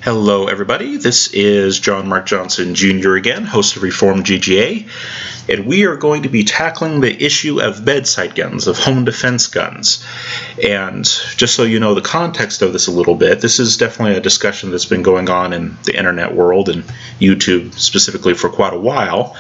Hello everybody, this is John Mark Johnson Jr. again, host of Reformed GGA, and we are going to be tackling the issue of bedside guns, of home defense guns. And just so you know the context of this a little bit, this is definitely a discussion that's been going on in the internet world and YouTube specifically for quite a while.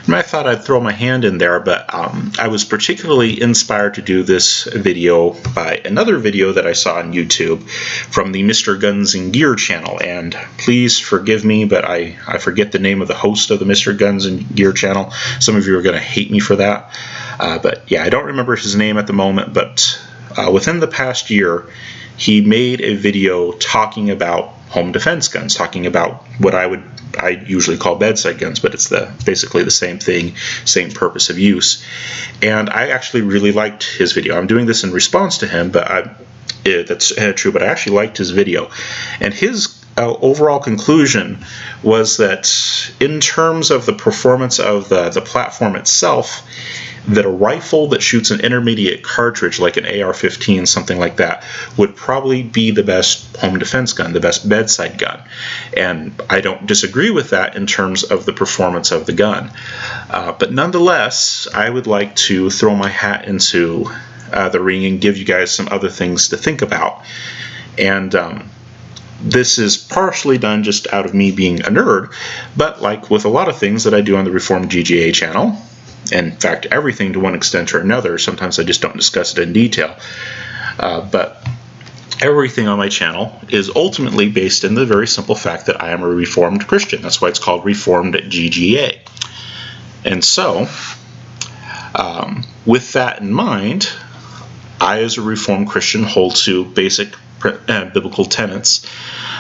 And I thought I'd throw my hand in there, but I was particularly inspired to do this video by another video that I saw on YouTube from the MrGunsNGear channel. And please forgive me, but I forget the name of the host of the MrGunsNGear channel. Some of you are going to hate me for that. But yeah, I don't remember his name at the moment, but within the past year, he made a video talking about home defense guns, talking about what I usually call bedside guns, but it's basically the same thing, same purpose of use. And I actually really liked his video. I'm doing this in response to him, but that's true, but I actually liked his video. And his overall conclusion was that in terms of the performance of the platform itself, that a rifle that shoots an intermediate cartridge like an AR-15, something like that, would probably be the best home defense gun, the best bedside gun. And I don't disagree with that in terms of the performance of the gun. But nonetheless, I would like to throw my hat into the ring and give you guys some other things to think about. And this is partially done just out of me being a nerd, but like with a lot of things that I do on the Reformed GGA channel, in fact, everything to one extent or another. Sometimes I just don't discuss it in detail. But everything on my channel is ultimately based in the very simple fact that I am a Reformed Christian. That's why it's called Reformed GGA. And so, with that in mind, I as a Reformed Christian hold to basic biblical tenets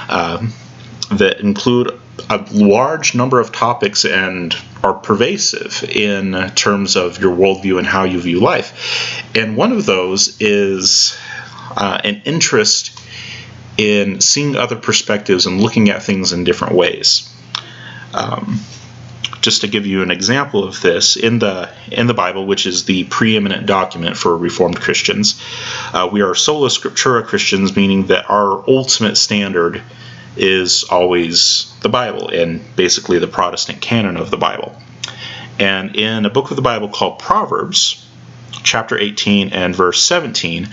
that include a large number of topics and are pervasive in terms of your worldview and how you view life. And one of those is an interest in seeing other perspectives and looking at things in different ways. Just to give you an example of this, in the Bible, which is the preeminent document for Reformed Christians, we are sola scriptura Christians, meaning that our ultimate standard is always the Bible and basically the Protestant canon of the Bible. And in a book of the Bible called Proverbs, chapter 18 and verse 17,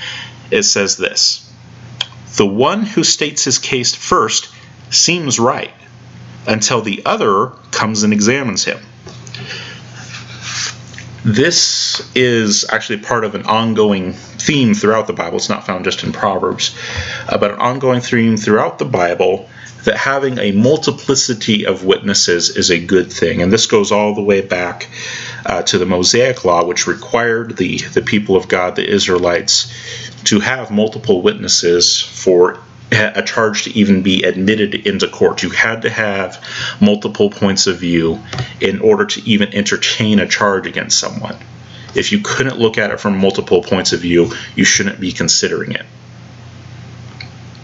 it says this: "The one who states his case first seems right until the other comes and examines him." This is actually part of an ongoing theme throughout the Bible. It's not found just in Proverbs, but an ongoing theme throughout the Bible that having a multiplicity of witnesses is a good thing. And this goes all the way back to the Mosaic Law, which required the people of God, the Israelites, to have multiple witnesses for a charge to even be admitted into court. You had to have multiple points of view in order to even entertain a charge against someone. If you couldn't look at it from multiple points of view, you shouldn't be considering it.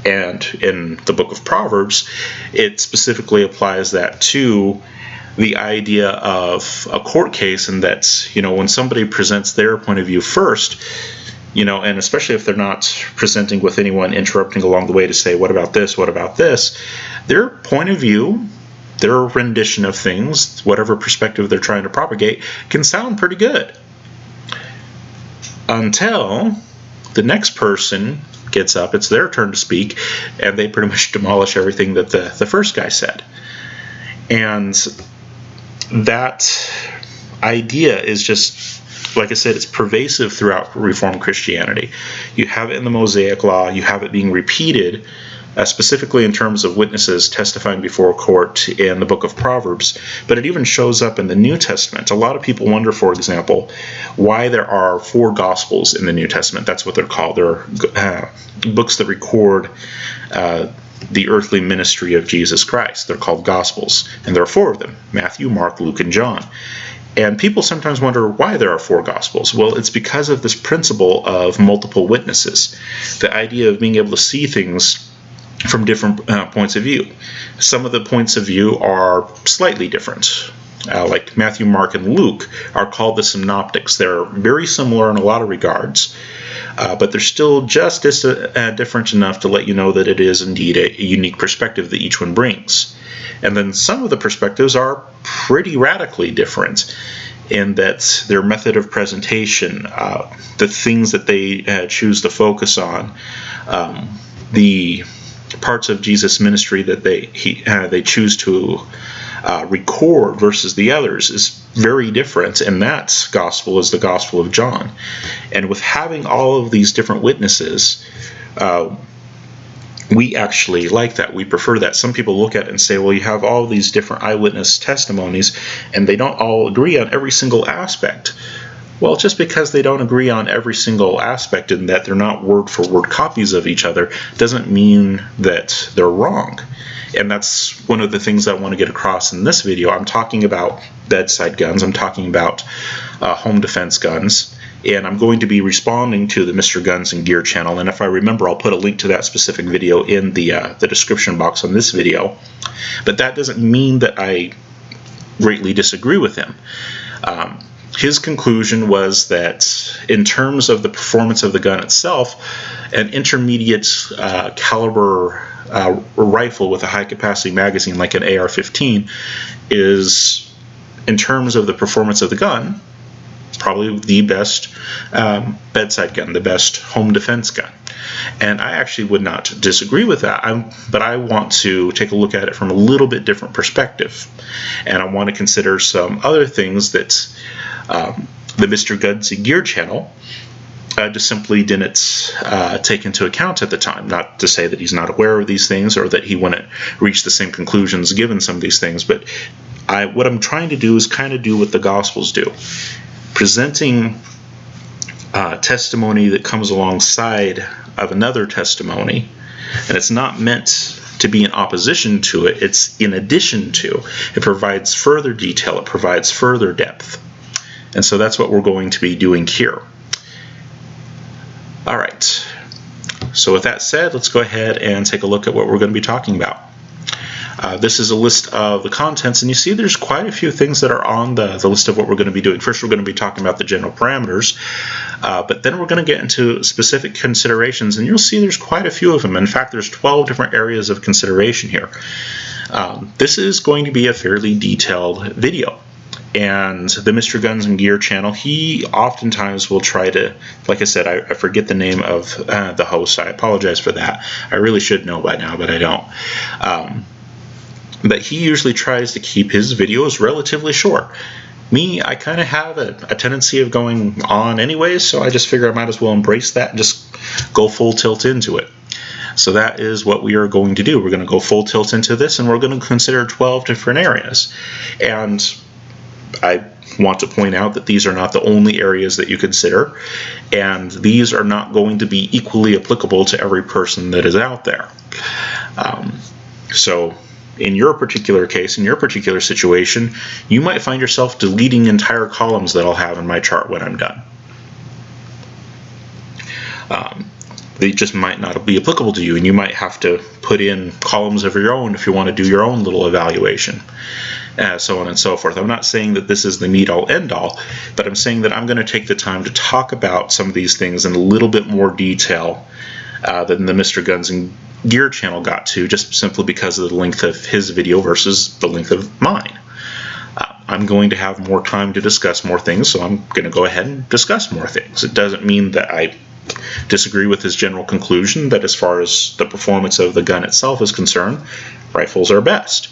And in the book of Proverbs, it specifically applies that to the idea of a court case, and that's, when somebody presents their point of view first, and especially if they're not presenting with anyone interrupting along the way to say, what about this, what about this, their point of view, their rendition of things, whatever perspective they're trying to propagate, can sound pretty good. Until the next person gets up, it's their turn to speak, and they pretty much demolish everything that the first guy said. And that idea is just, like I said, it's pervasive throughout Reformed Christianity. You have it in the Mosaic Law, you have it being repeated, specifically in terms of witnesses testifying before a court in the book of Proverbs, but it even shows up in the New Testament. A lot of people wonder, for example, why there are 4 Gospels in the New Testament. That's what they're called. They're books that record the earthly ministry of Jesus Christ. They're called Gospels, and there are 4 of them: Matthew, Mark, Luke, and John. And people sometimes wonder why there are 4 Gospels. Well, it's because of this principle of multiple witnesses, the idea of being able to see things from different points of view. Some of the points of view are slightly different. like Matthew, Mark, and Luke, are called the synoptics. They're very similar in a lot of regards, but they're still just different enough to let you know that it is indeed a unique perspective that each one brings. And then some of the perspectives are pretty radically different in that their method of presentation, the things that they choose to focus on, the parts of Jesus' ministry that they choose to record versus the others is very different, and that gospel is the Gospel of John. And with having all of these different witnesses, we actually like that. We prefer that. Some people look at it and say, well, you have all these different eyewitness testimonies, and they don't all agree on every single aspect. Well, just because they don't agree on every single aspect and that they're not word-for-word copies of each other doesn't mean that they're wrong. And that's one of the things I want to get across in this video. I'm talking about bedside guns. I'm talking about home defense guns. And I'm going to be responding to the MrGunsNGear channel. And if I remember, I'll put a link to that specific video in the description box on this video. But that doesn't mean that I greatly disagree with him. His conclusion was that in terms of the performance of the gun itself, an intermediate caliber rifle with a high capacity magazine like an AR-15 is, in terms of the performance of the gun, probably the best bedside gun, the best home defense gun. And I actually would not disagree with that, but I want to take a look at it from a little bit different perspective. And I want to consider some other things that the MrGunsNGear channel just simply didn't take into account at the time. Not to say that he's not aware of these things or that he wouldn't reach the same conclusions given some of these things, but what I'm trying to do is kind of do what the Gospels do. Presenting testimony that comes alongside of another testimony, and it's not meant to be in opposition to it, it's in addition to. It provides further detail, it provides further depth. And so that's what we're going to be doing here. All right, so with that said, let's go ahead and take a look at what we're going to be talking about. This is a list of the contents, and you see there's quite a few things that are on the list of what we're going to be doing. First, we're going to be talking about the general parameters, but then we're going to get into specific considerations, and you'll see there's quite a few of them. In fact, there's 12 different areas of consideration here. This is going to be a fairly detailed video. And the MrGunsNGear channel, he oftentimes will try to, like I said, I forget the name of the host. I apologize for that. I really should know by now, but I don't. But he usually tries to keep his videos relatively short. Me, I kind of have a tendency of going on anyways, so I just figure I might as well embrace that and just go full tilt into it. So that is what we are going to do. We're going to go full tilt into this, and we're going to consider 12 different areas. And I want to point out that these are not the only areas that you consider, and these are not going to be equally applicable to every person that is out there. So in your particular case, in your particular situation, you might find yourself deleting entire columns that I'll have in my chart when I'm done. They just might not be applicable to you, and you might have to put in columns of your own if you want to do your own little evaluation. So on and so forth. I'm not saying that this is the meet-all, end-all, but I'm saying that I'm going to take the time to talk about some of these things in a little bit more detail than the MrGunsNGear channel got to, just simply because of the length of his video versus the length of mine. I'm going to have more time to discuss more things, so I'm going to go ahead and discuss more things. It doesn't mean that I disagree with his general conclusion that as far as the performance of the gun itself is concerned, rifles are best.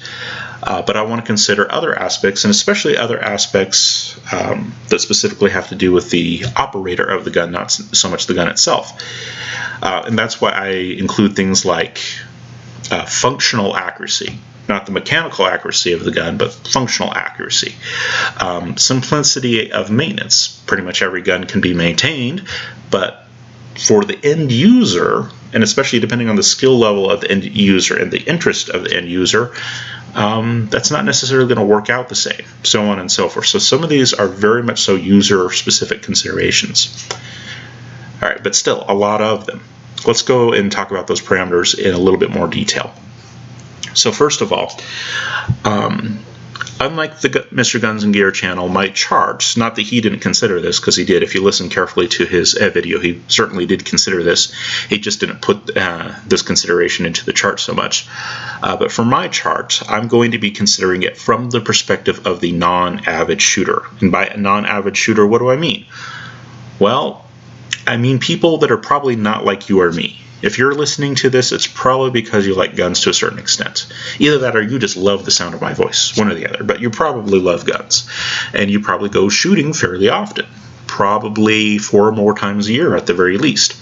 But I want to consider other aspects, and especially other aspects that specifically have to do with the operator of the gun, not so much the gun itself. And that's why I include things like functional accuracy. Not the mechanical accuracy of the gun, but functional accuracy. Simplicity of maintenance. Pretty much every gun can be maintained, but for the end user, and especially depending on the skill level of the end user and the interest of the end user, that's not necessarily going to work out the same, so on and so forth. So some of these are very much so user-specific considerations. All right, but still, a lot of them. Let's go and talk about those parameters in a little bit more detail. So first of all, unlike the Mr. Guns and Gear channel, my charts, not that he didn't consider this, because he did. If you listen carefully to his video, he certainly did consider this. He just didn't put this consideration into the chart so much. But for my chart, I'm going to be considering it from the perspective of the non-avid shooter. And by a non-avid shooter, what do I mean? Well, I mean people that are probably not like you or me. If you're listening to this, it's probably because you like guns to a certain extent. Either that or you just love the sound of my voice, one or the other. But you probably love guns. And you probably go shooting fairly often. Probably 4 or more times a year at the very least.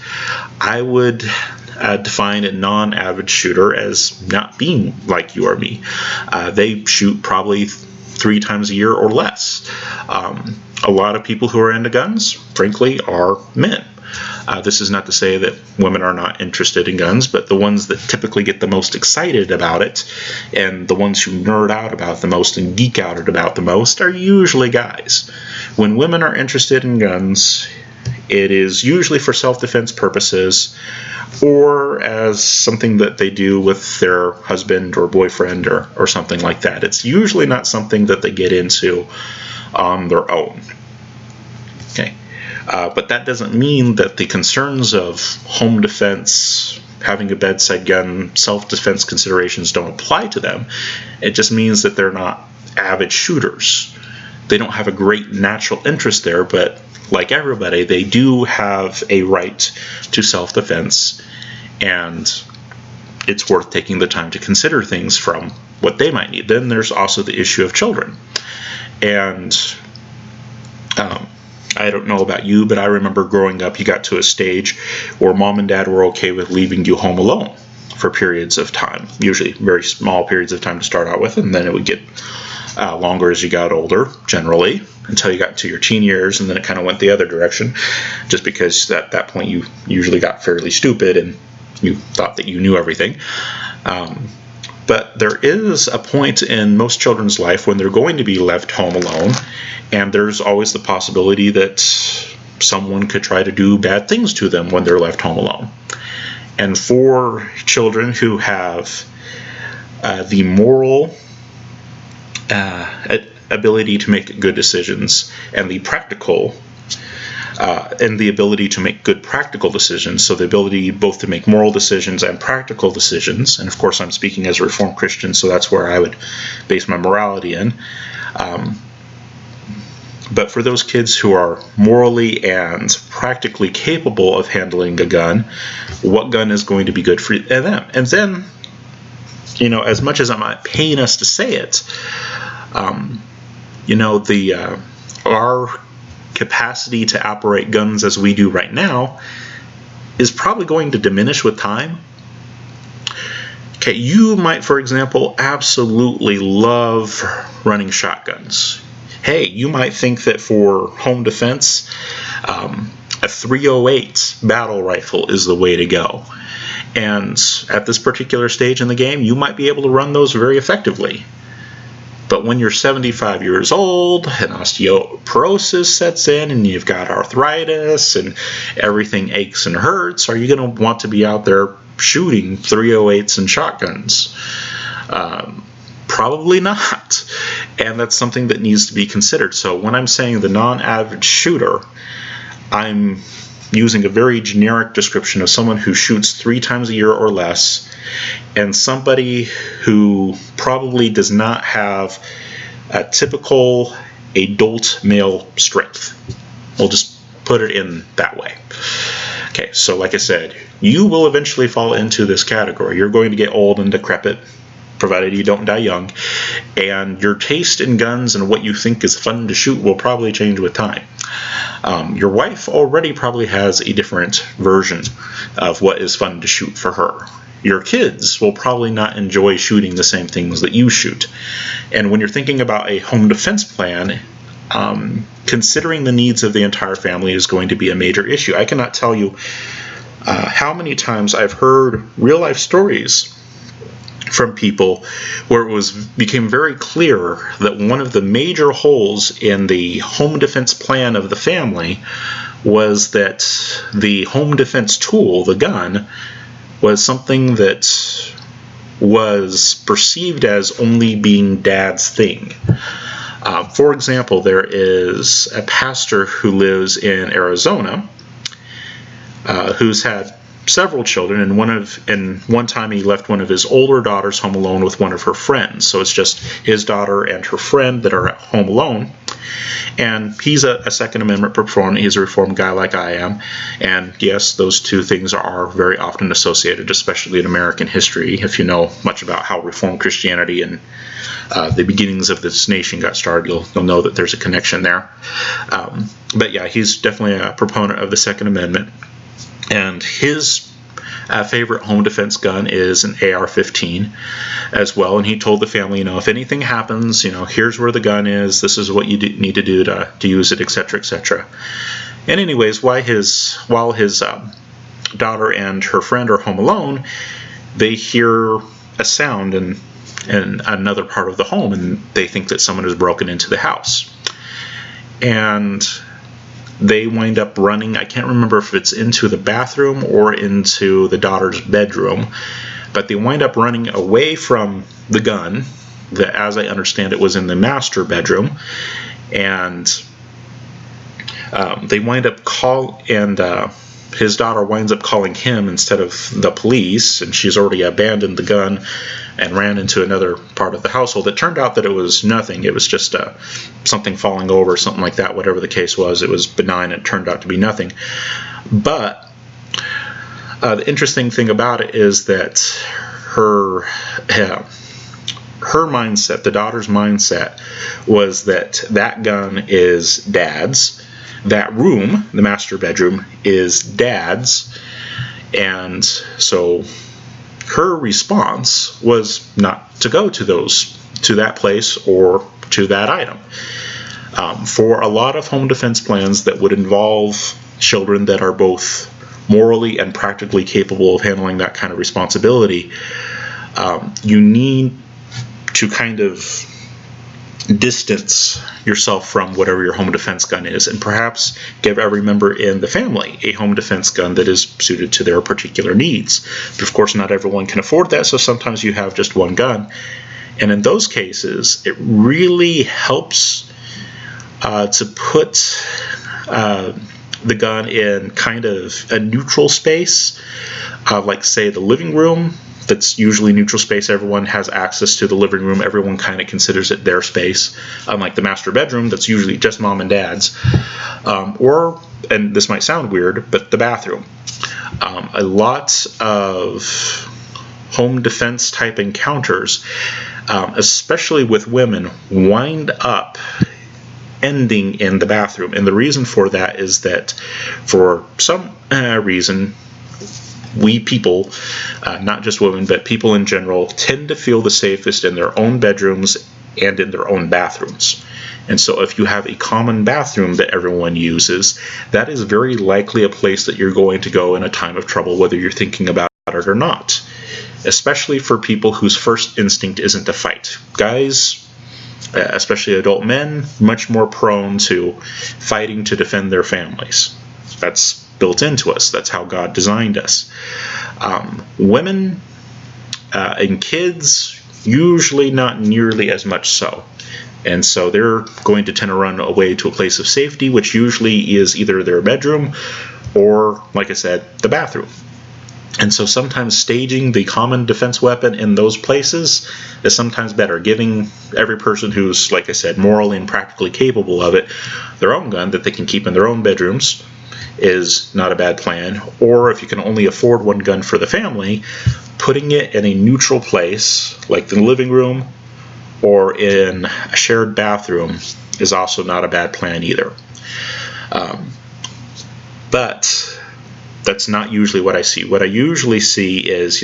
I would define a non-avid shooter as not being like you or me. They shoot probably 3 times a year or less. A lot of people who are into guns, frankly, are men. This is not to say that women are not interested in guns, but the ones that typically get the most excited about it and the ones who nerd out about the most and geek out about the most are usually guys. When women are interested in guns, it is usually for self-defense purposes or as something that they do with their husband or boyfriend or something like that. It's usually not something that they get into on their own. Okay. But that doesn't mean that the concerns of home defense, having a bedside gun, self-defense considerations don't apply to them. It just means that they're not avid shooters. They don't have a great natural interest there, but like everybody, they do have a right to self-defense, and it's worth taking the time to consider things from what they might need. Then there's also the issue of children. And I don't know about you, but I remember growing up, you got to a stage where mom and dad were okay with leaving you home alone for periods of time, usually very small periods of time to start out with, and then it would get longer as you got older, generally, until you got to your teen years, and then it kind of went the other direction, just because at that point you usually got fairly stupid and you thought that you knew everything. But there is a point in most children's life when they're going to be left home alone, and there's always the possibility that someone could try to do bad things to them when they're left home alone. And for children who have the moral ability to make good decisions and the practical and the ability to make good practical decisions, so the ability both to make moral decisions and practical decisions, and of course I'm speaking as a Reformed Christian, so that's where I would base my morality in. But for those kids who are morally and practically capable of handling a gun, what gun is going to be good for them? And then, you know, as much as it might pain us to say it, you know, our capacity to operate guns as we do right now is probably going to diminish with time. Okay, you might, for example, absolutely love running shotguns. Hey, you might think that for home defense, a 308 battle rifle is the way to go. And at this particular stage in the game, you might be able to run those very effectively. But when you're 75 years old and osteoporosis sets in and you've got arthritis and everything aches and hurts, are you going to want to be out there shooting 308s and shotguns? Probably not. And that's something that needs to be considered. So when I'm saying the non-avid shooter, I'm using a very generic description of someone who shoots 3 times a year or less, and somebody who probably does not have a typical adult male strength. We'll just put it in that way. Okay, so like I said, you will eventually fall into this category. You're going to get old and decrepit, provided you don't die young, and your taste in guns and what you think is fun to shoot will probably change with time. Your wife already probably has a different version of what is fun to shoot for her. Your kids will probably not enjoy shooting the same things that you shoot. And when you're thinking about a home defense plan, considering the needs of the entire family is going to be a major issue. I cannot tell you how many times I've heard real-life stories from people where it became very clear that one of the major holes in the home defense plan of the family was that the home defense tool, the gun, was something that was perceived as only being Dad's thing. For example, there is a pastor who lives in Arizona who's had several children, and one time he left one of his older daughters home alone with one of her friends. So it's just his daughter and her friend that are at home alone. And he's a Second Amendment proponent. He's a Reformed guy like I am. And yes, those two things are very often associated, especially in American history. If you know much about how Reformed Christianity and the beginnings of this nation got started, you'll know that there's a connection there. But yeah, he's definitely a proponent of the Second Amendment. And his favorite home defense gun is an AR-15 as well. And he told the family, if anything happens, here's where the gun is. This is what you need to do to use it, etc., etc. And anyways, while his daughter and her friend are home alone, they hear a sound in another part of the home, and they think that someone has broken into the house. And they wind up running, I can't remember if it's into the bathroom or into the daughter's bedroom, but they wind up running away from the gun that, as I understand it, was in the master bedroom. And they wind up his daughter winds up calling him instead of the police, and she's already abandoned the gun and ran into another part of the household. It turned out that it was nothing. It was just something falling over, something like that, whatever the case was. It was benign. It turned out to be nothing. But the interesting thing about it is that her mindset, the daughter's mindset, was that gun is Dad's. That room, the master bedroom, is Dad's. And so her response was not to go to that place or to that item. For a lot of home defense plans that would involve children that are both morally and practically capable of handling that kind of responsibility, you need to kind of distance yourself from whatever your home defense gun is, and perhaps give every member in the family a home defense gun that is suited to their particular needs. But of course, not everyone can afford that, so sometimes you have just one gun. And in those cases, it really helps to put the gun in kind of a neutral space, like say the living room. That's usually neutral space. Everyone has access to the living room. Everyone kind of considers it their space. Unlike the master bedroom, that's usually just mom and dad's. Or, and this might sound weird, but the bathroom. A lot of home defense type encounters, especially with women, wind up ending in the bathroom. And the reason for that is that for some reason, we people, not just women, but people in general, tend to feel the safest in their own bedrooms and in their own bathrooms. And so if you have a common bathroom that everyone uses, that is very likely a place that you're going to go in a time of trouble, whether you're thinking about it or not. Especially for people whose first instinct isn't to fight. Guys, especially adult men, much more prone to fighting to defend their families. That's built into us. That's how God designed us. Women and kids, usually not nearly as much so. And so they're going to tend to run away to a place of safety, which usually is either their bedroom or, like I said, the bathroom. And so sometimes staging the common defense weapon in those places is sometimes better. Giving every person who's, like I said, morally and practically capable of it, their own gun that they can keep in their own bedrooms is not a bad plan. Or if you can only afford one gun for the family, putting it in a neutral place, like the living room or in a shared bathroom, is also not a bad plan either. But that's not usually what I see. What I usually see is,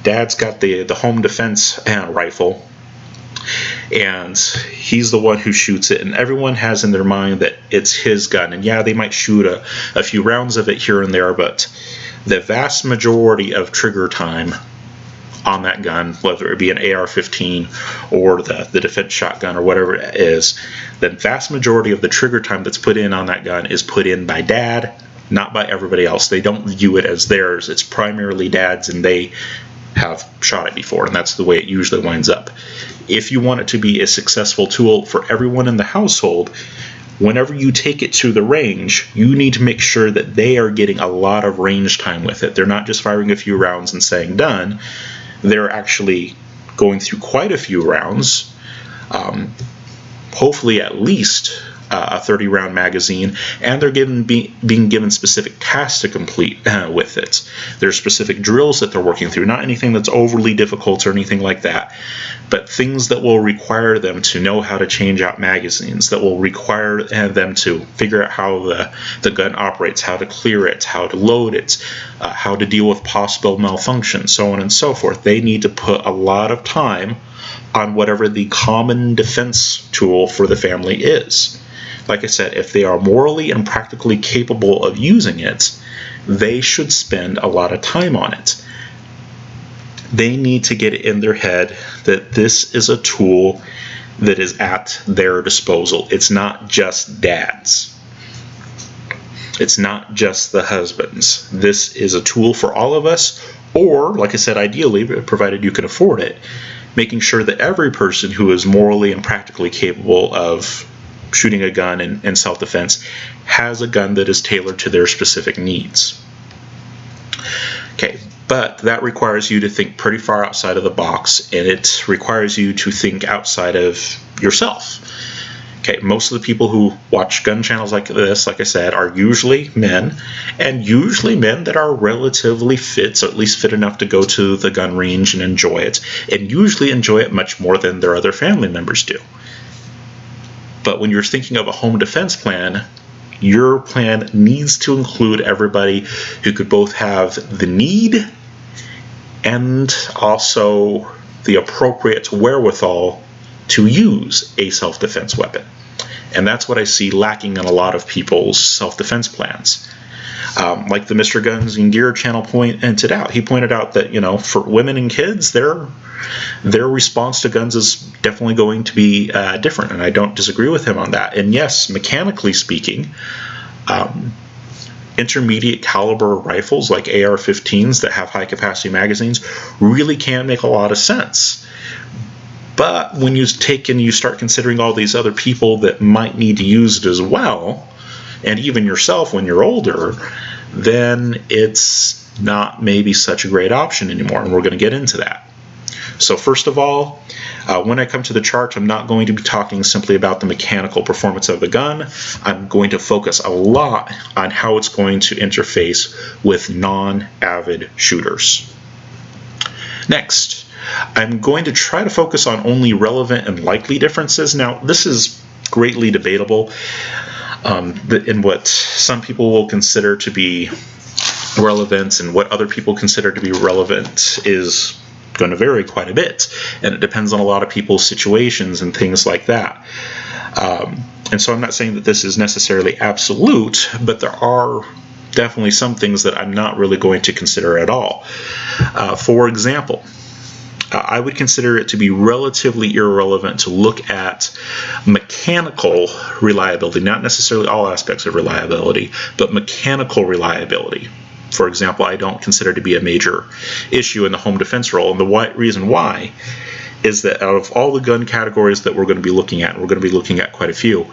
Dad's got the home defense rifle, and he's the one who shoots it, and everyone has in their mind that it's his gun. And yeah, they might shoot a few rounds of it here and there, but the vast majority of trigger time on that gun, whether it be an AR-15 or the defense shotgun or whatever it is, the vast majority of the trigger time that's put in on that gun is put in by Dad, not by everybody else. They don't view it as theirs. It's primarily Dad's, and they have shot it before, and that's the way it usually winds up. If you want it to be a successful tool for everyone in the household, whenever you take it to the range, you need to make sure that they are getting a lot of range time with it. They're not just firing a few rounds and saying done. They're actually going through quite a few rounds, hopefully at least a 30-round magazine, and they're being given specific tasks to complete with it. There's specific drills that they're working through, not anything that's overly difficult or anything like that, but things that will require them to know how to change out magazines, that will require them to figure out how the gun operates, how to clear it, how to load it, how to deal with possible malfunction, so on and so forth. They need to put a lot of time on whatever the common defense tool for the family is. Like I said, if they are morally and practically capable of using it, they should spend a lot of time on it. They need to get it in their head that this is a tool that is at their disposal. It's not just dad's. It's not just the husband's. This is a tool for all of us, or, like I said, ideally, provided you can afford it, making sure that every person who is morally and practically capable of shooting a gun in self-defense has a gun that is tailored to their specific needs. Okay, but that requires you to think pretty far outside of the box, and it requires you to think outside of yourself. Okay, most of the people who watch gun channels like this, like I said, are usually men, and usually men that are relatively fit, so at least fit enough to go to the gun range and enjoy it, and usually enjoy it much more than their other family members do. But when you're thinking of a home defense plan, your plan needs to include everybody who could both have the need and also the appropriate wherewithal to use a self-defense weapon. And that's what I see lacking in a lot of people's self-defense plans. Like the MrGunsNGear channel pointed out. He pointed out that, for women and kids, their response to guns is definitely going to be different, and I don't disagree with him on that. And yes, mechanically speaking, intermediate caliber rifles like AR-15s that have high capacity magazines really can make a lot of sense. But when you take and you start considering all these other people that might need to use it as well, and even yourself when you're older, then it's not maybe such a great option anymore, and we're going to get into that. So first of all, when I come to the chart, I'm not going to be talking simply about the mechanical performance of the gun. I'm going to focus a lot on how it's going to interface with non-avid shooters. Next, I'm going to try to focus on only relevant and likely differences. Now, this is greatly debatable in what some people will consider to be relevant and what other people consider to be relevant is going to vary quite a bit, and it depends on a lot of people's situations and things like that. And so I'm not saying that this is necessarily absolute, but there are definitely some things that I'm not really going to consider at all. For example, I would consider it to be relatively irrelevant to look at mechanical reliability, not necessarily all aspects of reliability, but mechanical reliability. For example, I don't consider it to be a major issue in the home defense role, and the reason why is that out of all the gun categories that we're going to be looking at, and we're going to be looking at quite a few,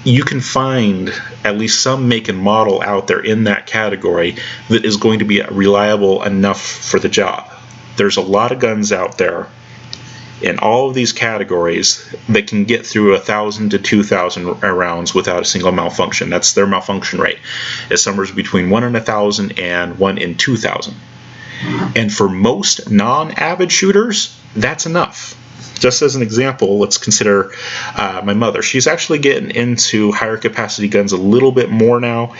you can find at least some make and model out there in that category that is going to be reliable enough for the job. There's a lot of guns out there in all of these categories that can get through 1,000 to 2,000 rounds without a single malfunction. That's their malfunction rate. It's somewhere between 1 in 1,000 and 1 in 2,000. And for most non-avid shooters, that's enough. Just as an example, let's consider my mother. She's actually getting into higher capacity guns a little bit more now,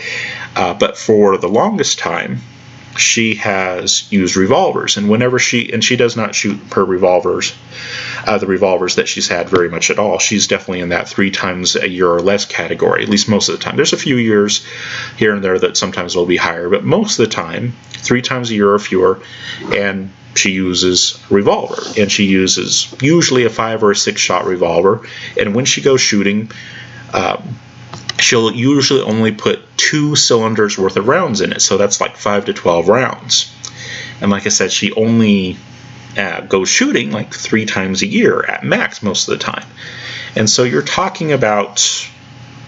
but for the longest time, she has used revolvers, and whenever she does not shoot her revolvers, the revolvers that she's had very much at all. She's definitely in that 3 times a year or less category, at least most of the time. There's a few years here and there that sometimes will be higher, but most of the time, 3 times a year or fewer, and she uses a revolver, and she uses usually a 5 or a 6 shot revolver, and when she goes shooting, she'll usually only put 2 cylinders worth of rounds in it, so that's like 5 to 12 rounds. And like I said, she only goes shooting like 3 times a year at max most of the time. And so you're talking about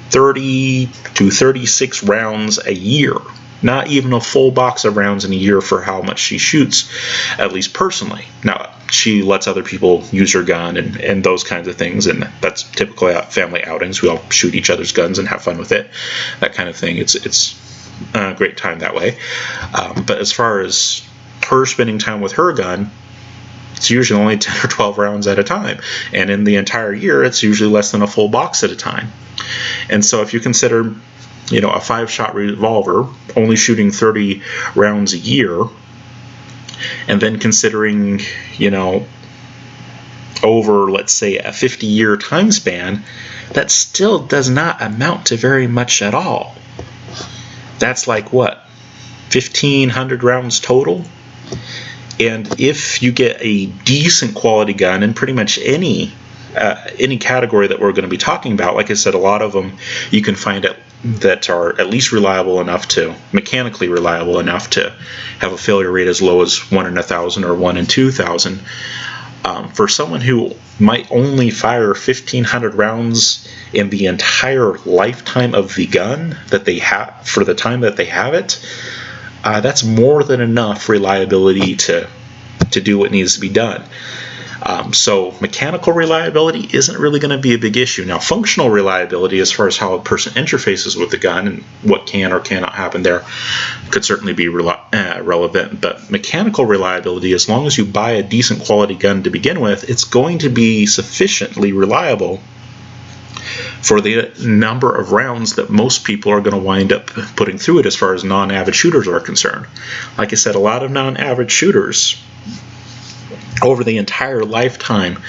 30 to 36 rounds a year. Not even a full box of rounds in a year for how much she shoots, at least personally. Now, she lets other people use her gun and those kinds of things, and that's typically at family outings. We all shoot each other's guns and have fun with it, that kind of thing. It's a great time that way. But as far as her spending time with her gun, it's usually only 10 or 12 rounds at a time. And in the entire year, it's usually less than a full box at a time. And so if you consider, a 5-shot revolver only shooting 30 rounds a year, and then considering, over, let's say, a 50-year time span, that still does not amount to very much at all. That's like, what, 1,500 rounds total? And if you get a decent quality gun in pretty much any category that we're going to be talking about, like I said, a lot of them you can find that are at least mechanically reliable enough to have a failure rate as low as 1 in 1,000 or 1 in 2,000. For someone who might only fire 1,500 rounds in the entire lifetime of the gun that they have, for the time that they have it, that's more than enough reliability to do what needs to be done. So mechanical reliability isn't really going to be a big issue. Now, functional reliability, as far as how a person interfaces with the gun and what can or cannot happen there, could certainly be relevant. But mechanical reliability, as long as you buy a decent quality gun to begin with, it's going to be sufficiently reliable for the number of rounds that most people are going to wind up putting through it as far as non-avid shooters are concerned. Like I said, a lot of non-avid shooters, over the entire lifetime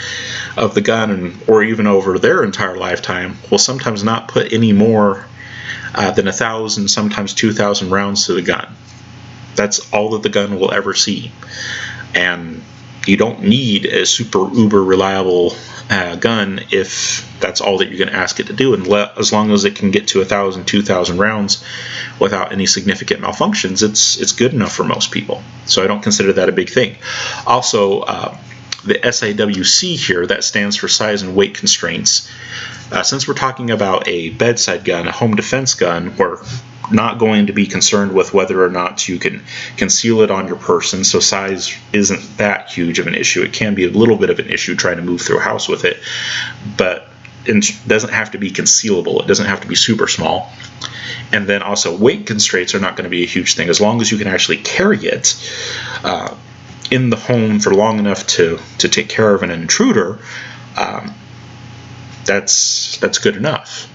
of the gun, or even over their entire lifetime, will sometimes not put any more than 1,000, sometimes 2,000 rounds to the gun. That's all that the gun will ever see. And you don't need a super uber reliable gun if that's all that you're going to ask it to do, and as long as it can get to 1,000, 2,000 rounds without any significant malfunctions, it's good enough for most people. So I don't consider that a big thing. Also, the SAWC here, that stands for size and weight constraints. Since we're talking about a bedside gun, a home defense gun, we're not going to be concerned with whether or not you can conceal it on your person, so size isn't that huge of an issue. It can be a little bit of an issue trying to move through a house with it, but it doesn't have to be concealable. It doesn't have to be super small. And then also weight constraints are not going to be a huge thing. As long as you can actually carry it in the home for long enough to take care of an intruder, that's good enough.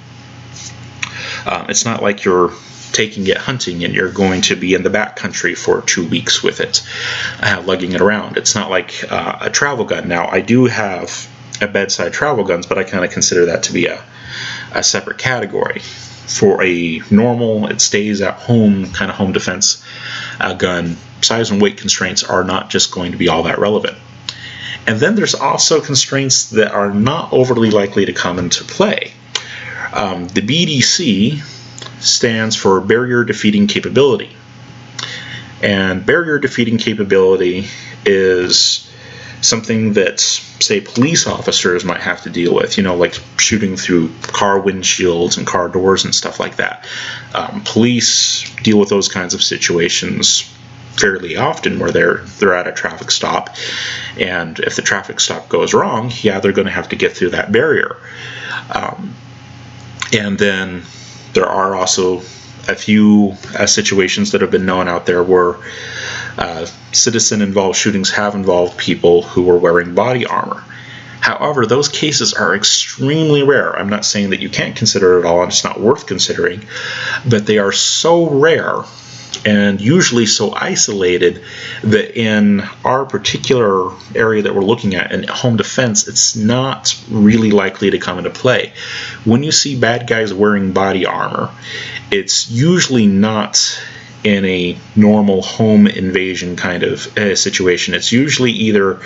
It's not like you're taking it hunting and you're going to be in the backcountry for 2 weeks with it, lugging it around. It's not like a travel gun. Now, I do have a bedside travel guns, but I kind of consider that to be a separate category. For a normal, it stays at home kind of home defense gun, size and weight constraints are not just going to be all that relevant. And then there's also constraints that are not overly likely to come into play. The BDC stands for barrier defeating capability. And barrier defeating capability is something that, say, police officers might have to deal with, like shooting through car windshields and car doors and stuff like that. Police deal with those kinds of situations fairly often where they're at a traffic stop, and if the traffic stop goes wrong, they're going to have to get through that barrier. And then there are also a few situations that have been known out there where citizen-involved shootings have involved people who were wearing body armor. However, those cases are extremely rare. I'm not saying that you can't consider it at all, and it's not worth considering, but they are so rare and usually so isolated that in our particular area that we're looking at, in home defense, it's not really likely to come into play. When you see bad guys wearing body armor, it's usually not in a normal home invasion kind of situation. It's usually either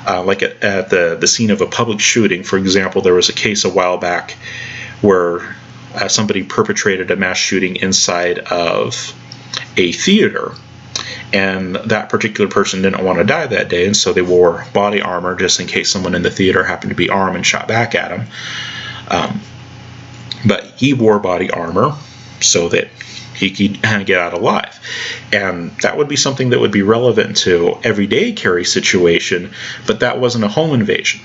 like at the scene of a public shooting. For example, there was a case a while back where somebody perpetrated a mass shooting inside of a theater, and that particular person didn't want to die that day, and so they wore body armor just in case someone in the theater happened to be armed and shot back at him. But he wore body armor so that he could get out alive. And that would be something that would be relevant to everyday carry situation, but that wasn't a home invasion.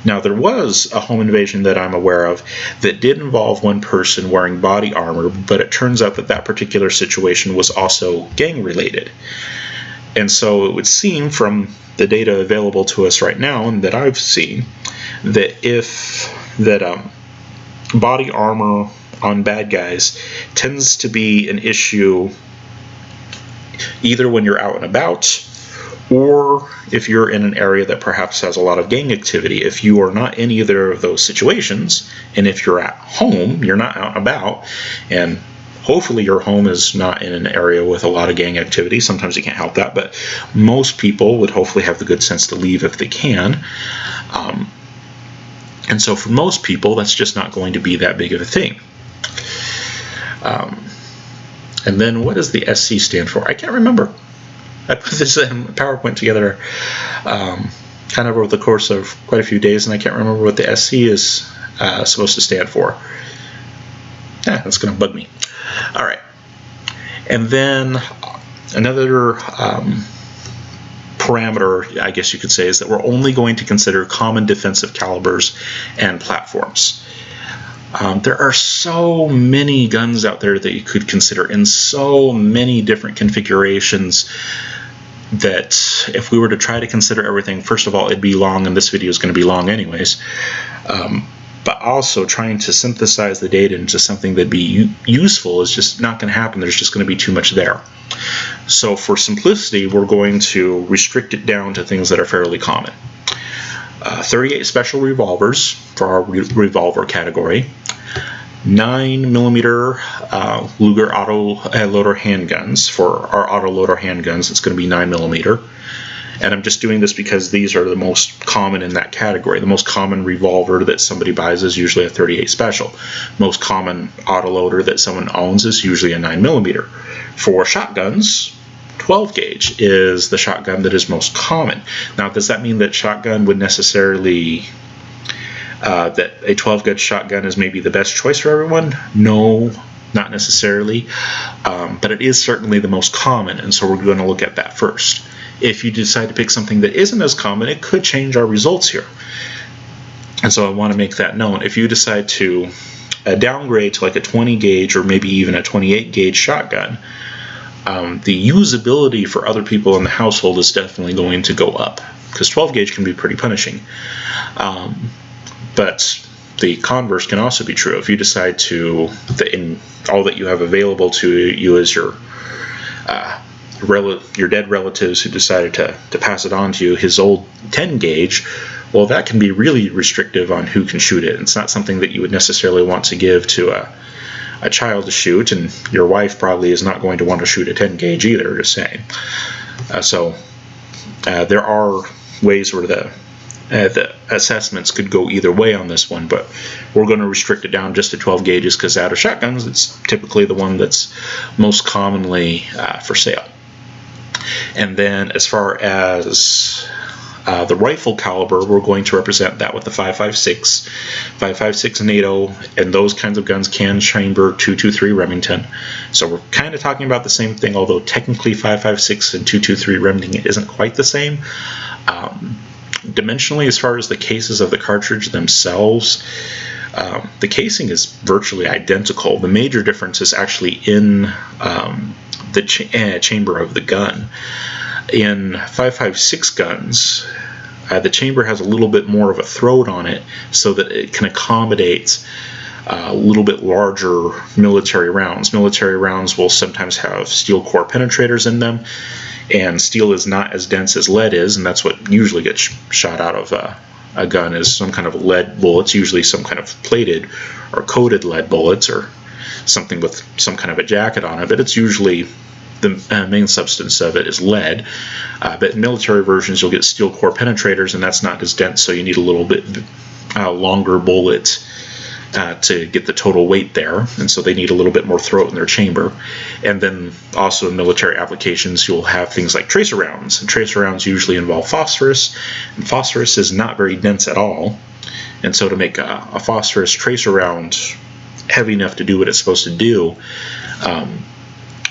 Now, there was a home invasion that I'm aware of that did involve one person wearing body armor, but it turns out that that particular situation was also gang-related. And so it would seem from the data available to us right now, and that I've seen, that body armor on bad guys tends to be an issue either when you're out and about, or if you're in an area that perhaps has a lot of gang activity. If you are not in either of those situations, and if you're at home, you're not out and about, and hopefully your home is not in an area with a lot of gang activity. Sometimes you can't help that, but most people would hopefully have the good sense to leave if they can. And so for most people, that's just not going to be that big of a thing. And then what does the SC stand for? I can't remember. I put this in PowerPoint together kind of over the course of quite a few days, and I can't remember what the SC is supposed to stand for. That's going to bug me. All right. And then another parameter, I guess you could say, is that we're only going to consider common defensive calibers and platforms. There are so many guns out there that you could consider in so many different configurations that if we were to try to consider everything, first of all, it'd be long, and this video is going to be long anyways. But also trying to synthesize the data into something that'd be useful is just not going to happen. There's just going to be too much there. So for simplicity, we're going to restrict it down to things that are fairly common. 38 special revolvers for our revolver category, 9mm Luger auto-loader handguns for our auto-loader handguns. It's going to be 9mm. And I'm just doing this because these are the most common in that category. The most common revolver that somebody buys is usually a 38 special. Most common autoloader that someone owns is usually a 9mm. For shotguns, 12 gauge is the shotgun that is most common. Now, does that mean that shotgun would necessarily, that a 12 gauge shotgun is maybe the best choice for everyone? No, not necessarily. But it is certainly the most common, and so we're going to look at that first. If you decide to pick something that isn't as common, it could change our results here. And so I want to make that known. If you decide to downgrade to like a 20 gauge or maybe even a 28 gauge shotgun, the usability for other people in the household is definitely going to go up, because 12 gauge can be pretty punishing. But the converse can also be true. If you decide to, all that you have available to you is your dead relatives who decided to pass it on to you, his old 10 gauge, well, that can be really restrictive on who can shoot it. It's not something that you would necessarily want to give to a child to shoot, and your wife probably is not going to want to shoot a 10 gauge either, just saying. So there are ways where the assessments could go either way on this one, but we're going to restrict it down just to 12 gauges because out of shotguns, it's typically the one that's most commonly for sale. And then as far as the rifle caliber, we're going to represent that with the 5.56 NATO, and those kinds of guns can chamber 223 Remington. So we're kind of talking about the same thing, although technically 5.56 and 223 Remington isn't quite the same. Dimensionally, as far as the cases of the cartridge themselves, the casing is virtually identical. The major difference is actually in the chamber of the gun. In 5.56 guns, the chamber has a little bit more of a throat on it so that it can accommodate a little bit larger military rounds. Military rounds will sometimes have steel core penetrators in them, and steel is not as dense as lead is, and that's what usually gets shot out of a gun, is some kind of lead bullets, usually some kind of plated or coated lead bullets or something with some kind of a jacket on it, but it's usually the main substance of it is lead. But in military versions, you'll get steel core penetrators, and that's not as dense, so you need a little bit longer bullet to get the total weight there, and so they need a little bit more throat in their chamber. And then also in military applications, you'll have things like tracer rounds, and tracer rounds usually involve phosphorus, and phosphorus is not very dense at all. And so to make a phosphorus tracer round heavy enough to do what it's supposed to do,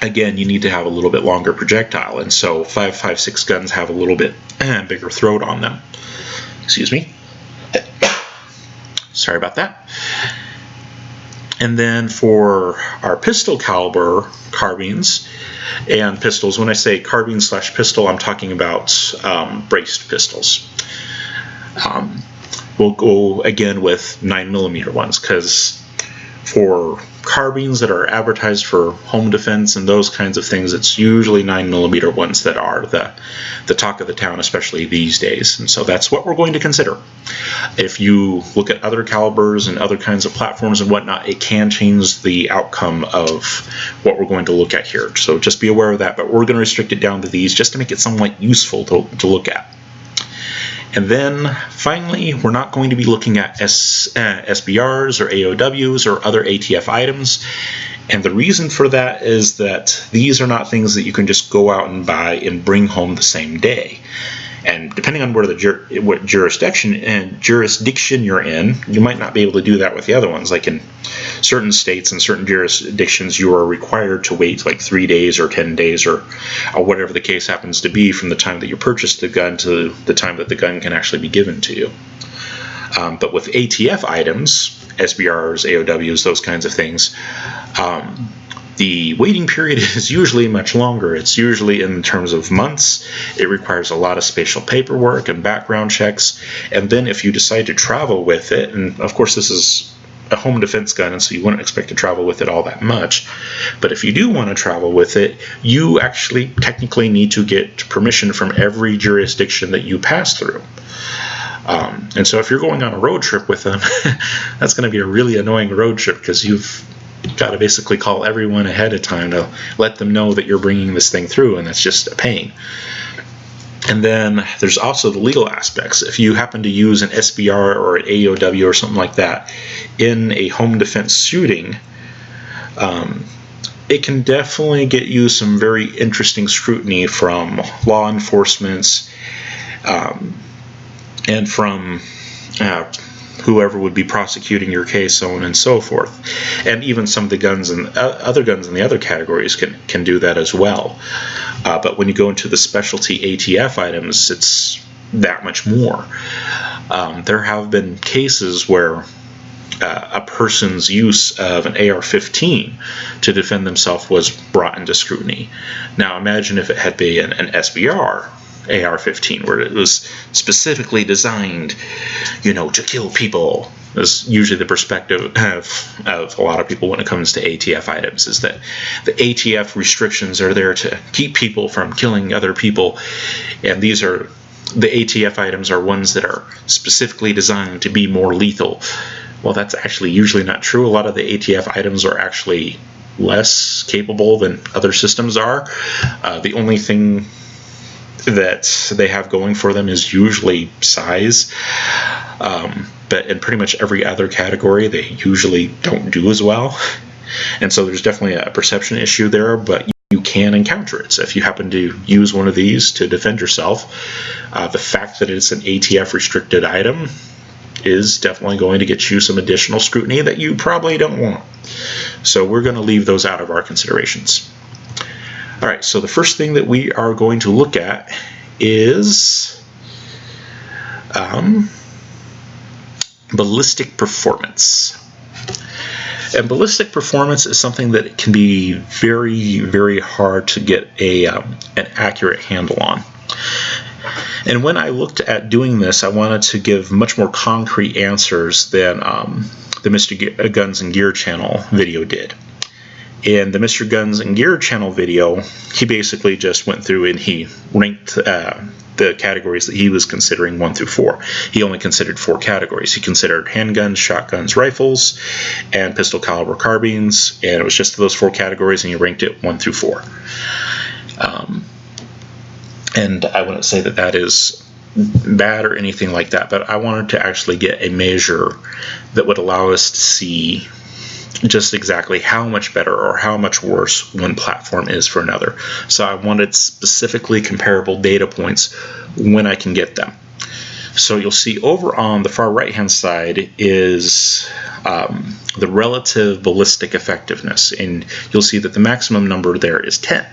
again, you need to have a little bit longer projectile, and so 5.56 guns have a little bit bigger throat on them. Excuse me. Sorry about that. And then for our pistol caliber carbines and pistols, when I say carbine / pistol, I'm talking about braced pistols. We'll go again with 9mm ones, because for carbines that are advertised for home defense and those kinds of things, it's usually 9mm ones that are the talk of the town, especially these days. And so that's what we're going to consider. If you look at other calibers and other kinds of platforms and whatnot, it can change the outcome of what we're going to look at here. So just be aware of that, but we're going to restrict it down to these just to make it somewhat useful to look at. And then finally, we're not going to be looking at SBRs or AOWs or other ATF items. And the reason for that is that these are not things that you can just go out and buy and bring home the same day. And depending on where what jurisdiction you're in, you might not be able to do that with the other ones. Like in certain states and certain jurisdictions, you are required to wait like 3 days or 10 days or whatever the case happens to be from the time that you purchased the gun to the time that the gun can actually be given to you. But with ATF items, SBRs, AOWs, those kinds of things, the waiting period is usually much longer. It's usually in terms of months. It requires a lot of spatial paperwork and background checks. And then if you decide to travel with it, and of course this is a home defense gun, and so you wouldn't expect to travel with it all that much. But if you do want to travel with it, you actually technically need to get permission from every jurisdiction that you pass through. And so if you're going on a road trip with them, that's going to be a really annoying road trip, because you've got to basically call everyone ahead of time to let them know that you're bringing this thing through, and that's just a pain. And then there's also the legal aspects. If you happen to use an SBR or an AOW or something like that in a home defense shooting, it can definitely get you some very interesting scrutiny from law enforcement and from whoever would be prosecuting your case, so on and so forth. And even some of the guns and other guns in the other categories can do that as well. But when you go into the specialty ATF items, it's that much more. There have been cases where a person's use of an AR-15 to defend themselves was brought into scrutiny. Now imagine if it had been an SBR AR-15, where it was specifically designed, to kill people. That's usually the perspective of a lot of people when it comes to ATF items, is that the ATF restrictions are there to keep people from killing other people, and the ATF items are ones that are specifically designed to be more lethal. Well, that's actually usually not true. A lot of the ATF items are actually less capable than other systems are. The only thing that they have going for them is usually size, but in pretty much every other category they usually don't do as well, and so there's definitely a perception issue there, but you can encounter it. So if you happen to use one of these to defend yourself, the fact that it's an ATF restricted item is definitely going to get you some additional scrutiny that you probably don't want. So we're going to leave those out of our considerations. All right, so the first thing that we are going to look at is ballistic performance. And ballistic performance is something that can be very, very hard to get an accurate handle on. And when I looked at doing this, I wanted to give much more concrete answers than the Mr. Guns and Gear channel video did. In the Mr. Guns and Gear channel video, he basically just went through and he ranked the categories that he was considering 1 through 4. He only considered 4 categories. He considered handguns, shotguns, rifles, and pistol caliber carbines, and it was just those 4 categories, and he ranked it 1 through 4. And I wouldn't say that is bad or anything like that, but I wanted to actually get a measure that would allow us to see just exactly how much better or how much worse one platform is for another. So I wanted specifically comparable data points when I can get them. So you'll see over on the far right hand side is the relative ballistic effectiveness, and you'll see that the maximum number there is 10.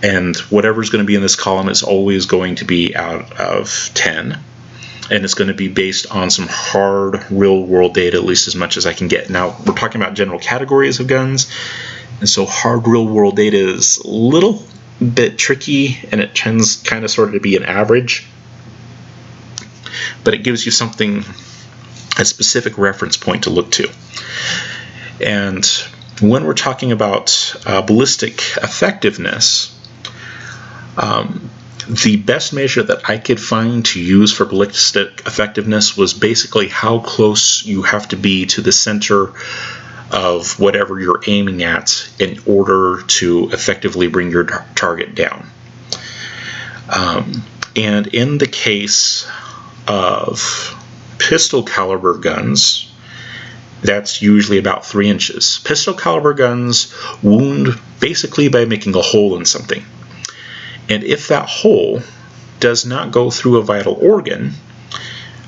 And whatever's going to be in this column is always going to be out of 10. And it's going to be based on some hard real-world data, at least as much as I can get. Now, we're talking about general categories of guns, and so hard real-world data is a little bit tricky, and it tends kind of sort of to be an average. But it gives you something, a specific reference point to look to. And when we're talking about ballistic effectiveness, the best measure that I could find to use for ballistic effectiveness was basically how close you have to be to the center of whatever you're aiming at in order to effectively bring your target down. And in the case of pistol caliber guns, that's usually about 3 inches. Pistol caliber guns wound basically by making a hole in something. And if that hole does not go through a vital organ,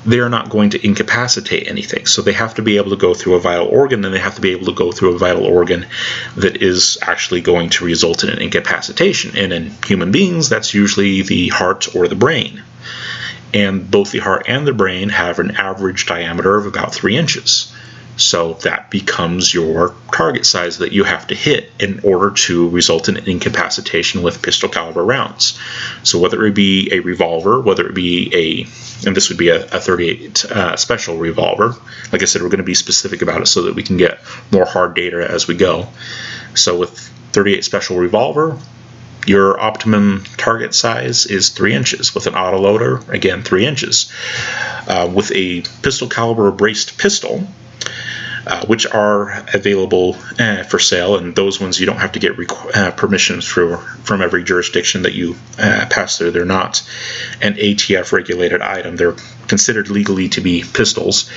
they're not going to incapacitate anything. So they have to be able to go through a vital organ, and they have to be able to go through a vital organ that is actually going to result in an incapacitation. And in human beings, that's usually the heart or the brain. And both the heart and the brain have an average diameter of about 3 inches. So that becomes your target size that you have to hit in order to result in an incapacitation with pistol caliber rounds. So whether it be a revolver, whether it be and this would be a 38 special revolver. Like I said, we're going to be specific about it so that we can get more hard data as we go. So with 38 special revolver, your optimum target size is 3 inches. With an autoloader, again, 3 inches. With a pistol caliber braced pistol, which are available for sale, and those ones you don't have to get permissions from every jurisdiction that you pass through. They're not an ATF regulated item. They're considered legally to be pistols.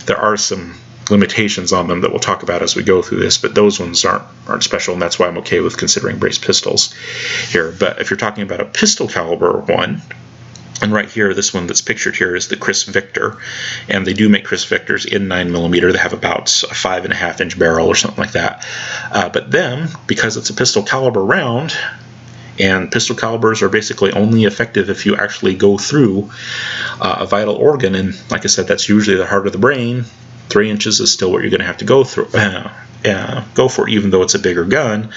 There are some limitations on them that we'll talk about as we go through this, but those ones aren't special, and that's why I'm okay with considering braced pistols here. But if you're talking about a pistol caliber one, and right here, this one that's pictured here is the Chris Victor, and they do make Chris Victors in 9mm. They have about a 5.5 inch barrel or something like that. But then, because it's a pistol caliber round, and pistol calibers are basically only effective if you actually go through a vital organ, and like I said, that's usually the heart of the brain. 3 inches is still what you're going to have to go for, even though it's a bigger gun.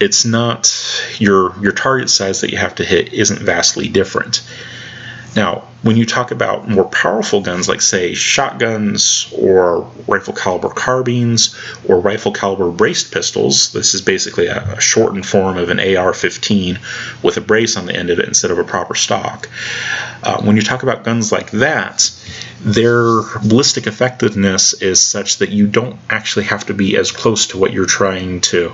It's not your target size that you have to hit isn't vastly different. Now, when you talk about more powerful guns like, say, shotguns or rifle caliber carbines or rifle caliber braced pistols, this is basically a shortened form of an AR-15 with a brace on the end of it instead of a proper stock. When you talk about guns like that, their ballistic effectiveness is such that you don't actually have to be as close to what you're trying to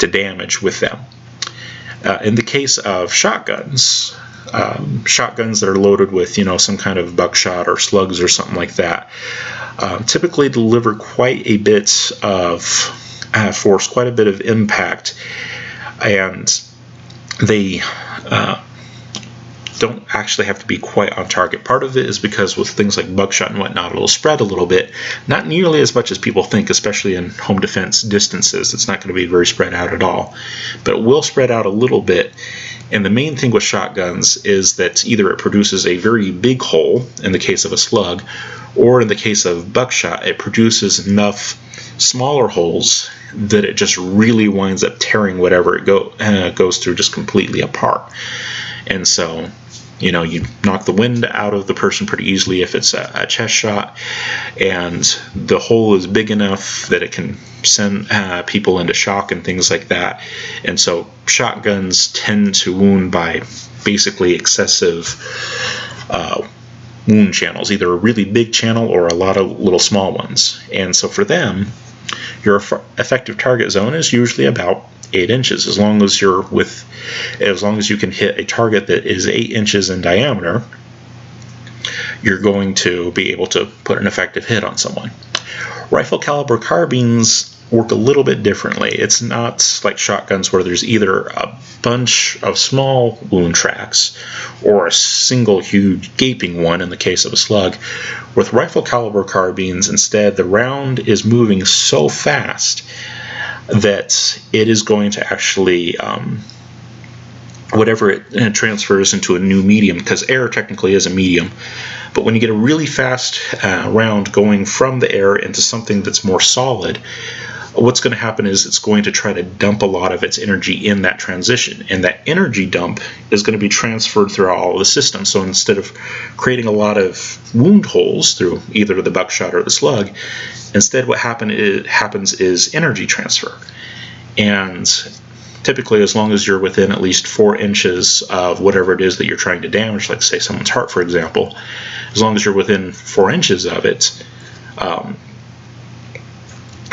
damage with them. In the case of shotguns, shotguns that are loaded with, some kind of buckshot or slugs or something like that, typically deliver quite a bit of force, quite a bit of impact, and they don't actually have to be quite on target. Part of it is because with things like buckshot and whatnot, it'll spread a little bit, not nearly as much as people think, especially in home defense distances. It's not going to be very spread out at all, but it will spread out a little bit. And the main thing with shotguns is that either it produces a very big hole in the case of a slug, or in the case of buckshot, it produces enough smaller holes that it just really winds up tearing whatever it goes through just completely apart. And so, you knock the wind out of the person pretty easily if it's a chest shot, and the hole is big enough that it can send people into shock and things like that. And so shotguns tend to wound by basically excessive wound channels, either a really big channel or a lot of little small ones. And so for them, your effective target zone is usually about 8 inches. As long as you can hit a target that is 8 inches in diameter, you're going to be able to put an effective hit on someone. Rifle caliber carbines work a little bit differently. It's not like shotguns where there's either a bunch of small wound tracks or a single huge gaping one in the case of a slug. With rifle caliber carbines, instead, the round is moving so fast that it is going to actually whatever it transfers into a new medium, because air technically is a medium. But when you get a really fast round going from the air into something that's more solid, what's going to happen is it's going to try to dump a lot of its energy in that transition, and that energy dump is going to be transferred throughout all of the system. So instead of creating a lot of wound holes through either the buckshot or the slug, instead what happens is energy transfer. And typically, as long as you're within at least 4 inches of whatever it is that you're trying to damage, like say someone's heart, for example, as long as you're within 4 inches of it,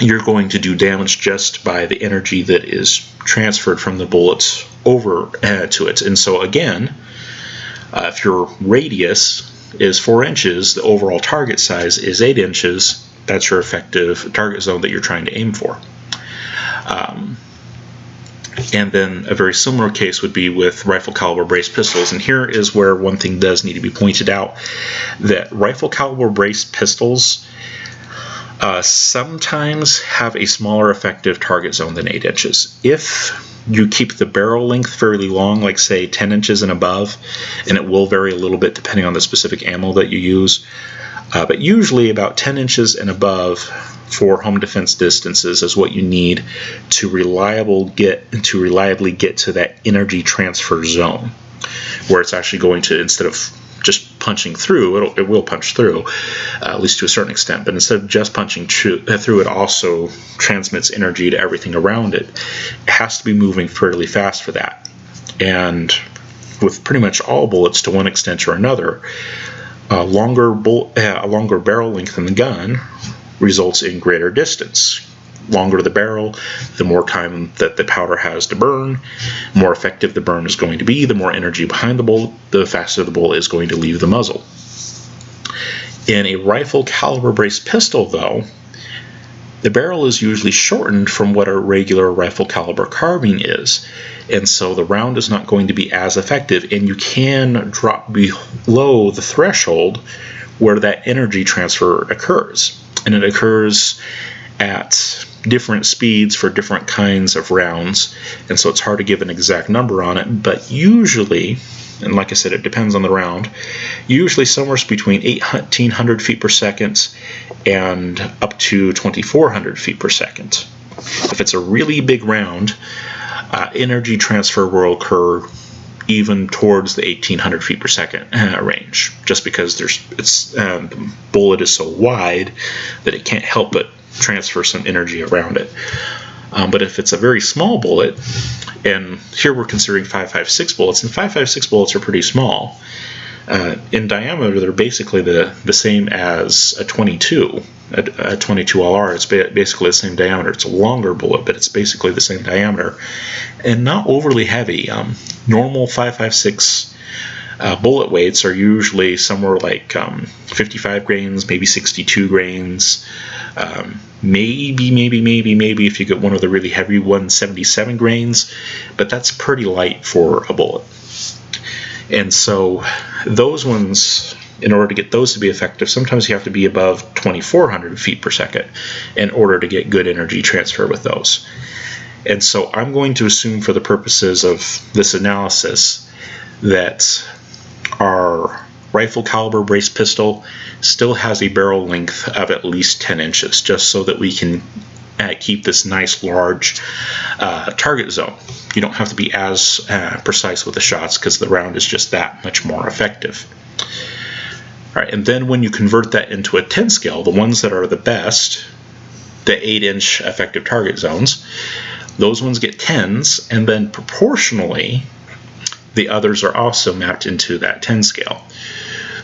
you're going to do damage just by the energy that is transferred from the bullets over to it. And so again, if your radius is 4 inches, the overall target size is 8 inches, that's your effective target zone that you're trying to aim for. And then a very similar case would be with rifle caliber braced pistols. And here is where one thing does need to be pointed out, that rifle caliber braced pistols sometimes have a smaller effective target zone than 8 inches. If you keep the barrel length fairly long, like say 10 inches and above, and it will vary a little bit depending on the specific ammo that you use, but usually about 10 inches and above for home defense distances is what you need to reliably get to that energy transfer zone, where it's actually going to, instead of just punching through, it will punch through, at least to a certain extent, but instead of just punching through, it also transmits energy to everything around it. It has to be moving fairly fast for that. And with pretty much all bullets, to one extent or another, a longer barrel length in the gun results in greater distance. Longer the barrel, the more time that the powder has to burn, more effective the burn is going to be, the more energy behind the bullet, the faster the bullet is going to leave the muzzle. In a rifle caliber braced pistol, though, the barrel is usually shortened from what a regular rifle caliber carbine is, and so the round is not going to be as effective, and you can drop below the threshold where that energy transfer occurs. And it occurs at different speeds for different kinds of rounds, and so it's hard to give an exact number on it, but usually, and like I said, it depends on the round, usually somewhere between 1,800 feet per second and up to 2,400 feet per second. If it's a really big round, energy transfer will occur even towards the 1,800 feet per second range, just because the bullet is so wide that it can't help but transfer some energy around it. But if it's a very small bullet, and here we're considering 5.56 bullets, and 5.56 bullets are pretty small. In diameter, they're basically the same as a 22. A 22 LR, it's basically the same diameter. It's a longer bullet, but it's basically the same diameter, and not overly heavy. Normal 5.56 bullet weights are usually somewhere like 55 grains, maybe 62 grains, maybe if you get one of the really heavy ones, 77 grains, but that's pretty light for a bullet. And so those ones, in order to get those to be effective, sometimes you have to be above 2,400 feet per second in order to get good energy transfer with those. And so I'm going to assume, for the purposes of this analysis, that our rifle caliber braced pistol still has a barrel length of at least 10 inches, just so that we can keep this nice large target zone. You don't have to be as precise with the shots, because the round is just that much more effective. All right, and then when you convert that into a 10 scale, the ones that are the best, the 8-inch effective target zones, those ones get 10s, and then proportionally the others are also mapped into that 10 scale.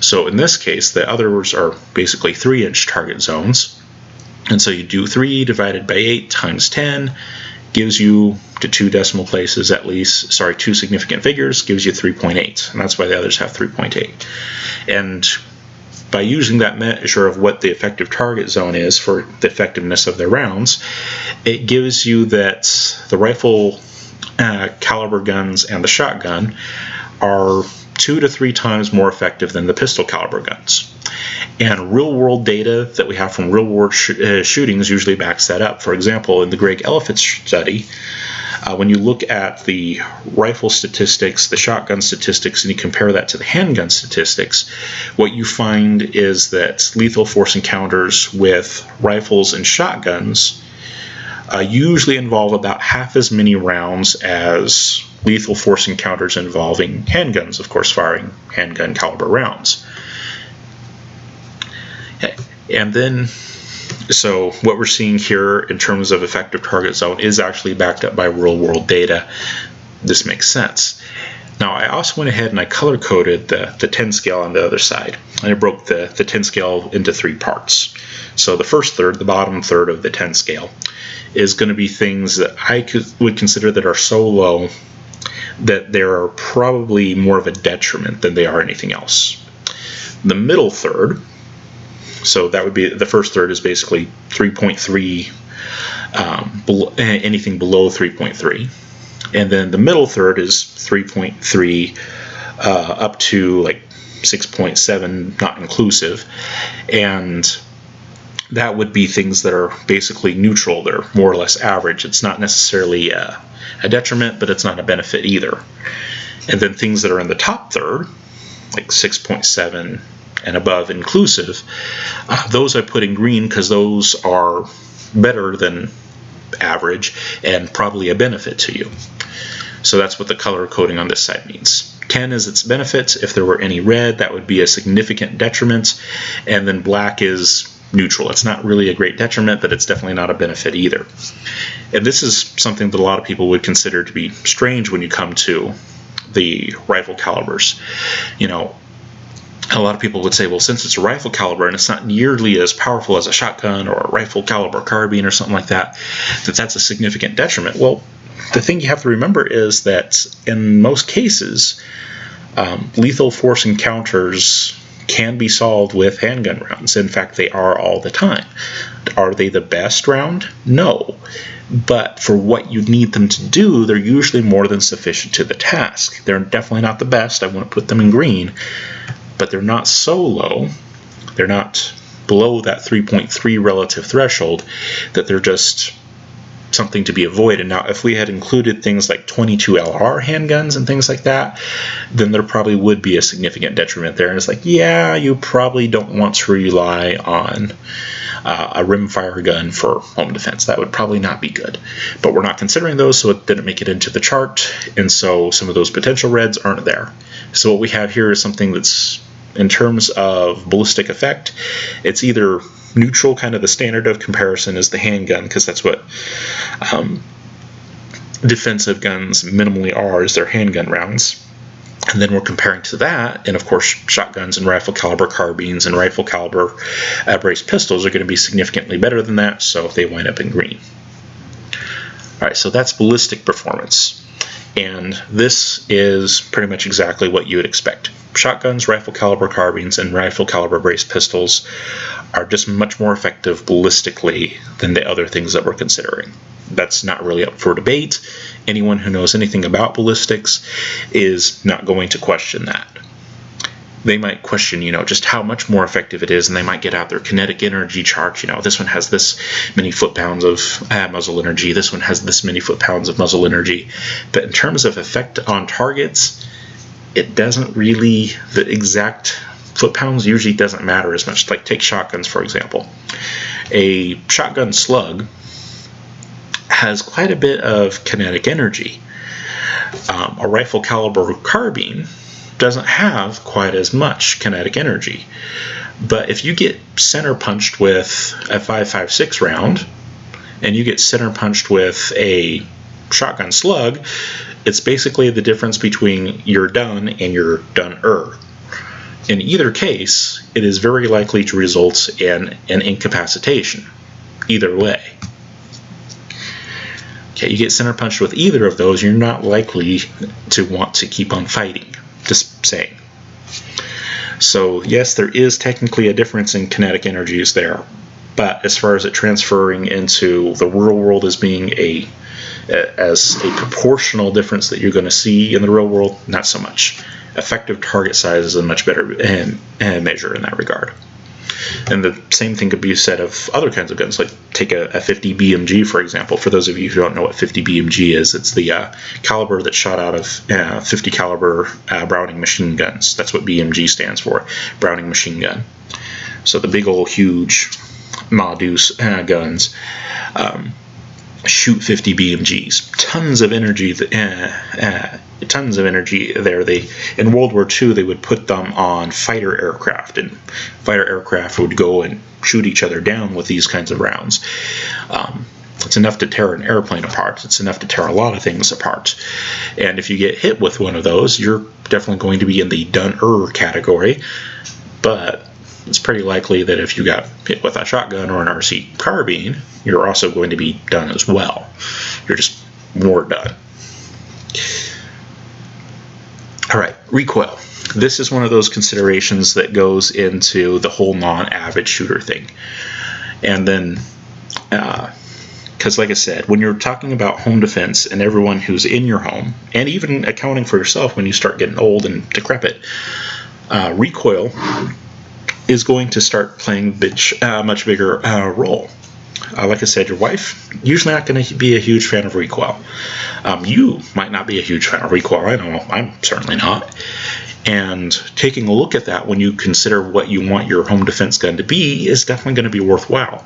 So in this case, the others are basically 3-inch target zones, and so you do 3 divided by 8 times 10, gives you to 2 decimal places at least, sorry, 2 significant figures gives you 3.8, and that's why the others have 3.8. And by using that measure of what the effective target zone is for the effectiveness of their rounds, it gives you that the rifle caliber guns and the shotgun are 2 to 3 times more effective than the pistol caliber guns. And real-world data that we have from real-world shootings usually backs that up. For example, in the Greg Elephant study, when you look at the rifle statistics, the shotgun statistics, and you compare that to the handgun statistics, what you find is that lethal force encounters with rifles and shotguns usually involve about half as many rounds as lethal force encounters involving handguns, of course, firing handgun caliber rounds. And then, so what we're seeing here in terms of effective target zone is actually backed up by real-world data. This makes sense. Now, I also went ahead and I color-coded the 10 scale on the other side. And I broke the 10 scale into 3 parts. So the first third, the bottom third of the 10 scale, is going to be things that I would consider that are so low that they are probably more of a detriment than they are anything else. The middle third, so that would be the first third, is basically 3.3, anything below 3.3. And then the middle third is 3.3 up to like 6.7, not inclusive. And that would be things that are basically neutral. They're more or less average. It's not necessarily a detriment, but it's not a benefit either. And then things that are in the top third, like 6.7 and above inclusive, those I put in green because those are better than average and probably a benefit to you. So that's what the color coding on this side means. 10 is its benefits. If there were any red, that would be a significant detriment. And then black is neutral. It's not really a great detriment, but it's definitely not a benefit either. And this is something that a lot of people would consider to be strange when you come to the rifle calibers. You know, a lot of people would say, well, since it's a rifle caliber and it's not nearly as powerful as a shotgun or a rifle caliber carbine or something like that, that's a significant detriment. Well, the thing you have to remember is that in most cases, lethal force encounters can be solved with handgun rounds. In fact, they are all the time. Are they the best round? No. But for what you need them to do, they're usually more than sufficient to the task. They're definitely not the best. I wouldn't put them in green. But they're not so low, they're not below that 3.3 relative threshold, that they're just something to be avoided. Now, if we had included things like 22 LR handguns and things like that, then there probably would be a significant detriment there. And it's like, yeah, you probably don't want to rely on a rimfire gun for home defense. That would probably not be good. But we're not considering those, so it didn't make it into the chart, and so some of those potential reds aren't there. So what we have here is something that's, in terms of ballistic effect, it's either neutral, kind of the standard of comparison is the handgun, because that's what defensive guns minimally are, is their handgun rounds. And then we're comparing to that, and of course shotguns and rifle caliber carbines and rifle caliber braced pistols are going to be significantly better than that, so they wind up in green. Alright, so that's ballistic performance. And this is pretty much exactly what you would expect. Shotguns, rifle caliber carbines, and rifle caliber braced pistols are just much more effective ballistically than the other things that we're considering. That's not really up for debate. Anyone who knows anything about ballistics is not going to question that. They might question, just how much more effective it is, and they might get out their kinetic energy chart. This one has this many foot-pounds of muzzle energy, this one has this many foot-pounds of muzzle energy. But in terms of effect on targets, it doesn't really, the exact foot-pounds usually doesn't matter as much. Like take shotguns, for example. A shotgun slug has quite a bit of kinetic energy. A rifle caliber carbine doesn't have quite as much kinetic energy. But if you get center punched with a 5.56 round and you get center punched with a shotgun slug, it's basically the difference between you're done and you're done-er. In either case, it is very likely to result in an incapacitation, either way. you get center punched with either of those, you're not likely to want to keep on fighting. Just saying. So yes, there is technically a difference in kinetic energies there, but as far as it transferring into the real world as being as a proportional difference that you're going to see in the real world, not so much. Effective target size is a much better measure in that regard. And the same thing could be said of other kinds of guns, like take a 50 BMG, for example. For those of you who don't know what 50 BMG is, it's the caliber that's shot out of 50 caliber Browning machine guns. That's what BMG stands for, Browning machine gun. So the big old huge Ma Deuce guns shoot 50 BMGs. Tons of energy. Tons of energy there. In World War II, they would put them on fighter aircraft, and fighter aircraft would go and shoot each other down with these kinds of rounds. It's enough to tear an airplane apart. It's enough to tear a lot of things apart. And if you get hit with one of those, you're definitely going to be in the done-er category. But it's pretty likely that if you got hit with a shotgun or an RC carbine, you're also going to be done as well. You're just more done. All right, recoil. This is one of those considerations that goes into the whole non-avid shooter thing. And then, because like I said, when you're talking about home defense and everyone who's in your home, and even accounting for yourself when you start getting old and decrepit, recoil is going to start playing a much bigger role. Like I said, your wife usually not going to be a huge fan of recoil. You might not be a huge fan of recoil. I don't know. I'm certainly not. And taking a look at that when you consider what you want your home defense gun to be is definitely going to be worthwhile.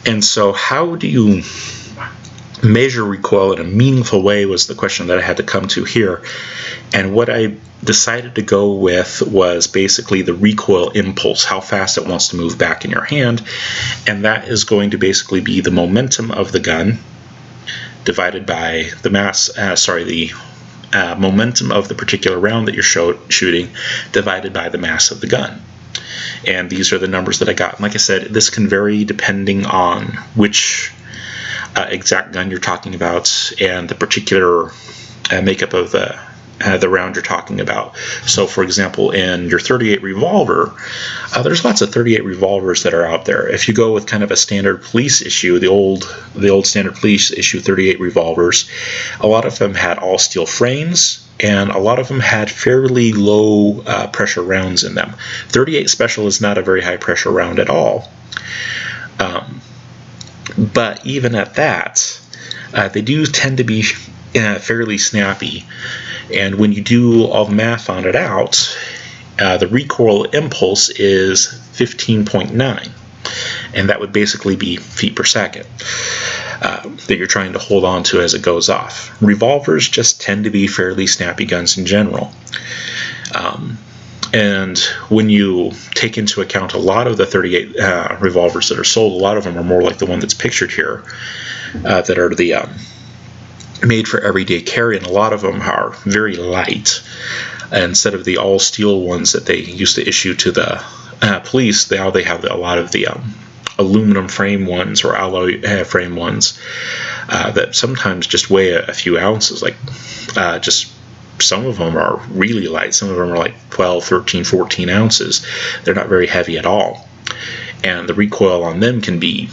And so how do you measure recoil in a meaningful way was the question that I had to come to here. And what I decided to go with was basically the recoil impulse, how fast it wants to move back in your hand. And that is going to basically be the momentum of the gun divided by the momentum of the particular round that you're shooting divided by the mass of the gun. And these are the numbers that I got. And like I said, this can vary depending on which exact gun you're talking about and the particular makeup of the round you're talking about. So for example, in your 38 revolver, there's lots of 38 revolvers that are out there. If you go with kind of a standard police issue, the old standard police issue 38 revolvers, a lot of them had all steel frames, and a lot of them had fairly low pressure rounds in them. 38 Special is not a very high pressure round at all. But even at that, they do tend to be fairly snappy. And when you do all the math on it out, the recoil impulse is 15.9. And that would basically be feet per second that you're trying to hold on to as it goes off. Revolvers just tend to be fairly snappy guns in general. And when you take into account a lot of the 38 revolvers that are sold, a lot of them are more like the one that's pictured here, that are the made for everyday carry, and a lot of them are very light. Instead of the all steel ones that they used to issue to the police, now they have a lot of the aluminum frame ones or alloy frame ones that sometimes just weigh a few ounces. Like just some of them are really light. Some of them are like 12, 13, 14 ounces. They're not very heavy at all. And the recoil on them can be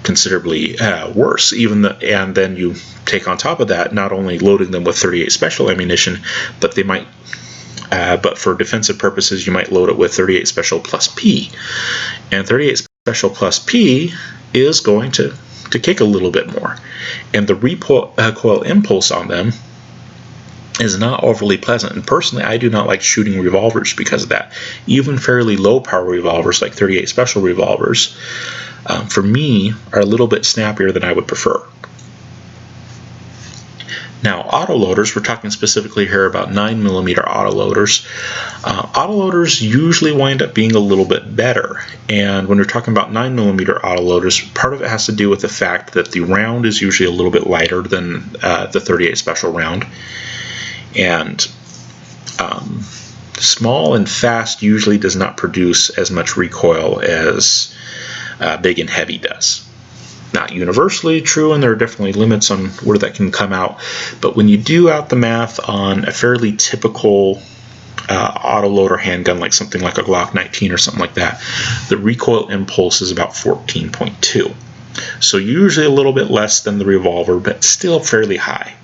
considerably worse. And then you take on top of that, not only loading them with 38 Special ammunition, but they might, but for defensive purposes, you might load it with 38 Special plus P. And 38 Special plus P is going to kick a little bit more. And the recoil impulse on them is not overly pleasant. And personally, I do not like shooting revolvers because of that. Even fairly low power revolvers like 38 Special revolvers, for me, are a little bit snappier than I would prefer. Now, autoloaders, we're talking specifically here about 9mm autoloaders. Autoloaders usually wind up being a little bit better. And when we're talking about 9mm autoloaders, part of it has to do with the fact that the round is usually a little bit lighter than the 38 Special round. And small and fast usually does not produce as much recoil as big and heavy does. not universally true, and there are definitely limits on where that can come out. But when you do out the math on a fairly typical autoloader handgun, like something like a Glock 19 or something like that, the recoil impulse is about 14.2. So usually a little bit less than the revolver, but still fairly high.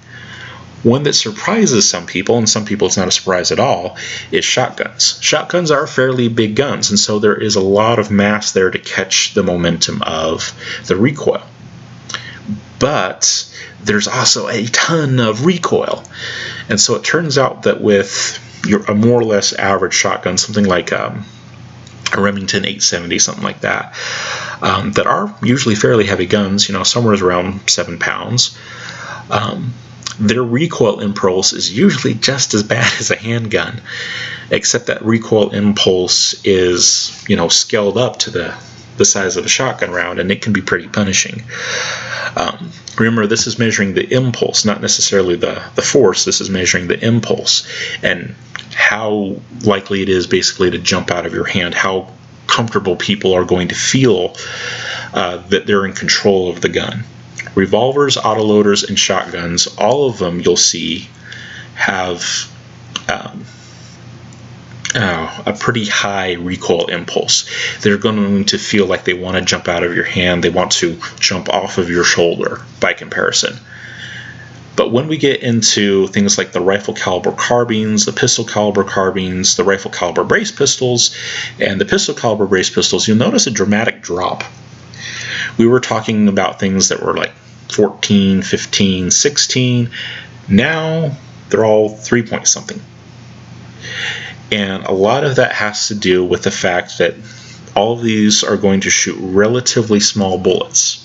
One that surprises some people, and some people it's not a surprise at all, is shotguns. Shotguns are fairly big guns, and so there is a lot of mass there to catch the momentum of the recoil. But there's also a ton of recoil. And so it turns out that with a more or less average shotgun, something like a Remington 870, something like that, that are usually fairly heavy guns, somewhere around 7 pounds, their recoil impulse is usually just as bad as a handgun, except that recoil impulse is, scaled up to the size of a shotgun round, and it can be pretty punishing. Remember, this is measuring the impulse, not necessarily the force. This is measuring the impulse and how likely it is basically to jump out of your hand, how comfortable people are going to feel that they're in control of the gun. Revolvers, autoloaders, and shotguns, all of them you'll see have a pretty high recoil impulse. They're going to feel like they want to jump out of your hand. They want to jump off of your shoulder by comparison. But when we get into things like the rifle caliber carbines, the pistol caliber carbines, the rifle caliber brace pistols, and the pistol caliber brace pistols, you'll notice a dramatic drop. We were talking about things that were like 14, 15, 16. Now they're all 3-point something. And a lot of that has to do with the fact that all of these are going to shoot relatively small bullets.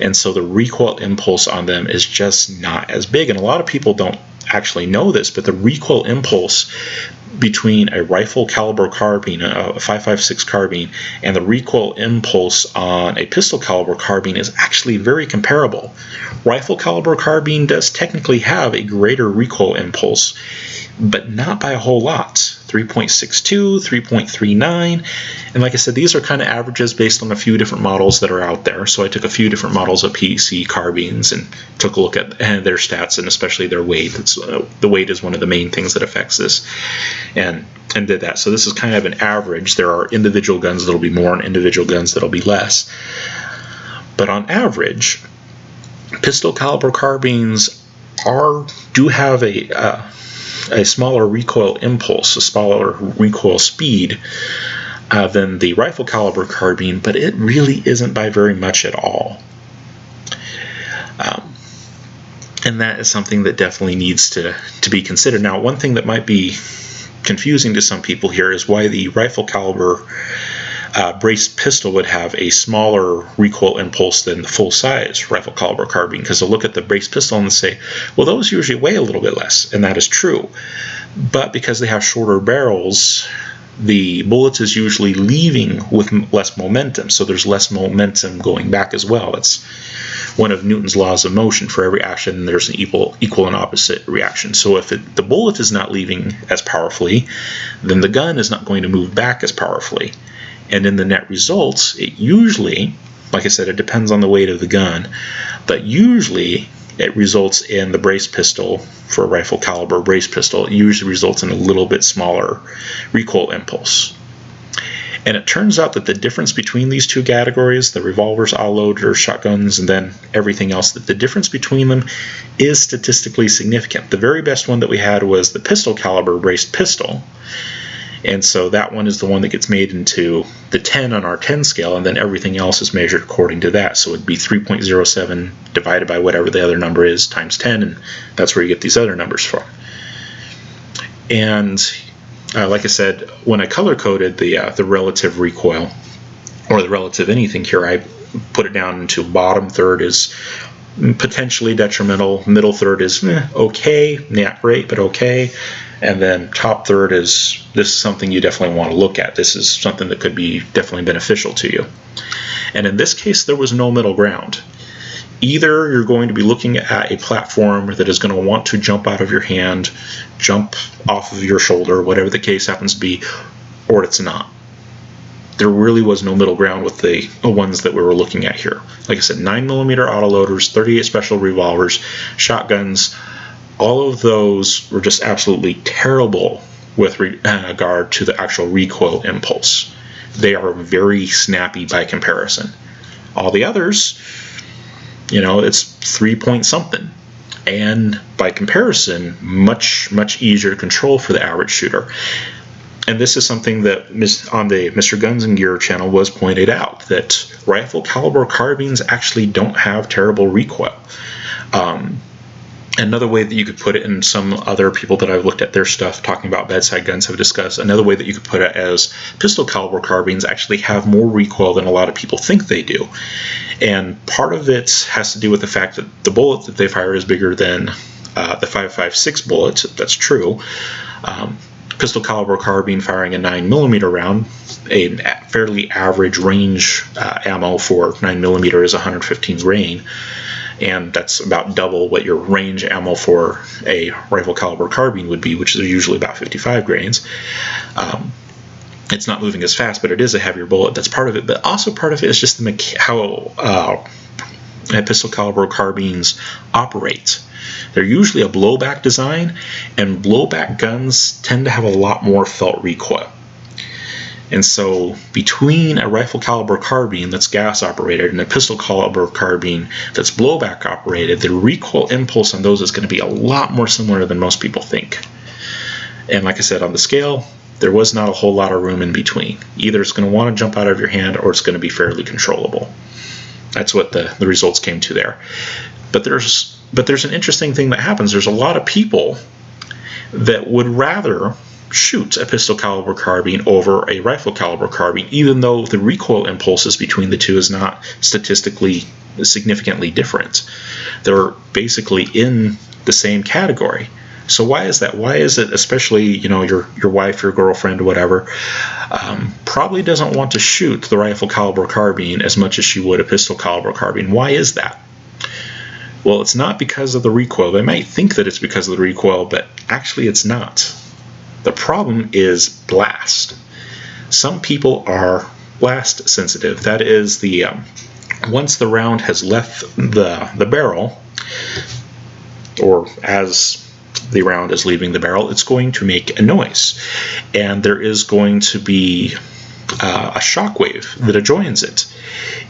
And so the recoil impulse on them is just not as big. And a lot of people don't actually know this, but the recoil impulse between a rifle caliber carbine, a 5.56 carbine, and the recoil impulse on a pistol caliber carbine is actually very comparable. Rifle caliber carbine does technically have a greater recoil impulse, but not by a whole lot. 3.62, 3.39, and like I said, these are kind of averages based on a few different models that are out there. So I took a few different models of PEC carbines and took a look at their stats and especially their weight. The weight is one of the main things that affects this, and did that. So this is kind of an average. There are individual guns that'll be more and individual guns that'll be less, but on average, pistol caliber carbines do have a smaller recoil impulse, a smaller recoil speed than the rifle caliber carbine, but it really isn't by very much at all. And that is something that definitely needs to be considered. Now, one thing that might be confusing to some people here is why the rifle caliber brace pistol would have a smaller recoil impulse than the full-size rifle caliber carbine, because they'll look at the brace pistol and say, well, those usually weigh a little bit less, and that is true. But because they have shorter barrels, the bullet is usually leaving with less momentum, so there's less momentum going back as well. It's one of Newton's laws of motion. For every action, there's an equal and opposite reaction. So if the bullet is not leaving as powerfully, then the gun is not going to move back as powerfully. And in the net results, it usually, like I said, it depends on the weight of the gun, but usually it results in the brace pistol, for a rifle caliber brace pistol, it usually results in a little bit smaller recoil impulse. And it turns out that the difference between these two categories, the revolvers, autoloaders, shotguns, and then everything else, that the difference between them is statistically significant. The very best one that we had was the pistol caliber braced pistol. And so that one is the one that gets made into the 10 on our 10 scale, and then everything else is measured according to that. So it'd be 3.07 divided by whatever the other number is times 10, and that's where you get these other numbers from. And like I said, when I color-coded the relative recoil, or the relative anything here, I put it down into bottom third is potentially detrimental, middle third is okay, not great, but okay, and then top third is, this is something you definitely want to look at. This is something that could be definitely beneficial to you. And in this case, there was no middle ground. Either you're going to be looking at a platform that is going to want to jump out of your hand, jump off of your shoulder, whatever the case happens to be, or it's not. there really was no middle ground with the ones that we were looking at here. Like I said, 9mm autoloaders, 38 special revolvers, shotguns, all of those were just absolutely terrible with regard to the actual recoil impulse. They are very snappy by comparison. All the others, it's 3 point something. And by comparison, much, much easier to control for the average shooter. And this is something that on the Mr. Guns and Gear channel was pointed out, that rifle caliber carbines actually don't have terrible recoil. Another way that you could put it, and some other people that I've looked at their stuff talking about bedside guns have discussed, another way that you could put it as pistol caliber carbines actually have more recoil than a lot of people think they do. And part of it has to do with the fact that the bullet that they fire is bigger than the 5.56 bullets. That's true. Pistol caliber carbine firing a 9mm round, a fairly average range ammo for 9mm is 115 grain. And that's about double what your range ammo for a rifle caliber carbine would be, which is usually about 55 grains. It's not moving as fast, but it is a heavier bullet. That's part of it. But also part of it is just how pistol caliber carbines operate. They're usually a blowback design, and blowback guns tend to have a lot more felt recoil. And so between a rifle caliber carbine that's gas operated and a pistol caliber carbine that's blowback operated, the recoil impulse on those is going to be a lot more similar than most people think. And like I said, on the scale, there was not a whole lot of room in between. Either it's going to want to jump out of your hand or it's going to be fairly controllable. That's what the results came to there. But there's an interesting thing that happens. There's a lot of people that would rather shoot a pistol caliber carbine over a rifle caliber carbine, even though the recoil impulses between the two is not statistically significantly different. They're basically in the same category. So why is that? Why is it, especially your wife, your girlfriend, whatever, probably doesn't want to shoot the rifle caliber carbine as much as she would a pistol caliber carbine? Why is that? Well, it's not because of the recoil. They might think that it's because of the recoil, but actually it's not. The problem is blast. Some people are blast sensitive. That is, once the round has left the barrel, or as the round is leaving the barrel, it's going to make a noise, and there is going to be a shock wave that adjoins it.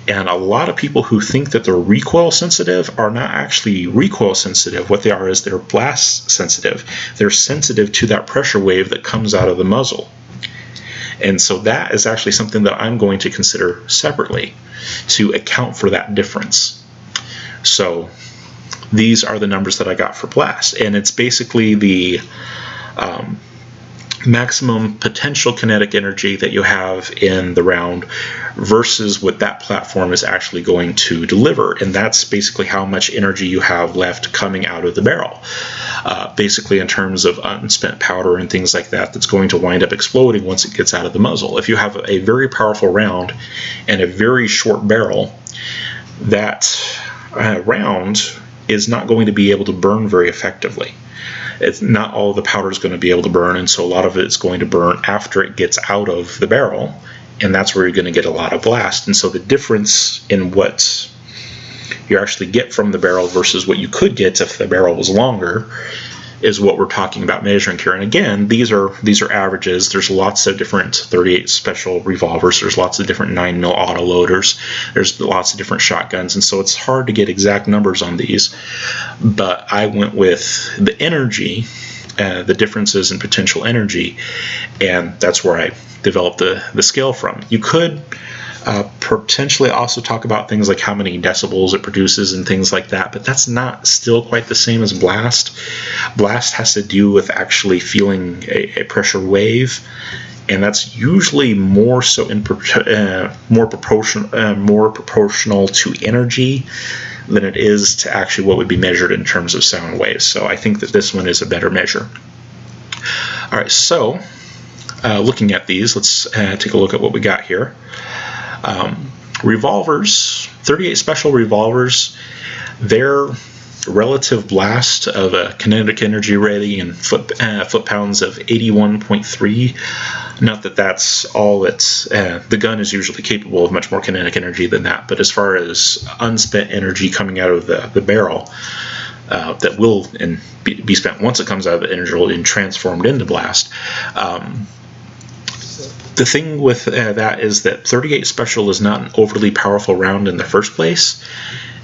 And a lot of people who think that they're recoil sensitive are not actually recoil sensitive. What they are is they're blast sensitive. They're sensitive to that pressure wave that comes out of the muzzle. And so that is actually something that I'm going to consider separately to account for that difference. So these are the numbers that I got for blast, and it's basically the maximum potential kinetic energy that you have in the round versus what that platform is actually going to deliver, and that's basically how much energy you have left coming out of the barrel, basically in terms of unspent powder and things like that that's going to wind up exploding once it gets out of the muzzle. If you have a very powerful round and a very short barrel, that round is not going to be able to burn very effectively. It's not all the powder is going to be able to burn, and so a lot of it is going to burn after it gets out of the barrel, and that's where you're going to get a lot of blast. And so the difference in what you actually get from the barrel versus what you could get if the barrel was longer is what we're talking about measuring here. And again, these are averages. There's lots of different 38 special revolvers. There's lots of different 9mm autoloaders. There's lots of different shotguns, and so it's hard to get exact numbers on these. But I went with the energy, the differences in potential energy, and that's where I developed the scale from. You could potentially also talk about things like how many decibels it produces and things like that, but that's not still quite the same as blast. Blast has to do with actually feeling a pressure wave, and that's usually more so more proportional to energy than it is to actually what would be measured in terms of sound waves. So I think that this one is a better measure. All right, so looking at these, let's take a look at what we got here. Revolvers, 38 special revolvers, they're relative blast of a kinetic energy rating in foot-pounds of 81.3. Not that that's all it's... the gun is usually capable of much more kinetic energy than that, but as far as unspent energy coming out of the barrel, that will be spent once it comes out of the interval and transformed into blast. The thing with that is that 38 Special is not an overly powerful round in the first place,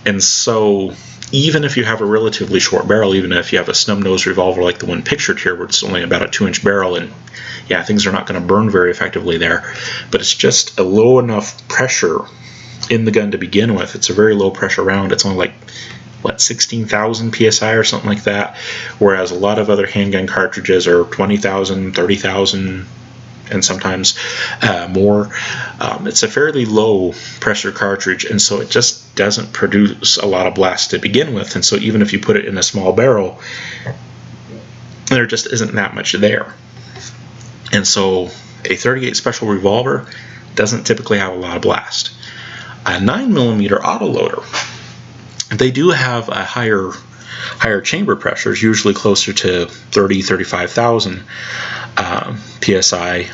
and so even if you have a relatively short barrel, even if you have a snub-nosed revolver like the one pictured here, where it's only about a 2-inch barrel, and yeah, things are not going to burn very effectively there, but it's just a low enough pressure in the gun to begin with. It's a very low pressure round. It's only like, what, 16,000 psi or something like that, whereas a lot of other handgun cartridges are 20,000, 30,000, and sometimes more. It's a fairly low pressure cartridge, and so it just doesn't produce a lot of blast to begin with, and so even if you put it in a small barrel, there just isn't that much there. And so a 38 Special revolver doesn't typically have a lot of blast. A 9mm autoloader, they do have a higher chamber pressures, usually closer to 35,000 psi,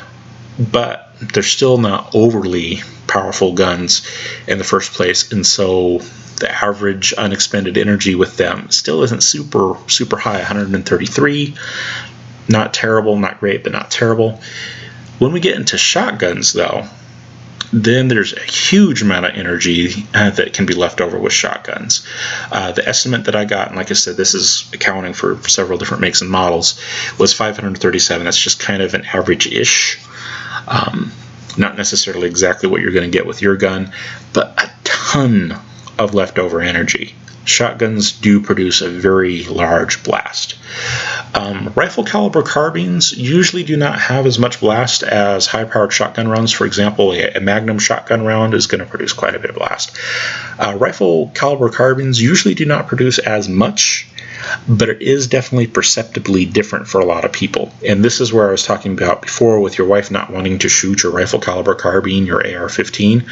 but they're still not overly powerful guns in the first place, and so the average unexpended energy with them still isn't super high. 133, not terrible, not great, but not terrible. When we get into shotguns, though, then there's a huge amount of energy that can be left over with shotguns. The estimate that I got, and like I said, this is accounting for several different makes and models, was 537. That's just kind of an average-ish. Not necessarily exactly what you're going to get with your gun, but a ton of leftover energy. Shotguns do produce a very large blast. Rifle caliber carbines usually do not have as much blast as high-powered shotgun rounds. For example, a Magnum shotgun round is going to produce quite a bit of blast. Rifle caliber carbines usually do not produce as much, but it is definitely perceptibly different for a lot of people. And this is where I was talking about before with your wife not wanting to shoot your rifle caliber carbine, your AR-15.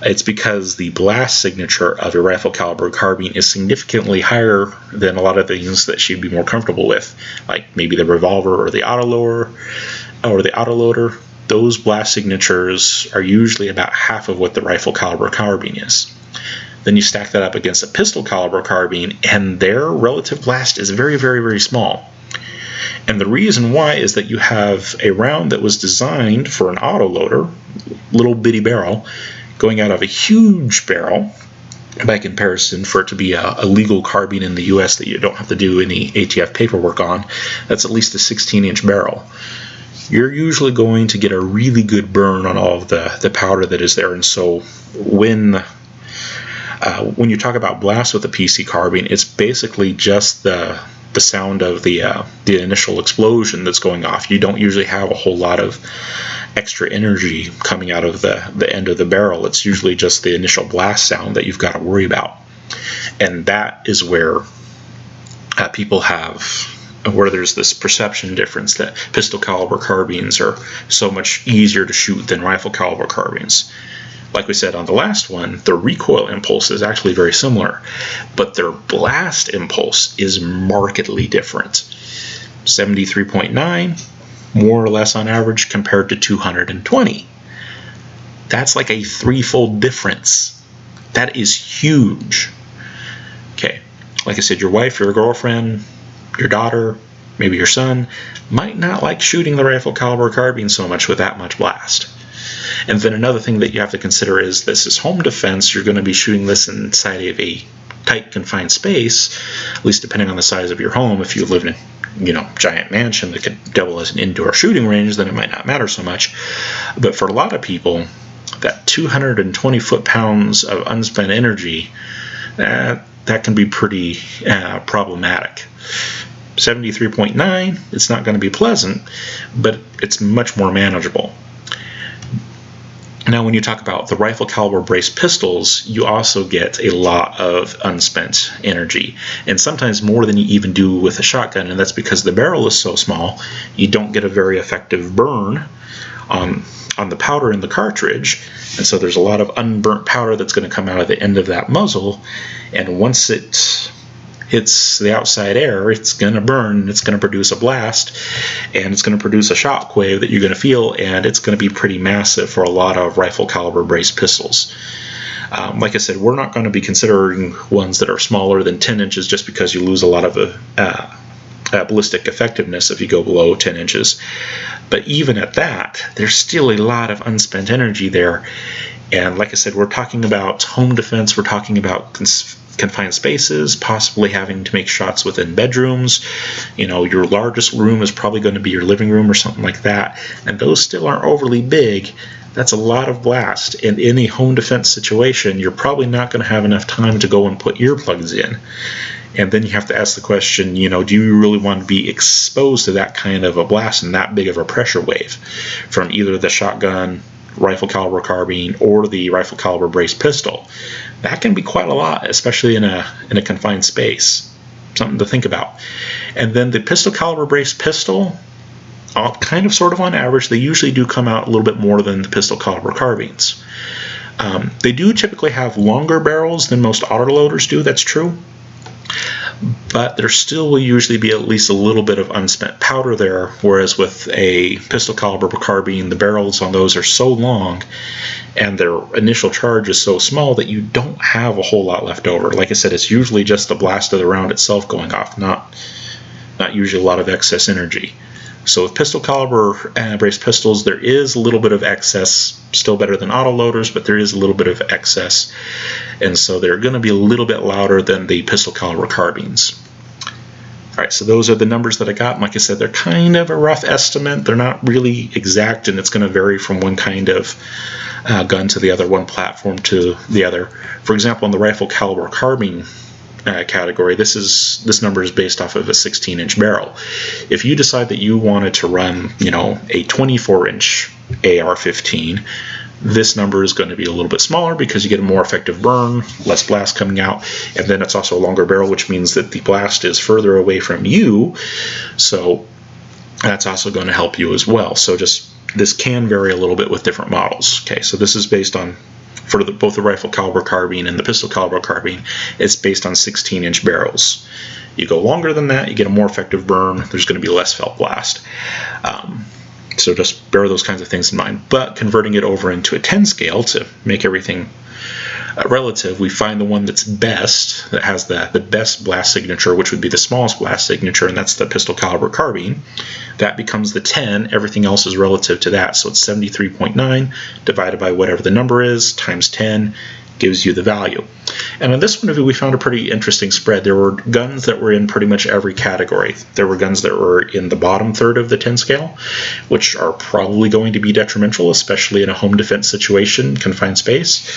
It's because the blast signature of a rifle caliber carbine is significantly higher than a lot of things that she'd be more comfortable with, like maybe the revolver or the autoloader. Those blast signatures are usually about half of what the rifle caliber carbine is. Then you stack that up against a pistol caliber carbine, and their relative blast is very, very, very small. And the reason why is that you have a round that was designed for an autoloader, little bitty barrel, going out of a huge barrel, by comparison, for it to be a legal carbine in the US that you don't have to do any ATF paperwork on, that's at least a 16-inch barrel. You're usually going to get a really good burn on all of the powder that is there, and so when you talk about blast with a PC carbine, it's basically just the sound of the initial explosion that's going off. You don't usually have a whole lot of extra energy coming out of the end of the barrel. It's usually just the initial blast sound that you've got to worry about. And that is where where there's this perception difference that pistol caliber carbines are so much easier to shoot than rifle caliber carbines. Like we said on the last one, the recoil impulse is actually very similar, but their blast impulse is markedly different. 73.9, more or less on average, compared to 220. That's like a threefold difference. That is huge. Okay, like I said, your wife, your girlfriend, your daughter, maybe your son, might not like shooting the rifle caliber carbine so much with that much blast. And then another thing that you have to consider is this is home defense. You're going to be shooting this inside of a tight, confined space, at least depending on the size of your home. If you live in a giant mansion that could double as an indoor shooting range, then it might not matter so much. But for a lot of people, that 220 foot-pounds of unspent energy, that can be pretty problematic. 73.9, it's not going to be pleasant, but it's much more manageable. Now, when you talk about the rifle caliber brace pistols, you also get a lot of unspent energy, and sometimes more than you even do with a shotgun, and that's because the barrel is so small, you don't get a very effective burn on the powder in the cartridge, and so there's a lot of unburnt powder that's going to come out of the end of that muzzle, and once it hits the outside air, it's going to burn, it's going to produce a blast, and it's going to produce a shock wave that you're going to feel, and it's going to be pretty massive for a lot of rifle caliber braced pistols. Like I said, we're not going to be considering ones that are smaller than 10 inches just because you lose a lot of ballistic effectiveness if you go below 10 inches. But even at that, there's still a lot of unspent energy there. And like I said, we're talking about home defense, we're talking about confined spaces, possibly having to make shots within bedrooms. You know, your largest room is probably going to be your living room or something like that. And those still aren't overly big. That's a lot of blast. And in a home defense situation, you're probably not going to have enough time to go and put earplugs in. And then you have to ask the question, you know, do you really want to be exposed to that kind of a blast and that big of a pressure wave from either the shotgun, rifle caliber carbine, or the rifle caliber braced pistol? That can be quite a lot, especially in a confined space. Something to think about. And then the pistol caliber braced pistol, kind of sort of on average, they usually do come out a little bit more than the pistol caliber carbines. They do typically have longer barrels than most autoloaders do, that's true. But there still will usually be at least a little bit of unspent powder there, whereas with a pistol caliber carbine, the barrels on those are so long and their initial charge is so small that you don't have a whole lot left over. Like I said, it's usually just the blast of the round itself going off, not usually a lot of excess energy. So with pistol caliber braced pistols, there is a little bit of excess, still better than autoloaders, but there is a little bit of excess. And so they're going to be a little bit louder than the pistol caliber carbines. All right, so those are the numbers that I got. And like I said, they're kind of a rough estimate. They're not really exact, and it's going to vary from one kind of gun to the other, one platform to the other. For example, in the rifle caliber carbine category, this number is based off of a 16-inch barrel. If you decide that you wanted to run, you know, a 24-inch AR-15, this number is going to be a little bit smaller because you get a more effective burn, less blast coming out, and then it's also a longer barrel, which means that the blast is further away from you, so that's also going to help you as well. So this can vary a little bit with different models. Okay, so this is based on, for both the rifle caliber carbine and the pistol caliber carbine, it's based on 16-inch barrels. You go longer than that, you get a more effective burn, there's going to be less felt blast. So just bear those kinds of things in mind. But converting it over into a 10 scale to make everything relative, we find the one that's best, that has the best blast signature, which would be the smallest blast signature, and that's the pistol caliber carbine. That becomes the 10. Everything else is relative to that. So it's 73.9 divided by whatever the number is times 10 gives you the value. And on this one, we found a pretty interesting spread. There were guns that were in pretty much every category. There were guns that were in the bottom third of the 10 scale, which are probably going to be detrimental, especially in a home defense situation, confined space.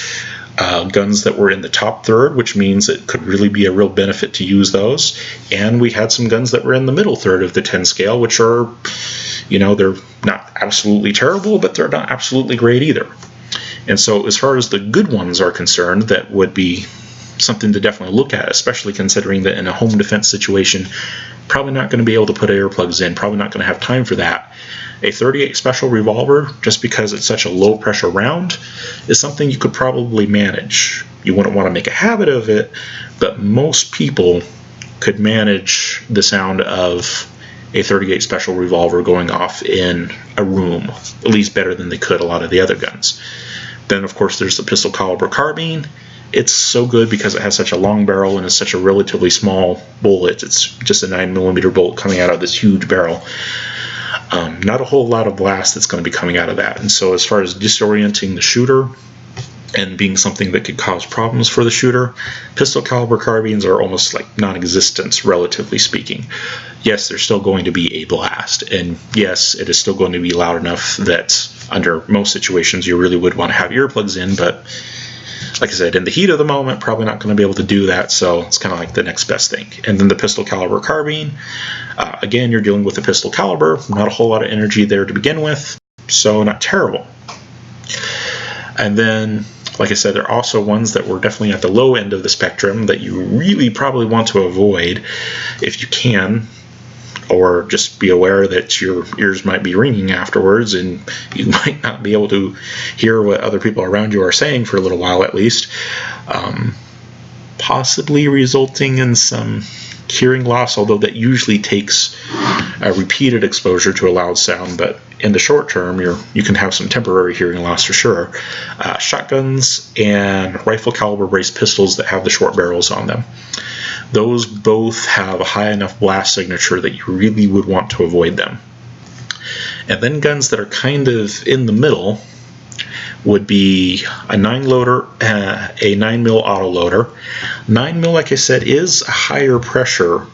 Guns that were in the top third, which means it could really be a real benefit to use those. And we had some guns that were in the middle third of the 10 scale, which are, you know, they're not absolutely terrible, but they're not absolutely great either. And so as far as the good ones are concerned, that would be something to definitely look at, especially considering that in a home defense situation, probably not going to be able to put earplugs in, probably not going to have time for that. A .38 special revolver, just because it's such a low pressure round, is something you could probably manage. You wouldn't want to make a habit of it, but most people could manage the sound of a .38 special revolver going off in a room, at least better than they could a lot of the other guns. Then, of course, there's the pistol caliber carbine. It's so good because it has such a long barrel and it's such a relatively small bullet. It's just a 9mm bolt coming out of this huge barrel. Not a whole lot of blast that's going to be coming out of that. And so as far as disorienting the shooter and being something that could cause problems for the shooter, pistol caliber carbines are almost like non-existent, relatively speaking. Yes, there's still going to be a blast, and yes, it is still going to be loud enough that under most situations you really would want to have earplugs in, but like I said, in the heat of the moment, probably not going to be able to do that, so it's kind of like the next best thing. And then the pistol caliber carbine, again, you're dealing with a pistol caliber, not a whole lot of energy there to begin with, so not terrible. And then, like I said, there are also ones that were definitely at the low end of the spectrum that you really probably want to avoid if you can, or just be aware that your ears might be ringing afterwards and you might not be able to hear what other people around you are saying for a little while at least. possibly resulting in some hearing loss, although that usually takes a repeated exposure to a loud sound, but in the short term you can have some temporary hearing loss for sure. Shotguns and rifle caliber braced pistols that have the short barrels on them, those both have a high enough blast signature that you really would want to avoid them. And then guns that are kind of in the middle would be a 9-loader, a 9mm autoloader. 9mm, like I said, is a higher pressure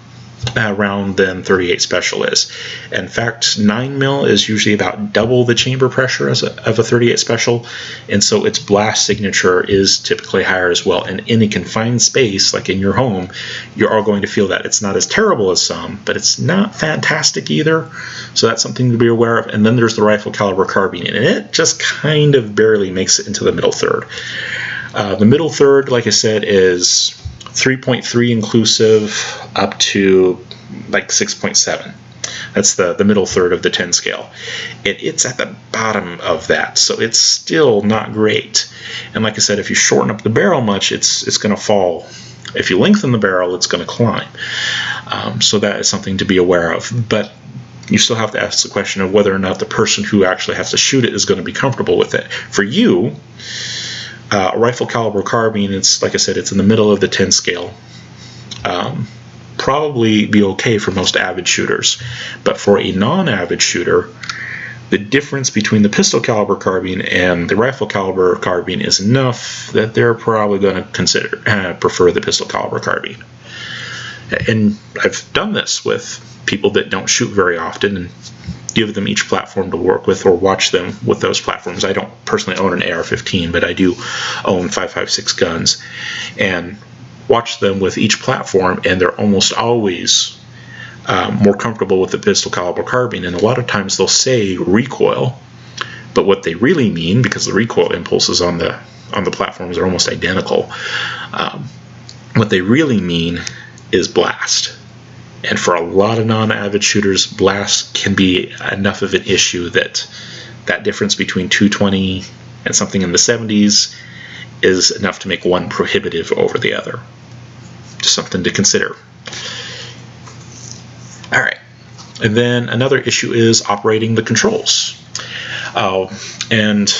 round than 38 Special is. In fact, 9mm is usually about double the chamber pressure of a 38 Special, and so its blast signature is typically higher as well. And in a confined space, like in your home, you are going to feel that. It's not as terrible as some, but it's not fantastic either, so that's something to be aware of. And then there's the rifle caliber carbine, and it just kind of barely makes it into the middle third. The middle third, like I said, is 3.3 inclusive up to like 6.7. That's the middle third of the 10 scale. It's at the bottom of that, so it's still not great. And like I said, if you shorten up the barrel much, it's going to fall. If you lengthen the barrel, it's going to climb. So that is something to be aware of. But you still have to ask the question of whether or not the person who actually has to shoot it is going to be comfortable with it. For you, a rifle caliber carbine, it's like I said, it's in the middle of the 10 scale. Probably be okay for most avid shooters, but for a non-avid shooter, the difference between the pistol caliber carbine and the rifle caliber carbine is enough that they're probably going to prefer the pistol caliber carbine. And I've done this with people that don't shoot very often and give them each platform to work with or watch them with those platforms. I don't personally own an AR-15, but I do own 5.56 guns, and watch them with each platform, and they're almost always more comfortable with the pistol caliber carbine. And a lot of times they'll say recoil, but what they really mean, because the recoil impulses on the platforms are almost identical, what they really mean is blast. And for a lot of non-avid shooters, blast can be enough of an issue that difference between 220 and something in the 70s is enough to make one prohibitive over the other. Just something to consider. All right. And then another issue is operating the controls. And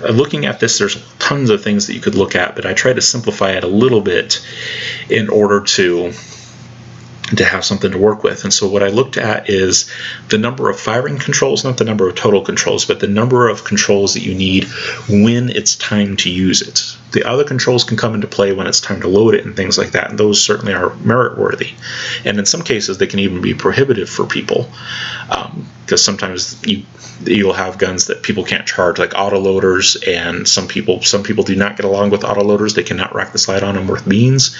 looking at this, there's tons of things that you could look at, but I try to simplify it a little bit in order to have something to work with. And so what I looked at is the number of firing controls, not the number of total controls, but the number of controls that you need when it's time to use it. The other controls can come into play when it's time to load it and things like that, and those certainly are merit worthy. And in some cases they can even be prohibitive for people, because sometimes you'll have guns that people can't charge, like autoloaders, and some people do not get along with autoloaders. They cannot rack the slide on them worth beans.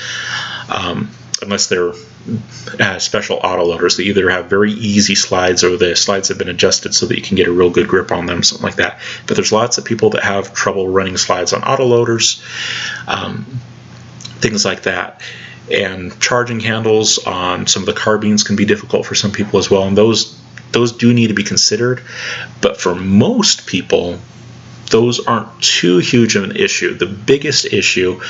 Unless they're special autoloaders. They either have very easy slides or the slides have been adjusted so that you can get a real good grip on them, something like that. But there's lots of people that have trouble running slides on autoloaders, things like that. And charging handles on some of the carbines can be difficult for some people as well, and those do need to be considered. But for most people, those aren't too huge of an issue. The biggest issue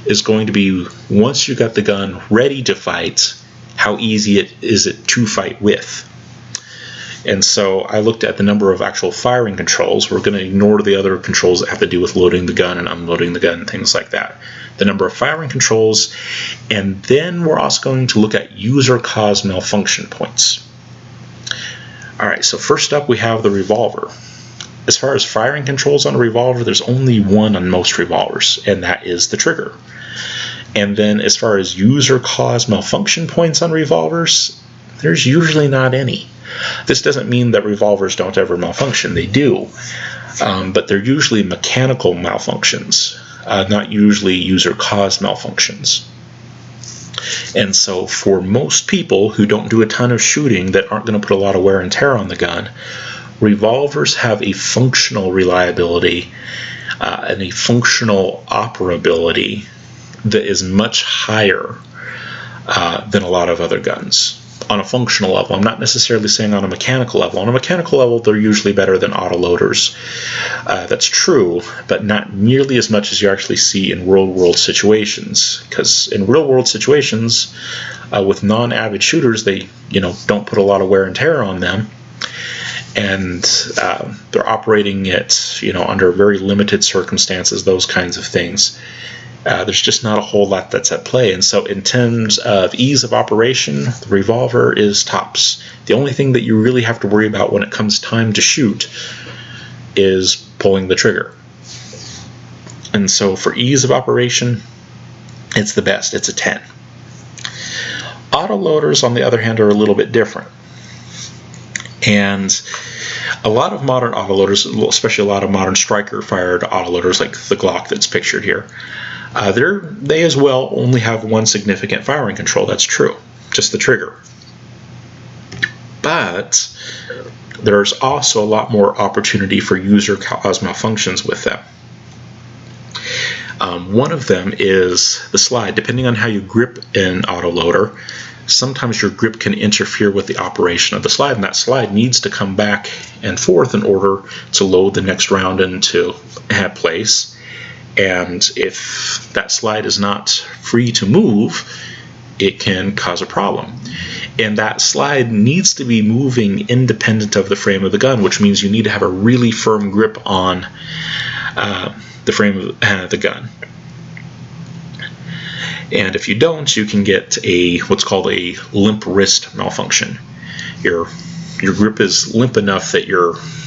is going to be, once you got the gun ready to fight, how easy is it to fight with. And so I looked at the number of actual firing controls. We're going to ignore the other controls that have to do with loading the gun and unloading the gun and things like that. The number of firing controls, and then we're also going to look at user-caused malfunction points. All right, so first up we have the revolver. As far as firing controls on a revolver, there's only one on most revolvers, and that is the trigger. And then as far as user-caused malfunction points on revolvers, there's usually not any. This doesn't mean that revolvers don't ever malfunction. They do, but they're usually mechanical malfunctions, not usually user-caused malfunctions. And so for most people who don't do a ton of shooting, that aren't going to put a lot of wear and tear on the gun, revolvers have a functional reliability and a functional operability that is much higher than a lot of other guns. on a functional level. I'm not necessarily saying on a mechanical level. On a mechanical level, they're usually better than autoloaders. That's true, but not nearly as much as you actually see in real-world situations. Because in real-world situations, with non-avid shooters, they don't put a lot of wear and tear on them, and they're operating it under very limited circumstances, those kinds of things. There's just not a whole lot that's at play. And so in terms of ease of operation, the revolver is tops. The only thing that you really have to worry about when it comes time to shoot is pulling the trigger. And so for ease of operation, it's the best. It's a 10. Autoloaders, on the other hand, are a little bit different. And a lot of modern autoloaders, especially a lot of modern striker-fired autoloaders like the Glock that's pictured here, they as well only have one significant firing control. That's true, just the trigger. But there's also a lot more opportunity for user-caused malfunctions with them. One of them is the slide. Depending on how you grip an autoloader, sometimes your grip can interfere with the operation of the slide, and that slide needs to come back and forth in order to load the next round into place. And if that slide is not free to move, it can cause a problem. And that slide needs to be moving independent of the frame of the gun, which means you need to have a really firm grip on the frame of the gun. And if you don't, you can get what's called a limp wrist malfunction. Your grip is limp enough that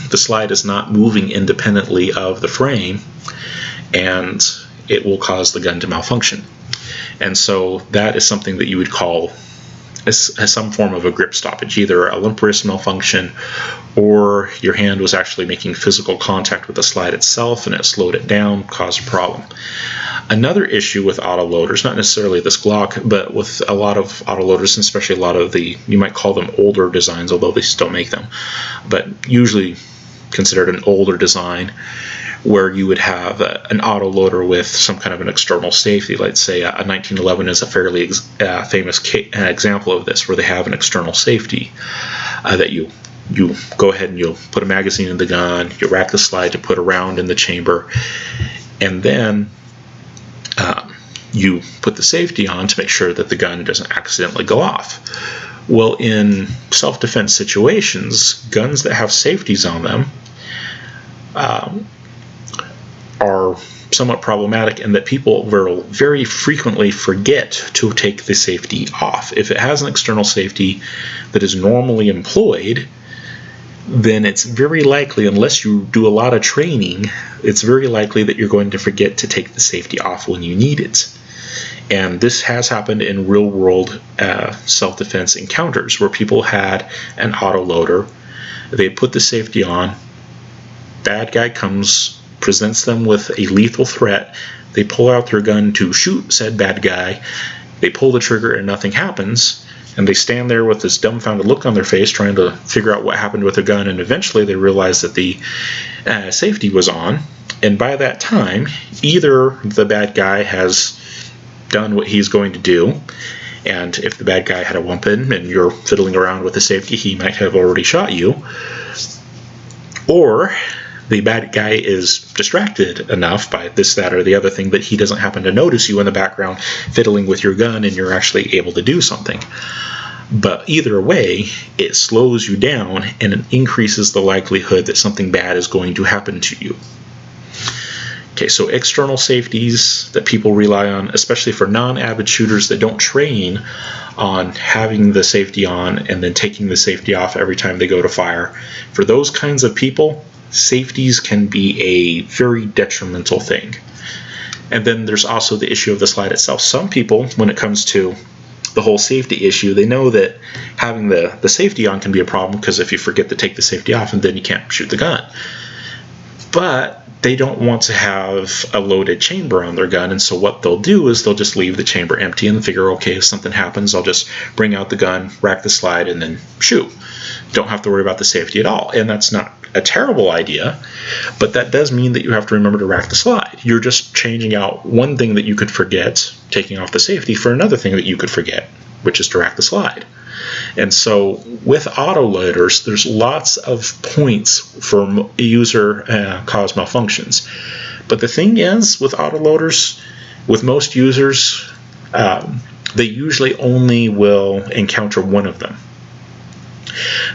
the slide is not moving independently of the frame, and it will cause the gun to malfunction. And so that is something that you would call as some form of a grip stoppage, either a limp wrist malfunction, or your hand was actually making physical contact with the slide itself and it slowed it down, caused a problem. Another issue with autoloaders, not necessarily this Glock, but with a lot of autoloaders, and especially a lot of you might call them older designs, although they still make them, but usually considered an older design, where you would have an autoloader with some kind of an external safety. Let's say a 1911 is a fairly famous example of this, where they have an external safety that you go ahead and you'll put a magazine in the gun, you rack the slide to put a round in the chamber, and then you put the safety on to make sure that the gun doesn't accidentally go off. Well, in self-defense situations, guns that have safeties on them are somewhat problematic in that people will very frequently forget to take the safety off. If it has an external safety that is normally employed, then it's very likely, unless you do a lot of training, it's very likely that you're going to forget to take the safety off when you need it. And this has happened in real-world self-defense encounters, where people had an autoloader, they put the safety on, bad guy comes, presents them with a lethal threat, they pull out their gun to shoot said bad guy, they pull the trigger and nothing happens, and they stand there with this dumbfounded look on their face trying to figure out what happened with their gun, and eventually they realize that the safety was on, and by that time either the bad guy has done what he's going to do, and if the bad guy had a weapon and you're fiddling around with the safety, he might have already shot you, or the bad guy is distracted enough by this, that, or the other thing that he doesn't happen to notice you in the background fiddling with your gun, and you're actually able to do something. But either way, it slows you down and it increases the likelihood that something bad is going to happen to you. Okay, so external safeties that people rely on, especially for non-avid shooters that don't train on having the safety on and then taking the safety off every time they go to fire. For those kinds of people, safeties can be a very detrimental thing. And then there's also the issue of the slide itself. Some people, when it comes to the whole safety issue, they know that having the safety on can be a problem, because if you forget to take the safety off, and then you can't shoot the gun. But they don't want to have a loaded chamber on their gun, and so what they'll do is they'll just leave the chamber empty and figure, okay, if something happens, I'll just bring out the gun, rack the slide, and then shoot. Don't have to worry about the safety at all. And that's not a terrible idea, but that does mean that you have to remember to rack the slide. You're just changing out one thing that you could forget, taking off the safety, for another thing that you could forget, which is to rack the slide. And so with autoloaders, there's lots of points for user cause malfunctions. But the thing is, with autoloaders, with most users, they usually only will encounter one of them.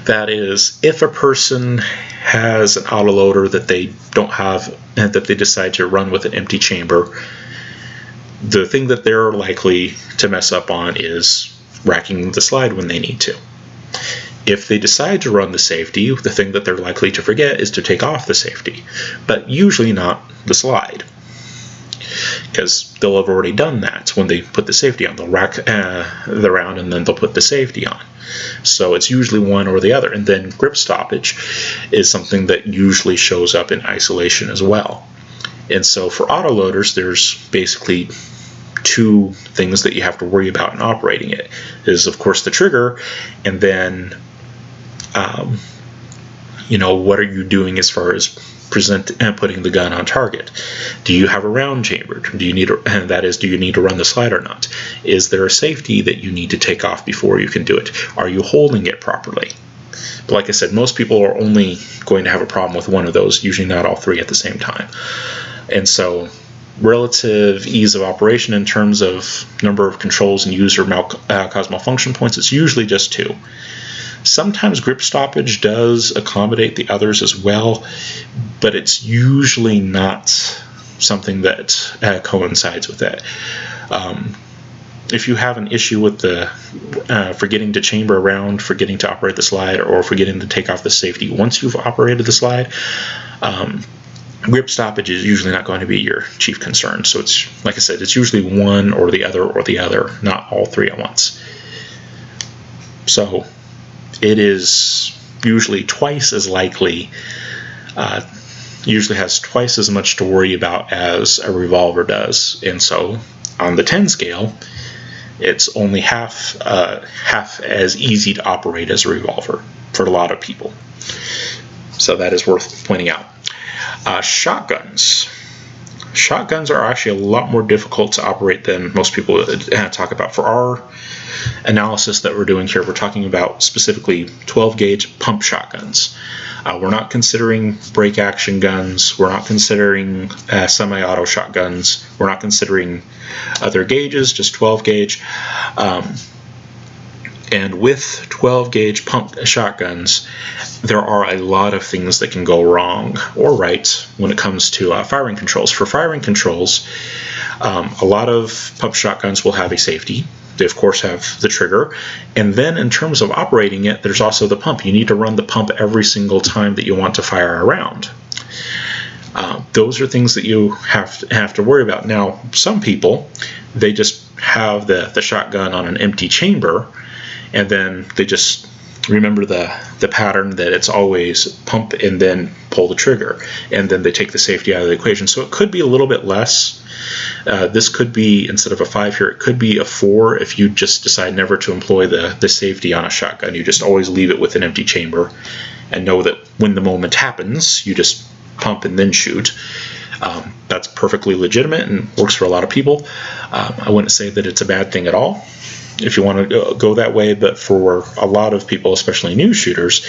That is, if a person has an autoloader that they don't have, and that they decide to run with an empty chamber, the thing that they're likely to mess up on is racking the slide when they need to. If they decide to run the safety, the thing that they're likely to forget is to take off the safety, but usually not the slide, because they'll have already done that when they put the safety on. They'll rack the round and then they'll put the safety on. So it's usually one or the other. And then grip stoppage is something that usually shows up in isolation as well. And so for autoloaders, there's basically two things that you have to worry about in operating it. Is, of course, the trigger, and then what are you doing as far as putting the gun on target? Do you have a round chamber? Do you need do you need to run the slide or not? Is there a safety that you need to take off before you can do it? Are you holding it properly? But like I said, most people are only going to have a problem with one of those, usually not all three at the same time. And so relative ease of operation in terms of number of controls and user cause malfunction points, it's usually just two. Sometimes grip stoppage does accommodate the others as well, but it's usually not something that coincides with that. If you have an issue with the forgetting to chamber around, forgetting to operate the slide, or forgetting to take off the safety once you've operated the slide, grip stoppage is usually not going to be your chief concern. So it's, like I said, it's usually one or the other, not all three at once. So it is usually twice as likely, usually has twice as much to worry about as a revolver does. And so on the 10 scale, it's only half as easy to operate as a revolver for a lot of people. So that is worth pointing out. Shotguns. Shotguns are actually a lot more difficult to operate than most people talk about. For our analysis that we're doing here, we're talking about specifically 12 gauge pump shotguns. We're not considering break action guns. We're not considering semi-auto shotguns. We're not considering other gauges, just 12 gauge. And with 12 gauge pump shotguns, there are a lot of things that can go wrong or right when it comes to firing controls. For firing controls, a lot of pump shotguns will have a safety. They, of course, have the trigger. And then in terms of operating it, there's also the pump. You need to run the pump every single time that you want to fire a round. Those are things that you have to worry about. Now, some people, they just have the shotgun on an empty chamber, and then they just remember the pattern that it's always pump and then pull the trigger, and then they take the safety out of the equation. So it could be a little bit less. This could be, instead of a 5 here, it could be a 4 if you just decide never to employ the safety on a shotgun. You just always leave it with an empty chamber and know that when the moment happens, you just pump and then shoot. That's perfectly legitimate and works for a lot of people. I wouldn't say that it's a bad thing at all if you want to go that way, but for a lot of people, especially new shooters,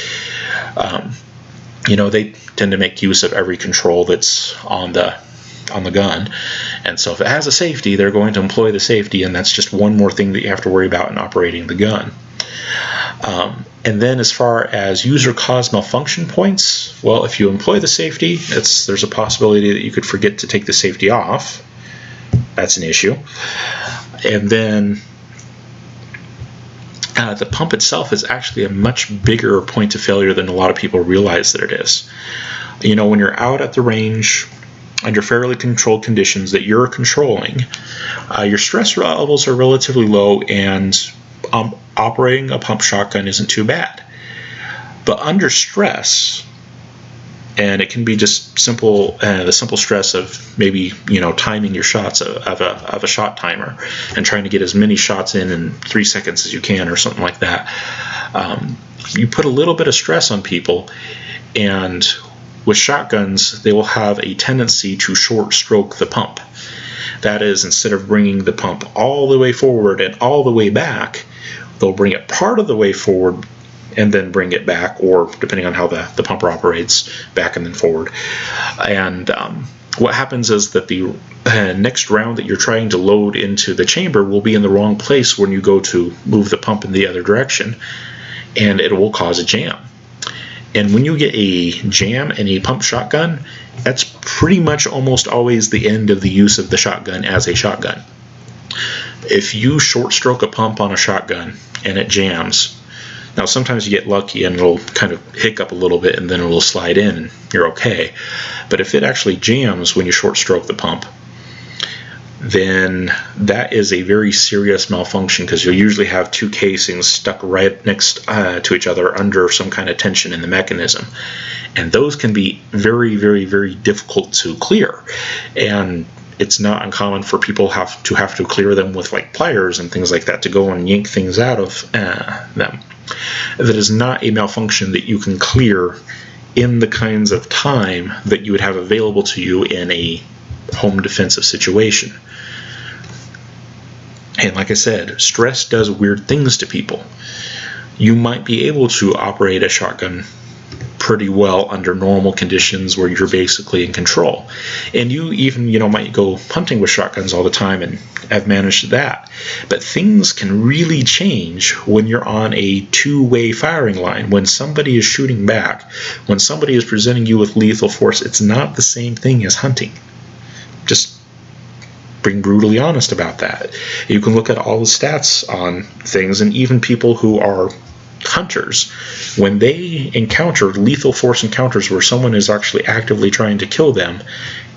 they tend to make use of every control that's on the gun. And so if it has a safety, they're going to employ the safety, and that's just one more thing that you have to worry about in operating the gun. And then as far as user cause malfunction points, well, if you employ the safety, there's a possibility that you could forget to take the safety off. That's an issue. And then the pump itself is actually a much bigger point of failure than a lot of people realize that it is. When you're out at the range under fairly controlled conditions that you're controlling, your stress levels are relatively low, and operating a pump shotgun isn't too bad. But under stress, and it can be just the simple stress of maybe timing your shots of a shot timer and trying to get as many shots in 3 seconds as you can, or something like that. You put a little bit of stress on people, and with shotguns, they will have a tendency to short stroke the pump. That is, instead of bringing the pump all the way forward and all the way back, they'll bring it part of the way forward and then bring it back, or depending on how the pumper operates, back and then forward. And what happens is that the next round that you're trying to load into the chamber will be in the wrong place when you go to move the pump in the other direction, and it will cause a jam. And when you get a jam in a pump shotgun, that's pretty much almost always the end of the use of the shotgun as a shotgun. If you short stroke a pump on a shotgun and it jams, now sometimes you get lucky and it'll kind of hiccup a little bit and then it'll slide in and you're okay. But if it actually jams when you short stroke the pump, then that is a very serious malfunction, because you'll usually have two casings stuck right next to each other under some kind of tension in the mechanism. And those can be very, very, very difficult to clear. And it's not uncommon for people have to clear them with like pliers and things like that to go and yank things out of them. That is not a malfunction that you can clear in the kinds of time that you would have available to you in a home defensive situation. And like I said, stress does weird things to people. You might be able to operate a shotgun pretty well under normal conditions where you're basically in control. And you even, might go hunting with shotguns all the time and have managed that. But things can really change when you're on a two-way firing line. When somebody is shooting back, when somebody is presenting you with lethal force, it's not the same thing as hunting. Just being brutally honest about that. You can look at all the stats on things, and even people who are hunters, when they encounter lethal force encounters where someone is actually actively trying to kill them,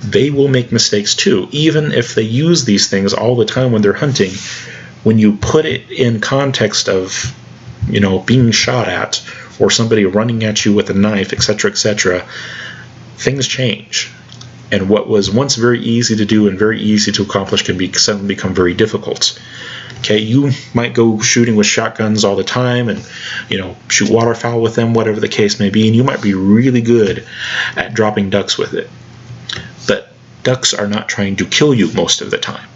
they will make mistakes too. Even if they use these things all the time when they're hunting, when you put it in context of, being shot at, or somebody running at you with a knife, etc., things change. And what was once very easy to do and very easy to accomplish can suddenly become very difficult. Okay, you might go shooting with shotguns all the time and, shoot waterfowl with them, whatever the case may be, and you might be really good at dropping ducks with it. But ducks are not trying to kill you most of the time.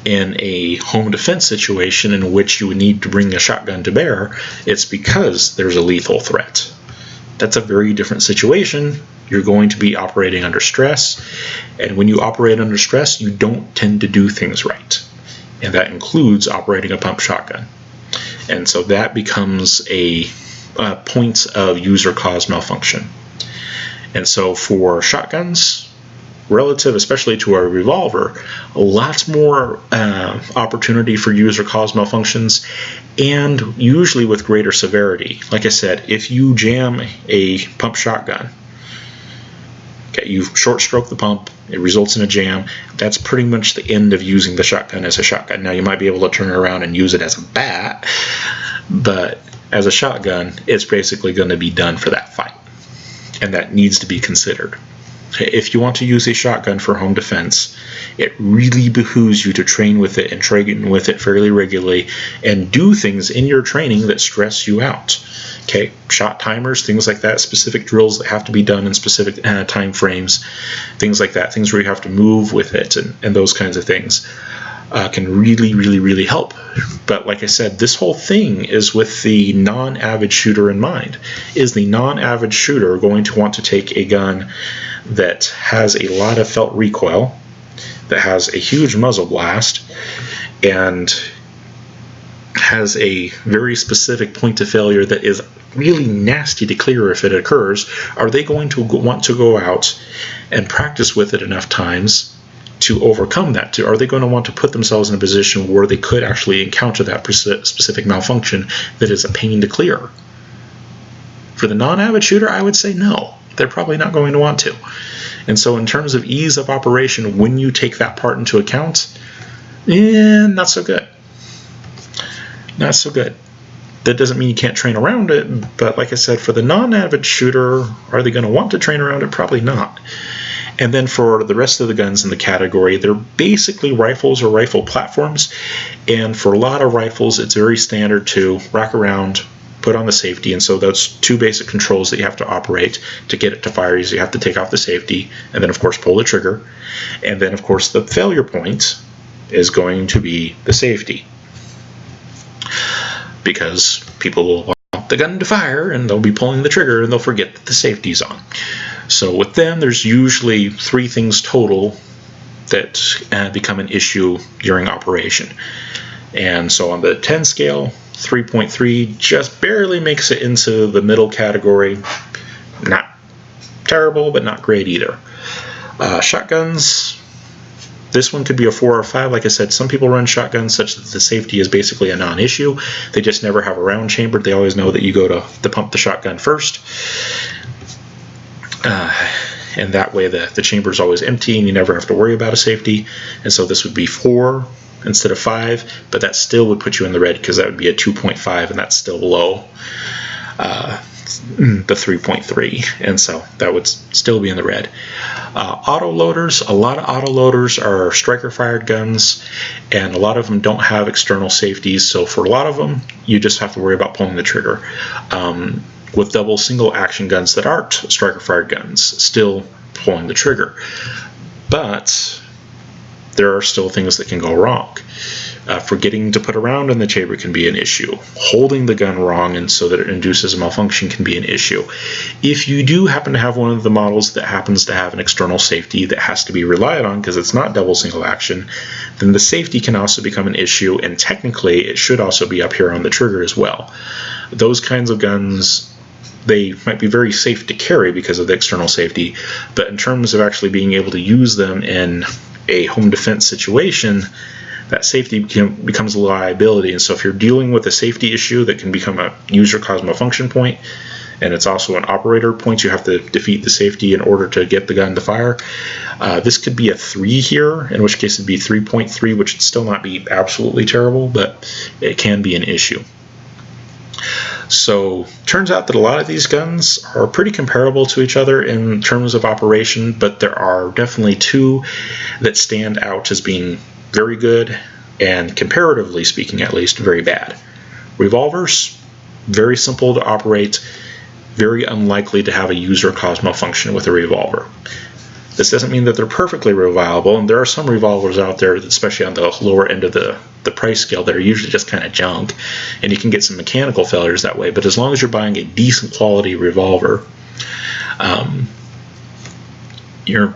In a home defense situation in which you would need to bring a shotgun to bear, it's because there's a lethal threat. That's a very different situation. You're going to be operating under stress, and when you operate under stress, you don't tend to do things right. And that includes operating a pump shotgun. And so that becomes a point of user-caused malfunction. And so for shotguns, relative especially to a revolver, lots more opportunity for user-caused malfunctions, and usually with greater severity. Like I said, if you jam a pump shotgun, okay, you short stroke the pump, it results in a jam, that's pretty much the end of using the shotgun as a shotgun. Now you might be able to turn it around and use it as a bat, but as a shotgun, it's basically going to be done for that fight. And that needs to be considered. If you want to use a shotgun for home defense, it really behooves you to train with it and train with it fairly regularly and do things in your training that stress you out. Okay, shot timers, things like that, specific drills that have to be done in specific time frames, things like that, things where you have to move with it and those kinds of things can really, really, really help. But like I said, this whole thing is with the non-avid shooter in mind. Is the non-avid shooter going to want to take a gun that has a lot of felt recoil, that has a huge muzzle blast, and has a very specific point of failure that is really nasty to clear if it occurs? Are they going to want to go out and practice with it enough times to overcome that? Are they going to want to put themselves in a position where they could actually encounter that specific malfunction that is a pain to clear? For the non-avid shooter, I would say no. They're probably not going to want to. And so in terms of ease of operation, when you take that part into account, not so good. Not so good. That doesn't mean you can't train around it, but like I said, for the non-avid shooter, are they going to want to train around it? Probably not. And then for the rest of the guns in the category, they're basically rifles or rifle platforms. And for a lot of rifles, it's very standard to rack around, put on the safety. And so those two basic controls that you have to operate to get it to fire is you have to take off the safety and then, of course, pull the trigger. And then, of course, the failure point is going to be the safety. because people will want the gun to fire and they'll be pulling the trigger and they'll forget that the safety's on. So with them, there's usually 3 things total that become an issue during operation. And so on the 10 scale, 3.3 just barely makes it into the middle category. Not terrible, but not great either. Shotguns, this one could be a 4 or 5. Like I said, some people run shotguns such that the safety is basically a non-issue. They just never have a round chambered. They always know that you go to pump the shotgun first. And that way the chamber is always empty and you never have to worry about a safety. And so this would be 4 instead of 5, but that still would put you in the red because that would be a 2.5 and that's still below the 3.3, and so that would still be in the red. Auto loaders, a lot of auto loaders are striker fired guns, and a lot of them don't have external safeties, so for a lot of them you just have to worry about pulling the trigger. With double single action guns that aren't striker fired guns, still pulling the trigger, but there are still things that can go wrong. Forgetting to put a round in the chamber can be an issue. Holding the gun wrong and so that it induces a malfunction can be an issue. If you do happen to have one of the models that happens to have an external safety that has to be relied on because it's not double single action, then the safety can also become an issue, and technically it should also be up here on the trigger as well. Those kinds of guns, they might be very safe to carry because of the external safety, but in terms of actually being able to use them in a home defense situation, that safety becomes a liability. And so if you're dealing with a safety issue that can become a user caused malfunction point, and it's also an operator point, you have to defeat the safety in order to get the gun to fire. This could be a 3 here, in which case it'd be 3.3, which would still not be absolutely terrible, but it can be an issue. So turns out that a lot of these guns are pretty comparable to each other in terms of operation, but there are definitely 2 that stand out as being very good and, comparatively speaking at least, very bad. Revolvers, very simple to operate, very unlikely to have a user-caused malfunction with a revolver. This doesn't mean that they're perfectly reliable, and there are some revolvers out there, especially on the lower end of the price scale, that are usually just kind of junk, and you can get some mechanical failures that way. But as long as you're buying a decent quality revolver, you're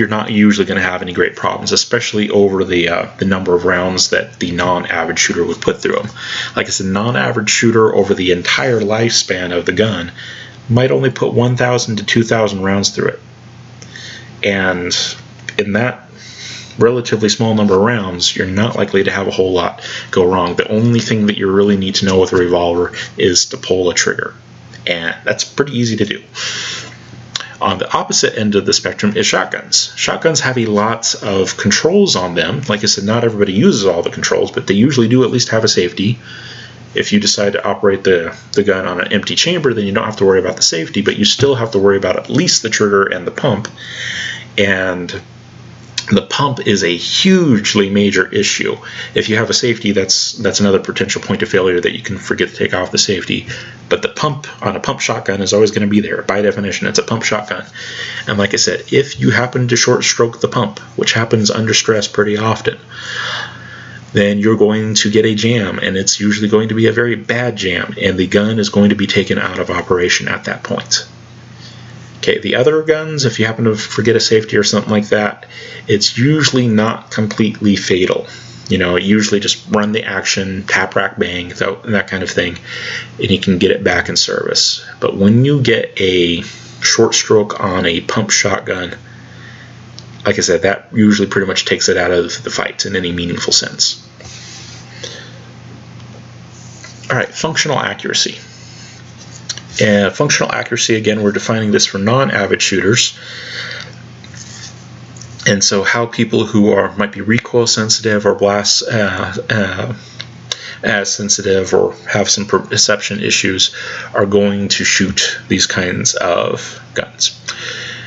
not usually going to have any great problems, especially over the number of rounds that the non-average shooter would put through them. Like I said, non-average shooter over the entire lifespan of the gun might only put 1,000 to 2,000 rounds through it. And in that relatively small number of rounds, you're not likely to have a whole lot go wrong. The only thing that you really need to know with a revolver is to pull a trigger, and that's pretty easy to do. On the opposite end of the spectrum is shotguns. Shotguns have a lot of controls on them. Like I said, not everybody uses all the controls, but they usually do at least have a safety. If you decide to operate the gun on an empty chamber, then you don't have to worry about the safety, but you still have to worry about at least the trigger and the pump. And the pump is a hugely major issue. If you have a safety, that's another potential point of failure that you can forget to take off the safety. But the pump on a pump shotgun is always going to be there. By definition, it's a pump shotgun. And like I said, if you happen to short stroke the pump, which happens under stress pretty often, then you're going to get a jam, and it's usually going to be a very bad jam, and the gun is going to be taken out of operation at that point. Okay, the other guns, if you happen to forget a safety or something like that, it's usually not completely fatal. You know, usually just run the action, tap, rack, bang, that kind of thing, and you can get it back in service. But when you get a short stroke on a pump shotgun, like I said, that usually pretty much takes it out of the fight in any meaningful sense. All right, functional accuracy. And functional accuracy, again, we're defining this for non-avid shooters. And so how people who might be recoil sensitive or blast sensitive or have some perception issues are going to shoot these kinds of guns.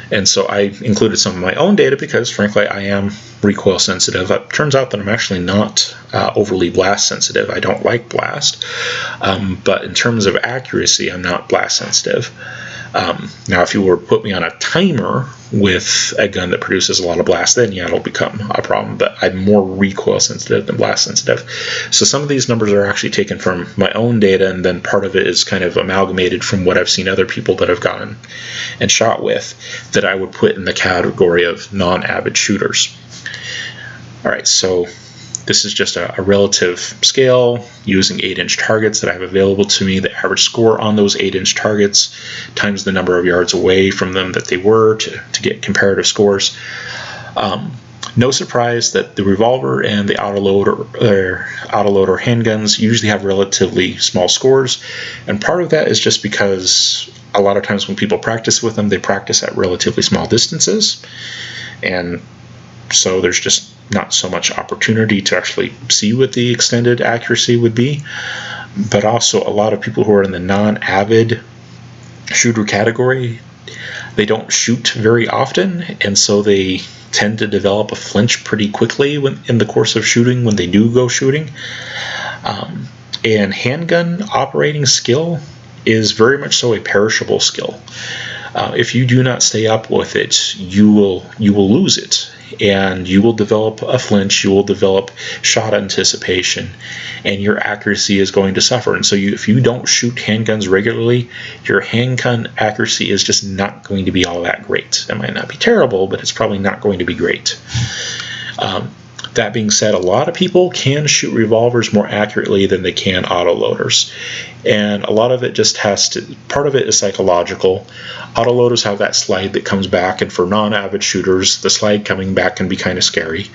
And so I included some of my own data because, frankly, I am recoil sensitive. It turns out that I'm actually not overly blast sensitive. I don't like blast. But in terms of accuracy, I'm not blast sensitive. Now, if you were to put me on a timer with a gun that produces a lot of blast, then yeah, it'll become a problem. But I'm more recoil sensitive than blast sensitive. So some of these numbers are actually taken from my own data, and then part of it is kind of amalgamated from what I've seen other people that have gone and shot with that I would put in the category of non-avid shooters. All right, so this is just a relative scale using 8-inch targets that I have available to me. The average score on those 8-inch targets times the number of yards away from them that they were to get comparative scores. No surprise that the revolver and the autoload or handguns usually have relatively small scores, and part of that is just because a lot of times when people practice with them, they practice at relatively small distances, and so there's just not so much opportunity to actually see what the extended accuracy would be. But also a lot of people who are in the non-avid shooter category, they don't shoot very often, and so they tend to develop a flinch pretty quickly in the course of shooting when they do go shooting. And handgun operating skill is very much so a perishable skill. If you do not stay up with it, you will lose it, and you will develop a flinch, you will develop shot anticipation, and your accuracy is going to suffer. And so if you don't shoot handguns regularly, your handgun accuracy is just not going to be all that great. It might not be terrible, but it's probably not going to be great. That being said, a lot of people can shoot revolvers more accurately than they can autoloaders. And a lot of it just part of it is psychological. Autoloaders have that slide that comes back, and for non-avid shooters, the slide coming back can be kind of scary.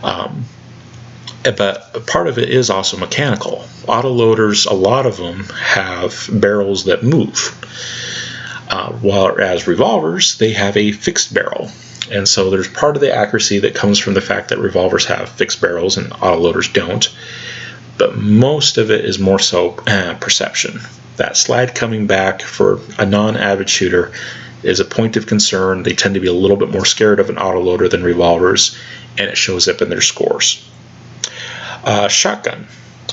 But part of it is also mechanical. Autoloaders, a lot of them have barrels that move. Whereas revolvers, they have a fixed barrel. And so there's part of the accuracy that comes from the fact that revolvers have fixed barrels and autoloaders don't. But most of it is more so perception. That slide coming back for a non-avid shooter is a point of concern. They tend to be a little bit more scared of an autoloader than revolvers, and it shows up in their scores. Shotgun.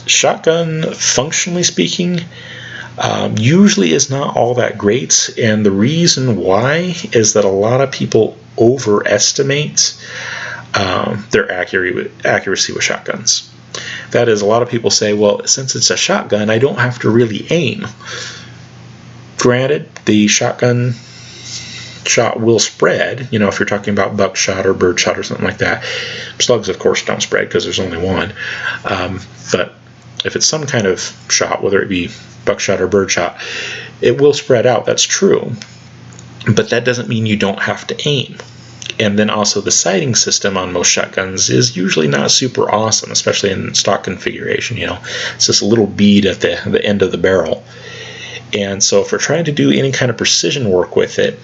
Shotgun, functionally speaking, usually is not all that great, and the reason why is that a lot of people overestimate their accuracy with shotguns. That is, a lot of people say, well, since it's a shotgun, I don't have to really aim. Granted, the shotgun shot will spread, if you're talking about buckshot or birdshot or something like that. Slugs, of course, don't spread because there's only one. But if it's some kind of shot, whether it be buckshot or birdshot, it will spread out. That's true. But that doesn't mean you don't have to aim. And then also the sighting system on most shotguns is usually not super awesome, especially in stock configuration. It's just a little bead at the end of the barrel. And so if we're trying to do any kind of precision work with it,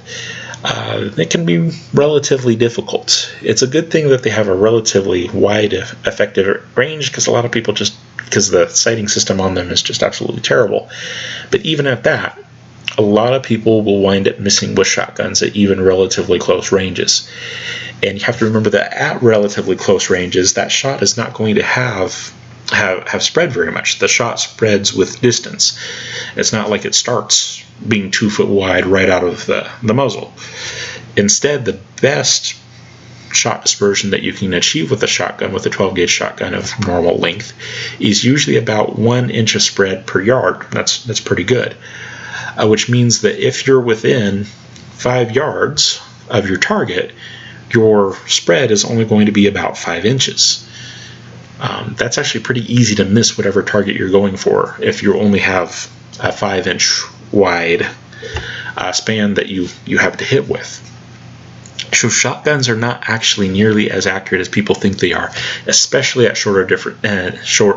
it can be relatively difficult. It's a good thing that they have a relatively wide effective range, because a lot of people because the sighting system on them is just absolutely terrible. But even at that, a lot of people will wind up missing with shotguns at even relatively close ranges. And you have to remember that at relatively close ranges, that shot is not going to have spread very much. The shot spreads with distance. It's not like it starts being 2 foot wide right out of the muzzle. Instead, the best shot dispersion that you can achieve with a shotgun, with a 12-gauge shotgun of normal length, is usually about 1 inch of spread per yard. That's pretty good. Which means that if you're within 5 yards of your target, your spread is only going to be about 5 inches. That's actually pretty easy to miss whatever target you're going for if you only have a 5-inch wide span that you have to hit with. So shotguns are not actually nearly as accurate as people think they are, especially at short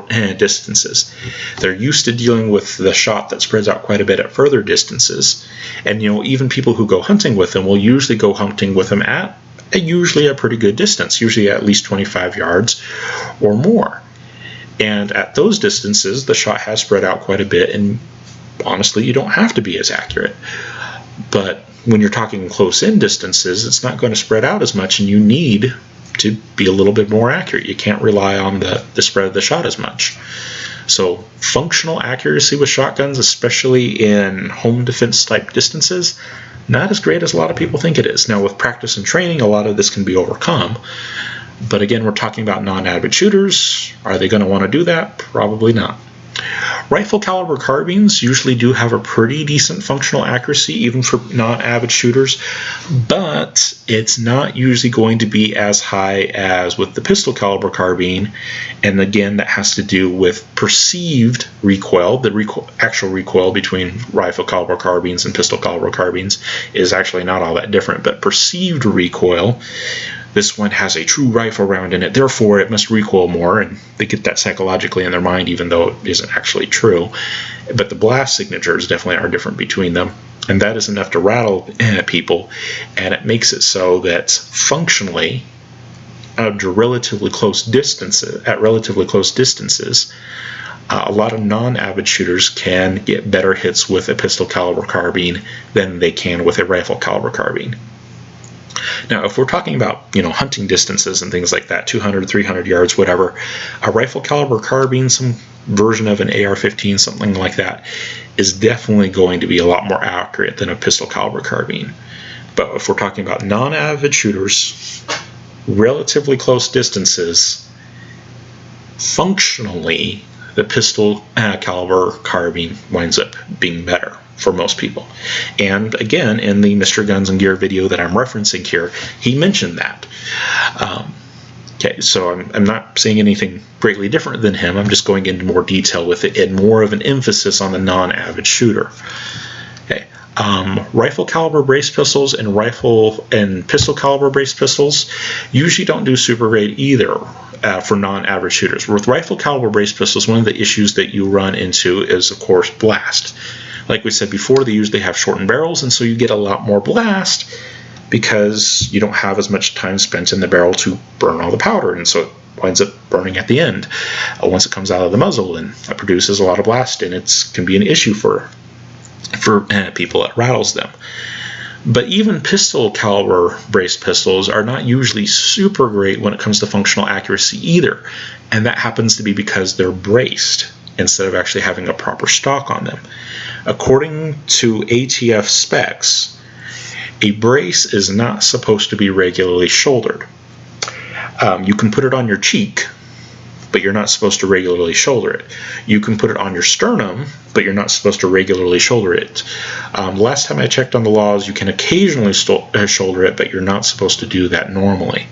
distances. They're used to dealing with the shot that spreads out quite a bit at further distances, and even people who go hunting with them will usually go hunting with them at usually a pretty good distance, usually at least 25 yards or more. And at those distances, the shot has spread out quite a bit, and honestly, you don't have to be as accurate. But when you're talking close-in distances, it's not going to spread out as much, and you need to be a little bit more accurate. You can't rely on the spread of the shot as much. So functional accuracy with shotguns, especially in home defense type distances, not as great as a lot of people think it is. Now with practice and training, a lot of this can be overcome. But again, we're talking about non-avid shooters. Are they going to want to do that? Probably not. Rifle caliber carbines usually do have a pretty decent functional accuracy, even for non-avid shooters, but it's not usually going to be as high as with the pistol caliber carbine. And again, that has to do with perceived recoil. The actual recoil between rifle caliber carbines and pistol caliber carbines is actually not all that different, but perceived recoil, this one has a true rifle round in it, therefore it must recoil more, and they get that psychologically in their mind even though it isn't actually true. But the blast signatures definitely are different between them, and that is enough to rattle people, and it makes it so that functionally at relatively close distances, a lot of non-avid shooters can get better hits with a pistol caliber carbine than they can with a rifle caliber carbine. Now, if we're talking about, hunting distances and things like that, 200, 300 yards, whatever, a rifle caliber carbine, some version of an AR-15, something like that, is definitely going to be a lot more accurate than a pistol caliber carbine. But if we're talking about non-avid shooters, relatively close distances, functionally, the pistol caliber carbine winds up being better for most people. And again, in the Mr. Guns and Gear video that I'm referencing here, he mentioned that. Okay, so I'm not saying anything greatly different than him. I'm just going into more detail with it and more of an emphasis on the non-avid shooter. Okay. Rifle caliber brace pistols and rifle and pistol caliber brace pistols usually don't do super great either for non-average shooters. With rifle caliber brace pistols, one of the issues that you run into is, of course, blast. Like we said before, they usually have shortened barrels, and so you get a lot more blast because you don't have as much time spent in the barrel to burn all the powder, and so it winds up burning at the end once it comes out of the muzzle, and it produces a lot of blast, and it can be an issue for people. It rattles them. But even pistol caliber brace pistols are not usually super great when it comes to functional accuracy either, and that happens to be because they're braced instead of actually having a proper stock on them. According to ATF specs, a brace is not supposed to be regularly shouldered. You can put it on your cheek, but you're not supposed to regularly shoulder it. You can put it on your sternum, but you're not supposed to regularly shoulder it. Last time I checked on the laws, you can occasionally shoulder it, but you're not supposed to do that normally.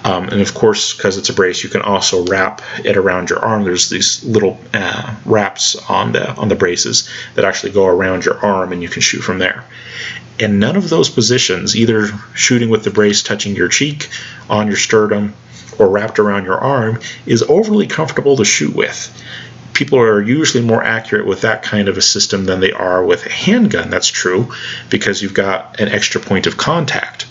And of course, because it's a brace, you can also wrap it around your arm. There's these little wraps on the braces that actually go around your arm, and you can shoot from there. And none of those positions, either shooting with the brace touching your cheek, on your sternum, or wrapped around your arm, is overly comfortable to shoot with. People are usually more accurate with that kind of a system than they are with a handgun. That's true, because you've got an extra point of contact.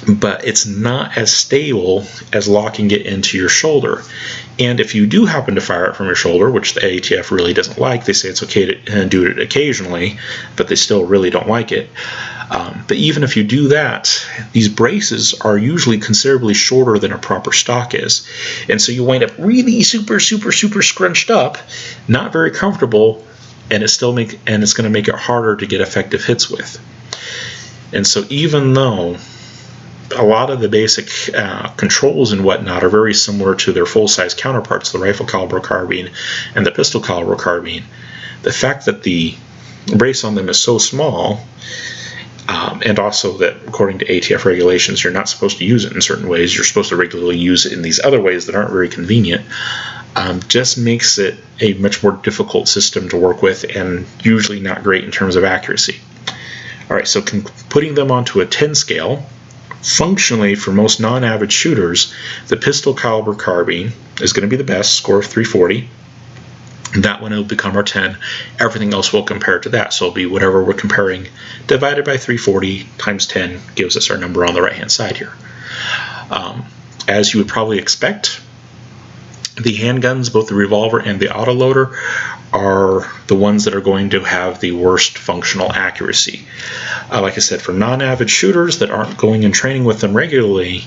But it's not as stable as locking it into your shoulder. And if you do happen to fire it from your shoulder, which the ATF really doesn't like, they say it's okay to do it occasionally, but they still really don't like it. But even if you do that, these braces are usually considerably shorter than a proper stock is. And so you wind up really super scrunched up, not very comfortable, and it's going to make it harder to get effective hits with. And so even though a lot of the basic controls and whatnot are very similar to their full-size counterparts, the rifle caliber carbine and the pistol caliber carbine, the fact that the brace on them is so small, and also that according to ATF regulations you're not supposed to use it in certain ways, you're supposed to regularly use it in these other ways that aren't very convenient, just makes it a much more difficult system to work with and usually not great in terms of accuracy. Alright, so putting them onto a 10 scale, functionally for most non-average shooters, the pistol caliber carbine is going to be the best, score of 340. That one will become our 10. Everything else will compare to that. So it'll be whatever we're comparing divided by 340 times 10 gives us our number on the right hand side here. As you would probably expect, the handguns, both the revolver and the autoloader, are the ones that are going to have the worst functional accuracy. Like I said, for non-avid shooters that aren't going and training with them regularly,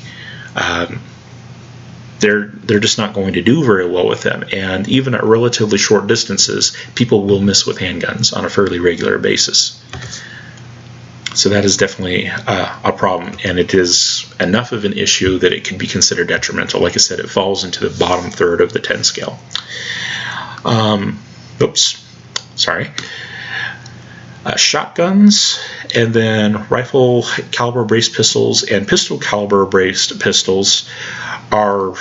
they're just not going to do very well with them. And even at relatively short distances, people will miss with handguns on a fairly regular basis. So that is definitely a problem, and it is enough of an issue that it can be considered detrimental. Like I said, it falls into the bottom third of the 10 scale. Shotguns, and then rifle caliber braced pistols and pistol caliber braced pistols are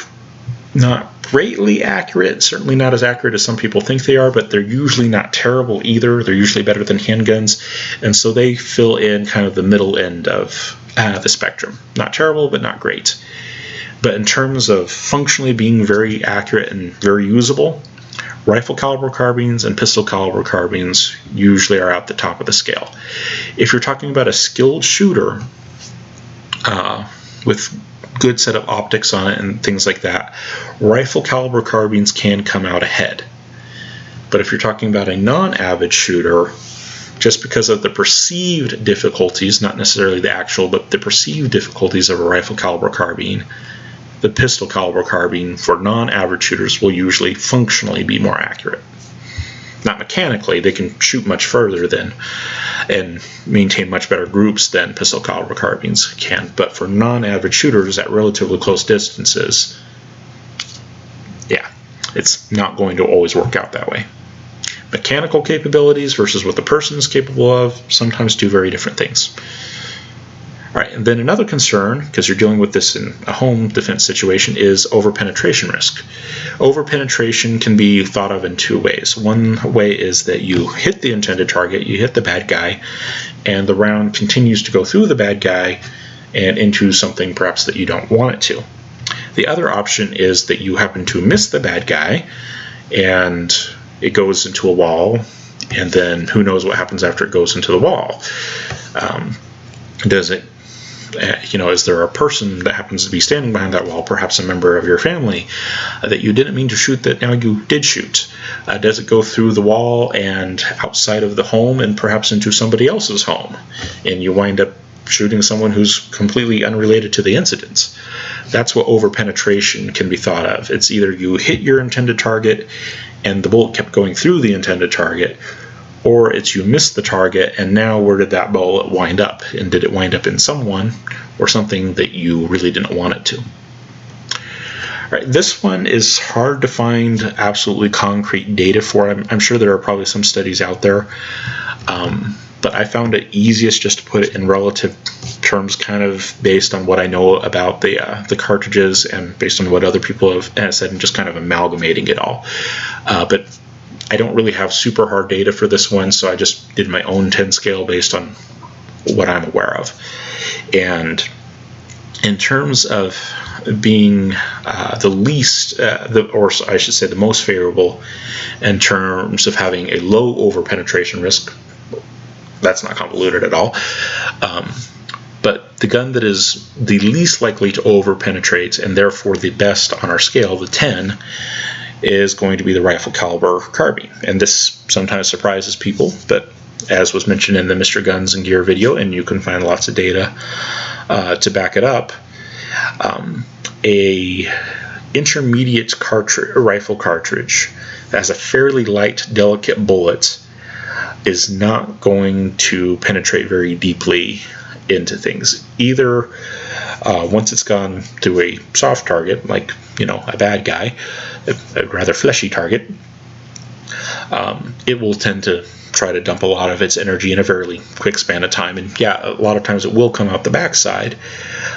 not greatly accurate, certainly not as accurate as some people think they are, but they're usually not terrible either. They're usually better than handguns, and so they fill in kind of the middle end of the spectrum. Not terrible, but not great. But in terms of functionally being very accurate and very usable, rifle caliber carbines and pistol caliber carbines usually are at the top of the scale. If you're talking about a skilled shooter with good set of optics on it and things like that, rifle caliber carbines can come out ahead. But if you're talking about a non-avid shooter, just because of the perceived difficulties, not necessarily the actual, but the perceived difficulties of a rifle caliber carbine, the pistol caliber carbine for non-average shooters will usually functionally be more accurate. Not mechanically, they can shoot much further than and maintain much better groups than pistol caliber carbines can, but for non-average shooters at relatively close distances, yeah, it's not going to always work out that way. Mechanical capabilities versus what the person is capable of sometimes do very different things. All right, and then another concern, because you're dealing with this in a home defense situation, is over-penetration risk. Over-penetration can be thought of in two ways. One way is that you hit the intended target, you hit the bad guy, and the round continues to go through the bad guy and into something perhaps that you don't want it to. The other option is that you happen to miss the bad guy, and it goes into a wall, and then who knows what happens after it goes into the wall. Is there a person that happens to be standing behind that wall, perhaps a member of your family, that you didn't mean to shoot that now you did shoot? Does it go through the wall and outside of the home and perhaps into somebody else's home, and you wind up shooting someone who's completely unrelated to the incident? That's what over-penetration can be thought of. It's either you hit your intended target and the bullet kept going through the intended target, or it's you missed the target, and now where did that bullet wind up? And did it wind up in someone or something that you really didn't want it to? All right, this one is hard to find absolutely concrete data for. I'm sure there are probably some studies out there, but I found it easiest just to put it in relative terms, kind of based on what I know about the cartridges and based on what other people have said, and just kind of amalgamating it all. But I don't really have super hard data for this one, so I just did my own 10 scale based on what I'm aware of. And in terms of being the least, or I should say the most favorable in terms of having a low over-penetration risk, that's not convoluted at all, but the gun that is the least likely to over-penetrate and therefore the best on our scale, the 10, is going to be the rifle caliber carbine. And this sometimes surprises people, but as was mentioned in the MrGunsNGear video, and you can find lots of data to back it up, a intermediate rifle cartridge that has a fairly light, delicate bullet is not going to penetrate very deeply into things. Either once it's gone to a soft target, like a bad guy, a rather fleshy target, it will tend to try to dump a lot of its energy in a fairly quick span of time. And yeah, a lot of times it will come out the backside,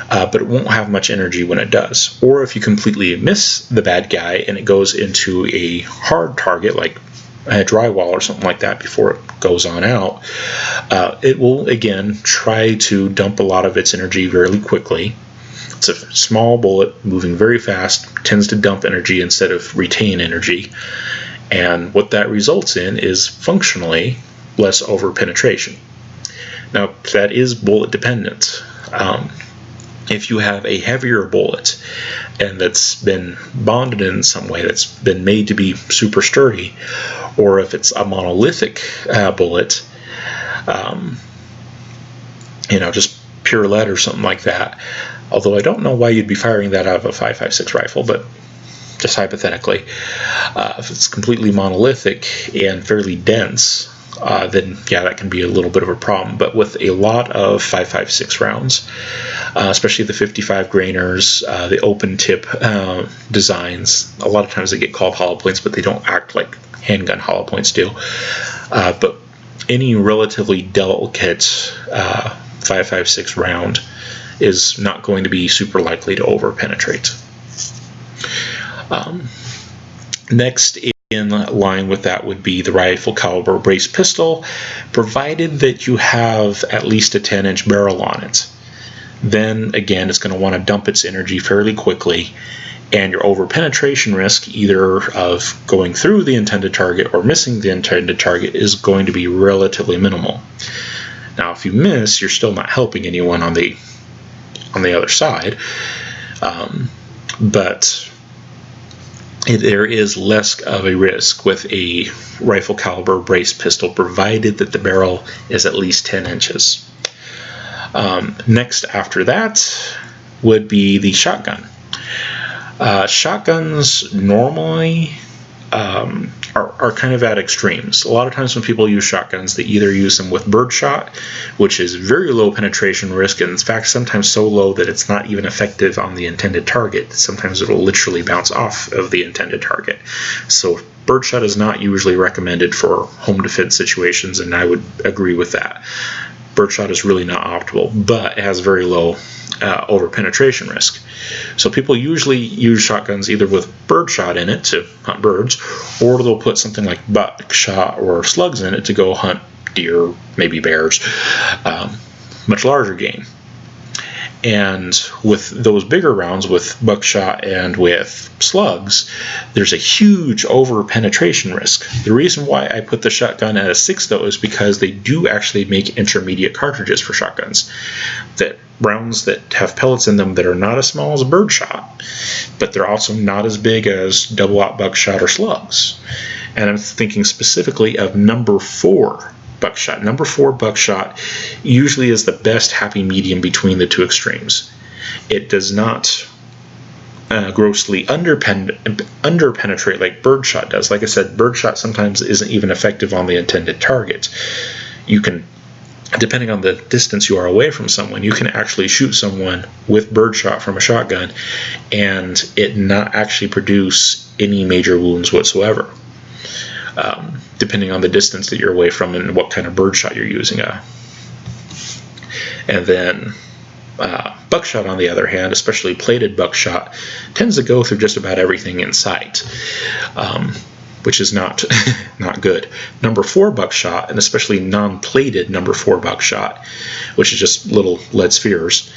but it won't have much energy when it does. Or if you completely miss the bad guy and it goes into a hard target, like a drywall or something like that, before it goes on out, it will again try to dump a lot of its energy very quickly. It's a small bullet moving very fast, tends to dump energy instead of retain energy, and what that results in is functionally less over-penetration. Now, that is bullet dependent. If you have a heavier bullet and that's been bonded in some way, that's been made to be super sturdy, or if it's a monolithic bullet, just pure lead or something like that. Although I don't know why you'd be firing that out of a 5.56 rifle, but just hypothetically. If it's completely monolithic and fairly dense, then yeah, that can be a little bit of a problem. But with a lot of 5.56 rounds, especially the 55 grainers, the open tip designs, a lot of times they get called hollow points, but they don't act like handgun hollow points do. But any relatively delicate 5.56 round is not going to be super likely to over penetrate. Next in line with that would be the rifle caliber brace pistol, provided that you have at least a 10-inch barrel on it. Then again, it's going to want to dump its energy fairly quickly, and your over penetration risk, either of going through the intended target or missing the intended target, is going to be relatively minimal. Now, if you miss, you're still not helping anyone on the other side, but there is less of a risk with a rifle caliber brace pistol, provided that the barrel is at least 10 inches. Next after that would be the shotgun. Shotguns normally are kind of at extremes. A lot of times when people use shotguns, they either use them with birdshot, which is very low penetration risk, and in fact sometimes so low that it's not even effective on the intended target. Sometimes it will literally bounce off of the intended target. So birdshot is not usually recommended for home defense situations, and I would agree with that. Birdshot is really not optimal, but it has very low over penetration risk. So people usually use shotguns either with birdshot in it to hunt birds, or they'll put something like buckshot or slugs in it to go hunt deer, maybe bears, much larger game. And with those bigger rounds, with buckshot and with slugs, there's a huge over penetration risk. The reason why I put the shotgun at a 6 though is because they do actually make intermediate cartridges for shotguns, that rounds that have pellets in them that are not as small as a birdshot, but they're also not as big as double-aught buckshot or slugs. And I'm thinking specifically of number 4 buckshot. Number 4 buckshot usually is the best happy medium between the two extremes. It does not grossly underpenetrate like birdshot does. Like I said, birdshot sometimes isn't even effective on the intended target. You can, depending on the distance you are away from someone, you can actually shoot someone with birdshot from a shotgun and it not actually produce any major wounds whatsoever. Depending on the distance that you're away from and what kind of birdshot you're using. And then buckshot, on the other hand, especially plated buckshot, tends to go through just about everything in sight, which is not good. Number 4 buckshot, and especially non-plated number 4 buckshot, which is just little lead spheres,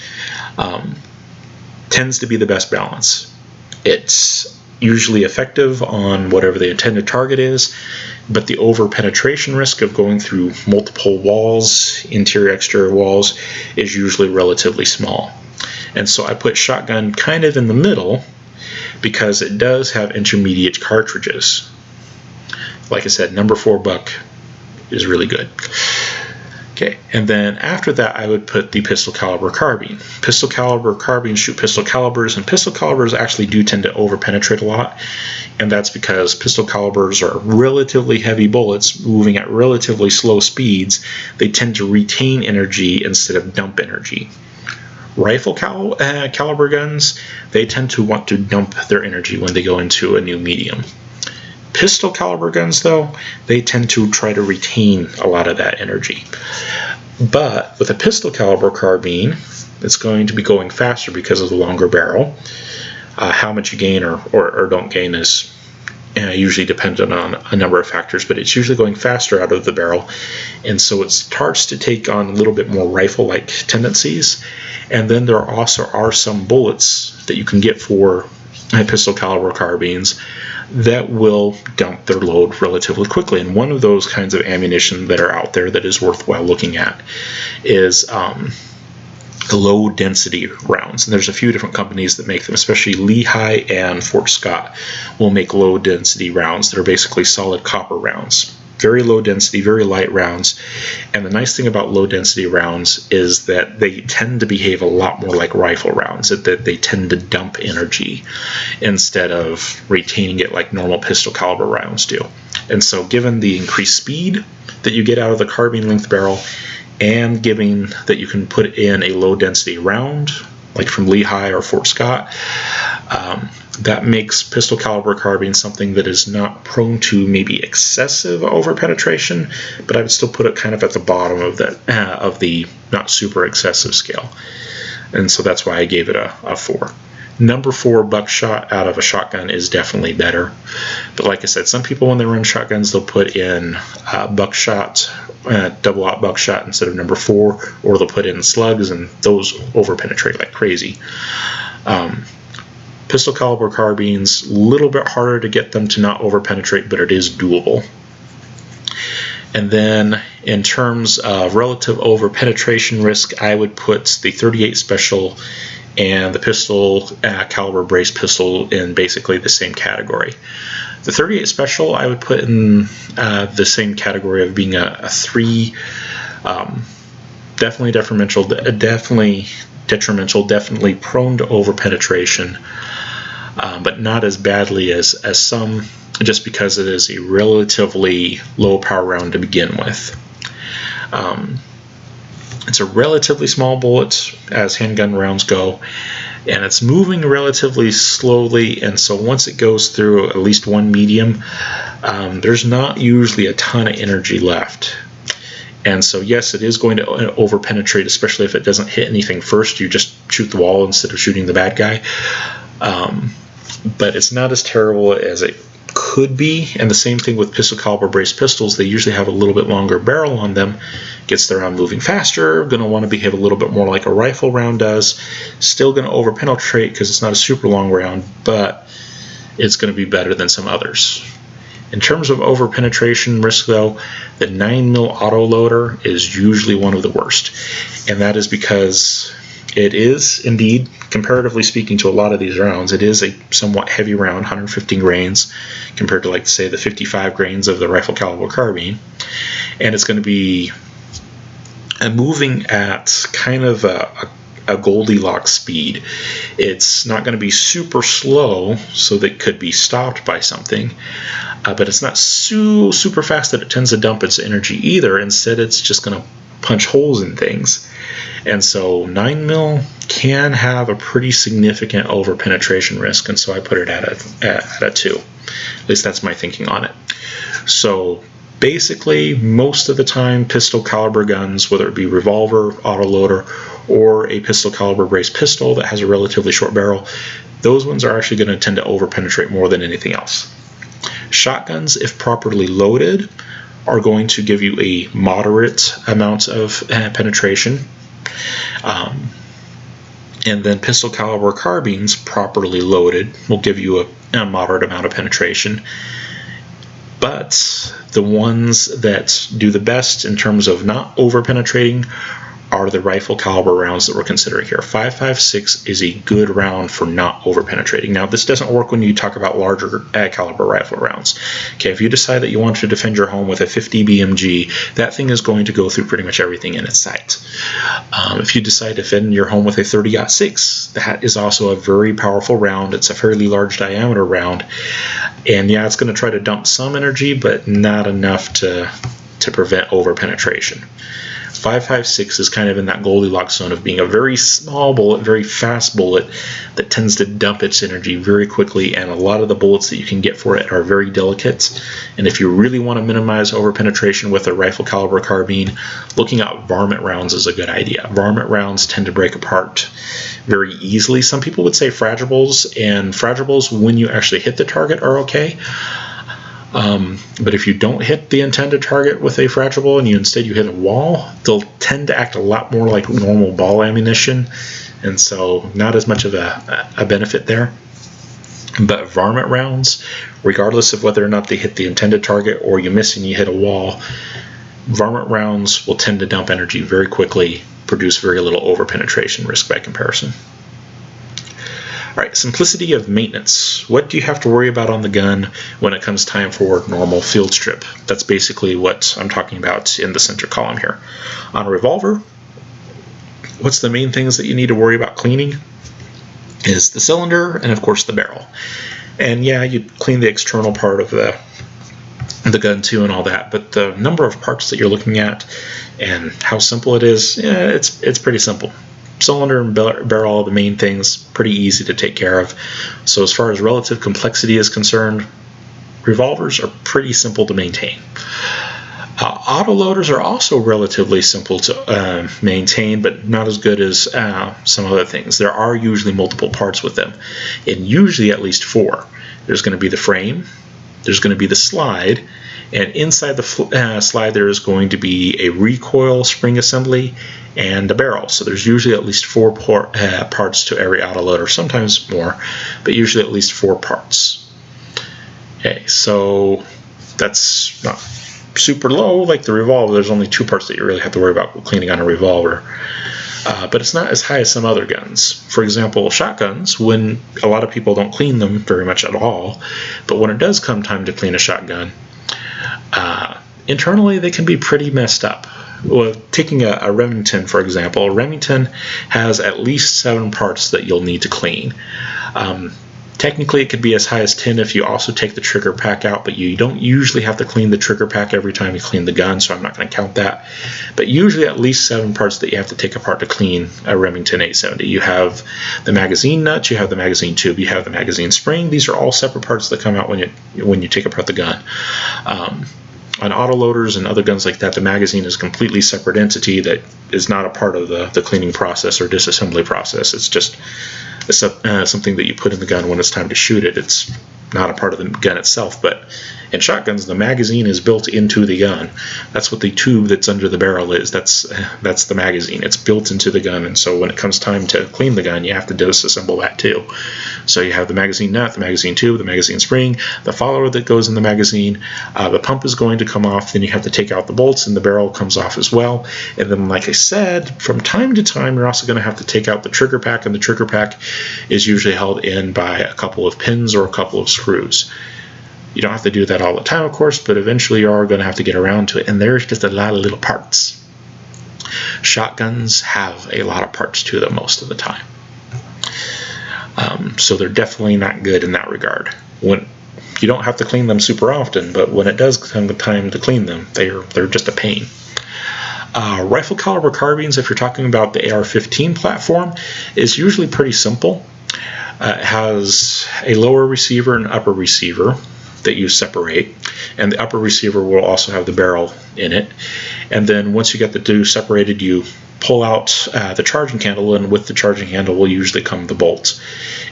tends to be the best balance. It's usually effective on whatever the intended target is, but the over penetration risk of going through multiple walls, interior exterior walls, is usually relatively small. And so I put shotgun kind of in the middle because it does have intermediate cartridges. Like I said, number 4 buck is really good. Okay, and then after that I would put the pistol caliber carbine. Pistol caliber carbines shoot pistol calibers, and pistol calibers actually do tend to over penetrate a lot, and that's because pistol calibers are relatively heavy bullets moving at relatively slow speeds. They tend to retain energy instead of dump energy. Rifle caliber guns, they tend to want to dump their energy when they go into a new medium. Pistol caliber guns, though, they tend to try to retain a lot of that energy. But with a pistol caliber carbine, it's going to be going faster because of the longer barrel. How much you gain or don't gain is usually dependent on a number of factors, but it's usually going faster out of the barrel, and so it starts to take on a little bit more rifle-like tendencies. And then there also are some bullets that you can get for pistol caliber carbines that will dump their load relatively quickly. And one of those kinds of ammunition that are out there that is worthwhile looking at is low density rounds. And there's a few different companies that make them, especially Lehigh and Fort Scott will make low density rounds that are basically solid copper rounds. very low density, very light rounds. And the nice thing about low density rounds is that they tend to behave a lot more like rifle rounds, that they tend to dump energy instead of retaining it like normal pistol caliber rounds do. And so given the increased speed that you get out of the carbine length barrel, and given that you can put in a low density round like from Lehigh or Fort Scott, that makes pistol caliber carbine something that is not prone to maybe excessive over penetration, but I would still put it kind of at the bottom of the not super excessive scale. And so that's why I gave it a 4. Number 4 buckshot out of a shotgun is definitely better. But like I said, some people when they run shotguns, they'll put in buckshot, double-aught buckshot instead of number 4, or they'll put in slugs, and those over-penetrate like crazy. Pistol caliber carbines, a little bit harder to get them to not over-penetrate, but it is doable. And then in terms of relative over-penetration risk, I would put the .38 Special and the pistol caliber brace pistol in basically the same category. The .38 Special I would put in the same category of being a 3, definitely detrimental, definitely prone to over penetration, but not as badly as some, just because it is a relatively low power round to begin with. It's a relatively small bullet as handgun rounds go, and it's moving relatively slowly, and so once it goes through at least one medium, there's not usually a ton of energy left. And so yes, it is going to over penetrate, especially if it doesn't hit anything first. You just shoot the wall instead of shooting the bad guy. But it's not as terrible as it could be. And the same thing with pistol caliber brace pistols. They usually have a little bit longer barrel on them. Gets the round moving faster, going to want to behave a little bit more like a rifle round does. Still going to over penetrate because it's not a super long round, but it's going to be better than some others. In terms of over penetration risk though, the 9mm autoloader is usually one of the worst. And that is because it is indeed, comparatively speaking to a lot of these rounds, it is a somewhat heavy round, 115 grains, compared to, like, say, the 55 grains of the rifle caliber carbine. And it's going to be moving at kind of a Goldilocks speed. It's not going to be super slow, so that it could be stopped by something, but it's not super fast that it tends to dump its energy either. Instead, it's just going to punch holes in things. And so 9mm can have a pretty significant over penetration risk, and so I put it at a 2. At least that's my thinking on it. So basically, most of the time, pistol caliber guns, whether it be revolver, autoloader, or a pistol caliber brace pistol that has a relatively short barrel, those ones are actually going to tend to over penetrate more than anything else. Shotguns, if properly loaded, are going to give you a moderate amount of penetration. And then pistol caliber carbines, properly loaded, will give you a moderate amount of penetration. But the ones that do the best in terms of not over penetrating are the rifle caliber rounds that we're considering here. 5.56 is a good round for not over penetrating. Now, this doesn't work when you talk about larger caliber rifle rounds. Okay, if you decide that you want to defend your home with a 50 BMG, that thing is going to go through pretty much everything in its sight. If you decide to defend your home with a 30-06, that is also a very powerful round. It's a fairly large diameter round, and yeah, it's going to try to dump some energy, but not enough to prevent over penetration. 5.56 is kind of in that Goldilocks zone of being a very small bullet, very fast bullet that tends to dump its energy very quickly, and a lot of the bullets that you can get for it are very delicate. And if you really want to minimize over penetration with a rifle caliber carbine, looking at varmint rounds is a good idea. Varmint rounds tend to break apart very easily. Some people would say fragibles, and fragibles, when you actually hit the target, are okay. But if you don't hit the intended target with a fragible and instead you hit a wall, they'll tend to act a lot more like normal ball ammunition, and so not as much of a benefit there. But varmint rounds, regardless of whether or not they hit the intended target or you miss and you hit a wall, varmint rounds will tend to dump energy very quickly, produce very little over penetration risk by comparison. right, simplicity of maintenance. What do you have to worry about on the gun when it comes time for normal field strip? That's basically what I'm talking about in the center column here. On a revolver, what's the main things that you need to worry about cleaning? Is the cylinder and of course the barrel. And yeah, you clean the external part of the gun too and all that, but the number of parts that you're looking at and how simple it is, yeah, it's pretty simple. Cylinder and barrel are the main things, pretty easy to take care of. So as far as relative complexity is concerned, revolvers are pretty simple to maintain. Autoloaders are also relatively simple to maintain, but not as good as some other things. There are usually multiple parts with them, and usually at least 4. There's going to be the frame, there's going to be the slide, and inside the slide there is going to be a recoil spring assembly and a barrel. So there's usually at least 4 parts to every autoloader, sometimes more, but usually at least 4 parts. Okay, so that's not super low like the revolver. There's only 2 parts that you really have to worry about cleaning on a revolver. But it's not as high as some other guns. For example, shotguns, when a lot of people don't clean them very much at all, but when it does come time to clean a shotgun, internally they can be pretty messed up. Well, taking a Remington, for example, a Remington has at least 7 parts that you'll need to clean. Technically, it could be as high as 10 if you also take the trigger pack out, but you don't usually have to clean the trigger pack every time you clean the gun, so I'm not going to count that. But usually at least 7 parts that you have to take apart to clean a Remington 870. You have the magazine nut, you have the magazine tube, you have the magazine spring. These are all separate parts that come out when you take apart the gun. On autoloaders and other guns like that, the magazine is a completely separate entity that is not a part of the cleaning process or disassembly process. It's just something that you put in the gun when it's time to shoot it. It's not a part of the gun itself, but in shotguns, the magazine is built into the gun. That's what the tube that's under the barrel is. That's the magazine. It's built into the gun, and so when it comes time to clean the gun, you have to disassemble that too. So you have the magazine nut, the magazine tube, the magazine spring, the follower that goes in the magazine. The pump is going to come off, then you have to take out the bolts, and the barrel comes off as well. And then, like I said, from time to time, you're also going to have to take out the trigger pack, and the trigger pack is usually held in by a couple of pins or a couple of screws. You don't have to do that all the time, of course, but eventually you are going to have to get around to it, and there's just a lot of little parts. Shotguns have a lot of parts to them most of the time. So they're definitely not good in that regard. When you don't have to clean them super often, but when it does come the time to clean them, they're just a pain. Rifle caliber carbines, if you're talking about the AR-15 platform, is usually pretty simple. It has a lower receiver and upper receiver that you separate, and the upper receiver will also have the barrel in it. And then once you get the two separated, you pull out the charging handle, and with the charging handle will usually come the bolts.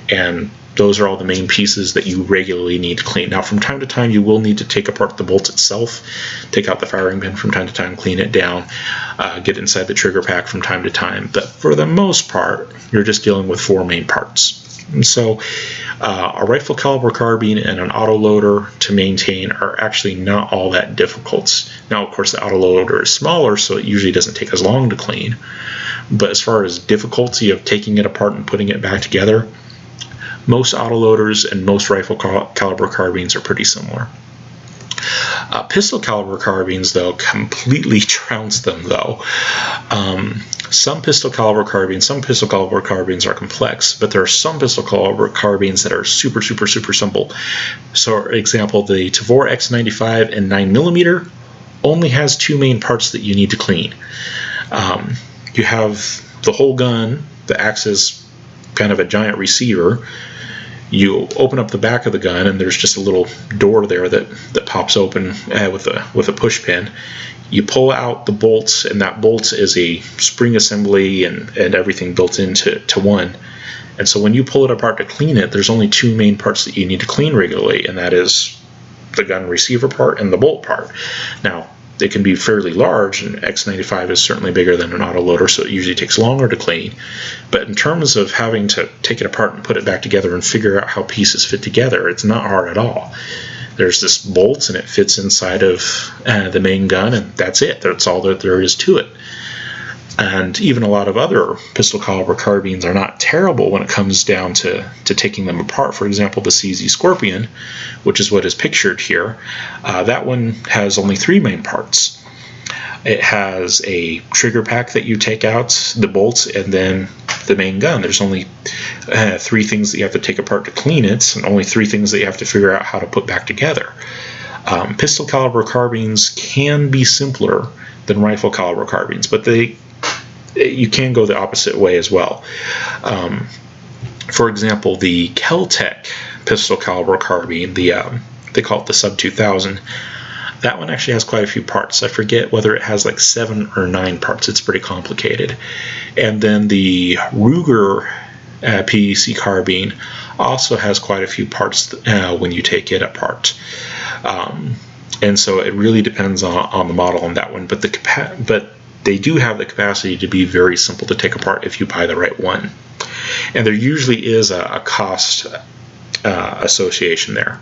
And those are all the main pieces that you regularly need to clean. Now, from time to time, you will need to take apart the bolt itself, take out the firing pin from time to time, clean it down, get inside the trigger pack from time to time. But for the most part, you're just dealing with 4 main parts. And so a rifle caliber carbine and an autoloader to maintain are actually not all that difficult. Now, of course, the autoloader is smaller, so it usually doesn't take as long to clean. But as far as difficulty of taking it apart and putting it back together, most autoloaders and most rifle caliber carbines are pretty similar. Pistol caliber carbines, though, completely trounce them, though. Some pistol caliber carbines are complex, but there are some pistol caliber carbines that are super simple. So, for example, the Tavor X95 and 9mm only has 2 main parts that you need to clean. You have the whole gun that acts as kind of a giant receiver. You open up the back of the gun, and there's just a little door there that pops open with a push pin. You pull out the bolts, and that bolt is a spring assembly and everything built into one. And so when you pull it apart to clean it, there's only 2 main parts that you need to clean regularly, and that is the gun receiver part and the bolt part. Now, they can be fairly large, and X95 is certainly bigger than an autoloader, so it usually takes longer to clean. But in terms of having to take it apart and put it back together and figure out how pieces fit together, it's not hard at all. There's this bolt, and it fits inside of the main gun, and that's it. That's all that there is to it. And even a lot of other pistol caliber carbines are not terrible when it comes down to taking them apart. For example, the CZ Scorpion, which is what is pictured here, that one has only 3 main parts. It has a trigger pack that you take out, the bolts, and then the main gun. There's only 3 things that you have to take apart to clean it, and only 3 things that you have to figure out how to put back together. Pistol caliber carbines can be simpler than rifle caliber carbines, but you can go the opposite way as well. For example, the Kel-Tec pistol caliber carbine, they call it the Sub 2000, that one actually has quite a few parts. I forget whether it has like 7 or 9 parts. It's pretty complicated. And then the Ruger PEC carbine also has quite a few parts when you take it apart. And so it really depends on the model on that one. But they do have the capacity to be very simple to take apart if you buy the right one. And there usually is a cost association there.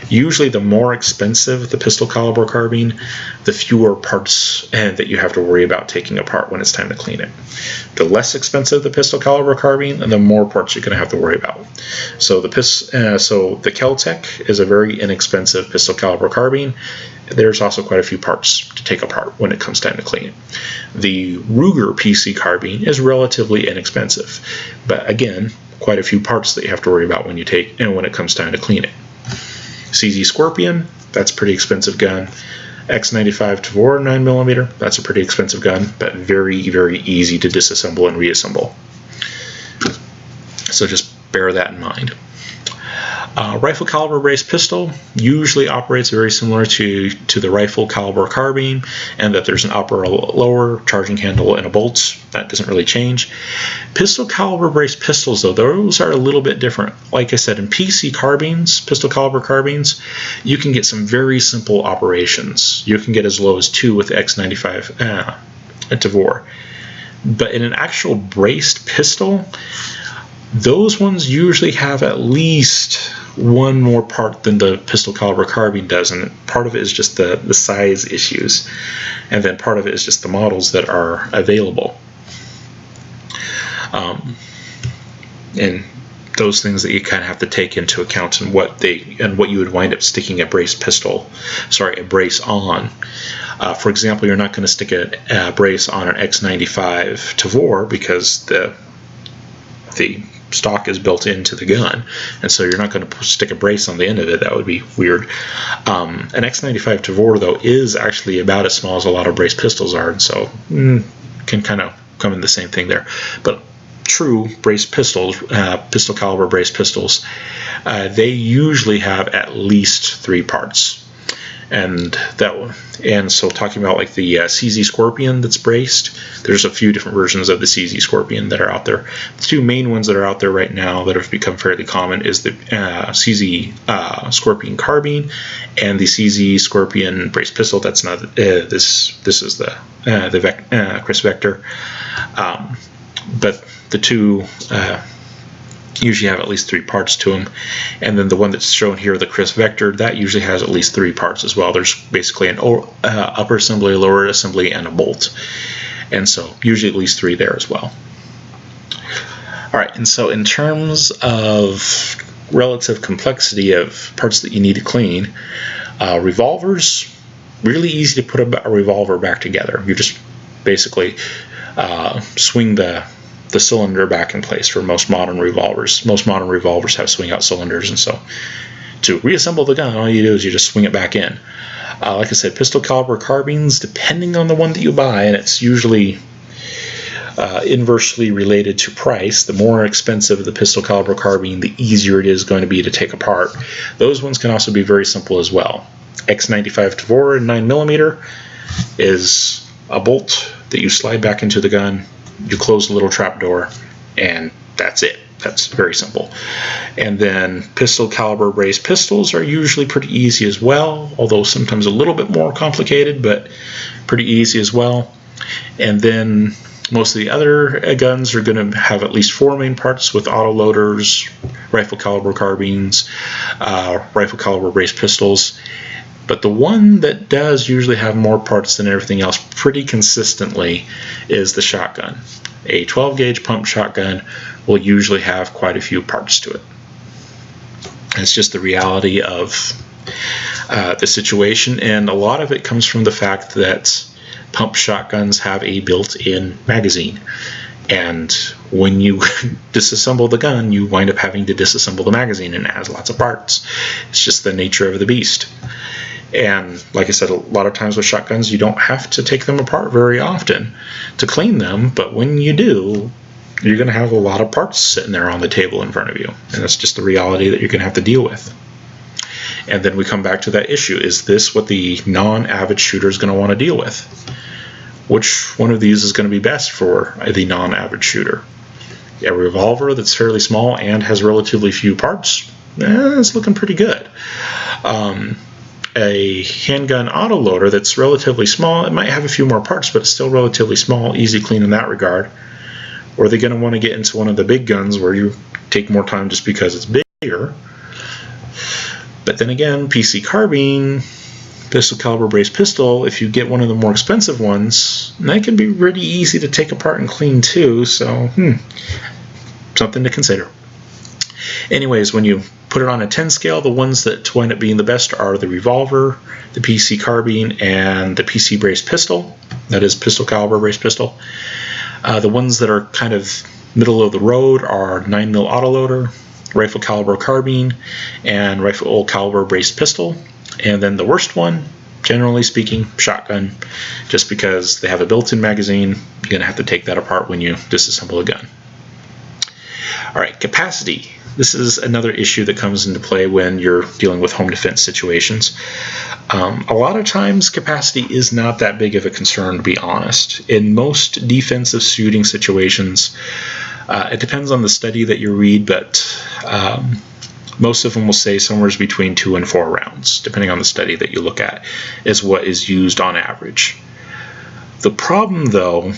Usually the more expensive the pistol caliber carbine, the fewer parts that you have to worry about taking apart when it's time to clean it. The less expensive the pistol caliber carbine, the more parts you're going to have to worry about. So the Kel-Tec is a very inexpensive pistol caliber carbine. There's also quite a few parts to take apart when it comes time to clean it. The Ruger PC carbine is relatively inexpensive, but again, quite a few parts that you have to worry about when it comes time to clean it. CZ Scorpion, that's a pretty expensive gun. X95 Tavor 9mm, that's a pretty expensive gun, but very, very easy to disassemble and reassemble. So just bear that in mind. Rifle caliber brace pistol usually operates very similar to the rifle caliber carbine, and that there's an upper or lower charging handle and a bolt. That doesn't really change. Pistol caliber brace pistols, though, those are a little bit different. Like I said, in PC carbines, pistol caliber carbines, you can get some very simple operations. You can get as low as 2 with the X95 Tavor. But in an actual braced pistol, those ones usually have at least 1 more part than the pistol caliber carbine does, and part of it is just the size issues, and then part of it is just the models that are available. And those things that you kind of have to take into account and what you would wind up sticking a brace on. For example, you're not going to stick a brace on an X95 Tavor because the stock is built into the gun, and so you're not going to stick a brace on the end of it. That would be weird. An X95 Tavor, though, is actually about as small as a lot of brace pistols are, and so can kind of come in the same thing there. But true brace pistols, pistol caliber brace pistols, they usually have at least 3 parts. And so talking about like the CZ Scorpion that's braced, there's a few different versions of the CZ Scorpion that are out there. The 2 main ones that are out there right now that have become fairly common is the CZ Scorpion Carbine and the CZ Scorpion brace pistol. That's not this is the Chris Vector, but the 2 usually have at least 3 parts to them, and then the one that's shown here, the Chris Vector, that usually has at least 3 parts as well. There's basically an upper assembly, lower assembly, and a bolt, and so usually at least 3 there as well. Alright, and so in terms of relative complexity of parts that you need to clean, revolvers, really easy to put a revolver back together. You just basically swing the cylinder back in place for most modern revolvers. Most modern revolvers have swing out cylinders, and so to reassemble the gun, all you do is you just swing it back in. Like I said, pistol caliber carbines, depending on the one that you buy, and it's usually inversely related to price. The more expensive the pistol caliber carbine, the easier it is going to be to take apart. Those ones can also be very simple as well. X95 Tavor 9mm is a bolt that you slide back into the gun. You close the little trap door, and that's it. That's very simple. And then pistol caliber brace pistols are usually pretty easy as well, although sometimes a little bit more complicated, but pretty easy as well. And then most of the other guns are going to have at least 4 main parts with autoloaders, rifle caliber carbines, rifle caliber brace pistols. But the one that does usually have more parts than everything else pretty consistently is the shotgun. A 12 gauge pump shotgun will usually have quite a few parts to it. It's just the reality of the situation, and a lot of it comes from the fact that pump shotguns have a built-in magazine. And when you disassemble the gun, you wind up having to disassemble the magazine, and it has lots of parts. It's just the nature of the beast. And like I said, a lot of times with shotguns, you don't have to take them apart very often to clean them, but when you do, you're going to have a lot of parts sitting there on the table in front of you. And that's just the reality that you're going to have to deal with. And then we come back to that issue. Is this what the non-avid shooter is going to want to deal with? Which one of these is going to be best for the non-avid shooter? A revolver that's fairly small and has relatively few parts? It's looking pretty good. A handgun autoloader that's relatively small, it might have a few more parts, but it's still relatively small, easy clean in that regard. Or are they going to want to get into one of the big guns where you take more time just because it's bigger? But then again, PC carbine, pistol caliber braced pistol, if you get one of the more expensive ones, that can be really easy to take apart and clean too, so something to consider. Anyways, when you put it on a 10 scale, the ones that wind up being the best are the revolver, the PC carbine, and the PC braced pistol. That is pistol caliber braced pistol. The ones that are kind of middle of the road are 9mm autoloader, rifle caliber carbine, and rifle caliber braced pistol. And then the worst one, generally speaking, shotgun, just because they have a built-in magazine. You're going to have to take that apart when you disassemble a gun. All right, capacity. This is another issue that comes into play when you're dealing with home defense situations. A lot of times capacity is not that big of a concern, to be honest. In most defensive shooting situations, it depends on the study that you read, but most of them will say somewhere between 2 and 4 rounds, depending on the study that you look at, is what is used on average. The problem, though,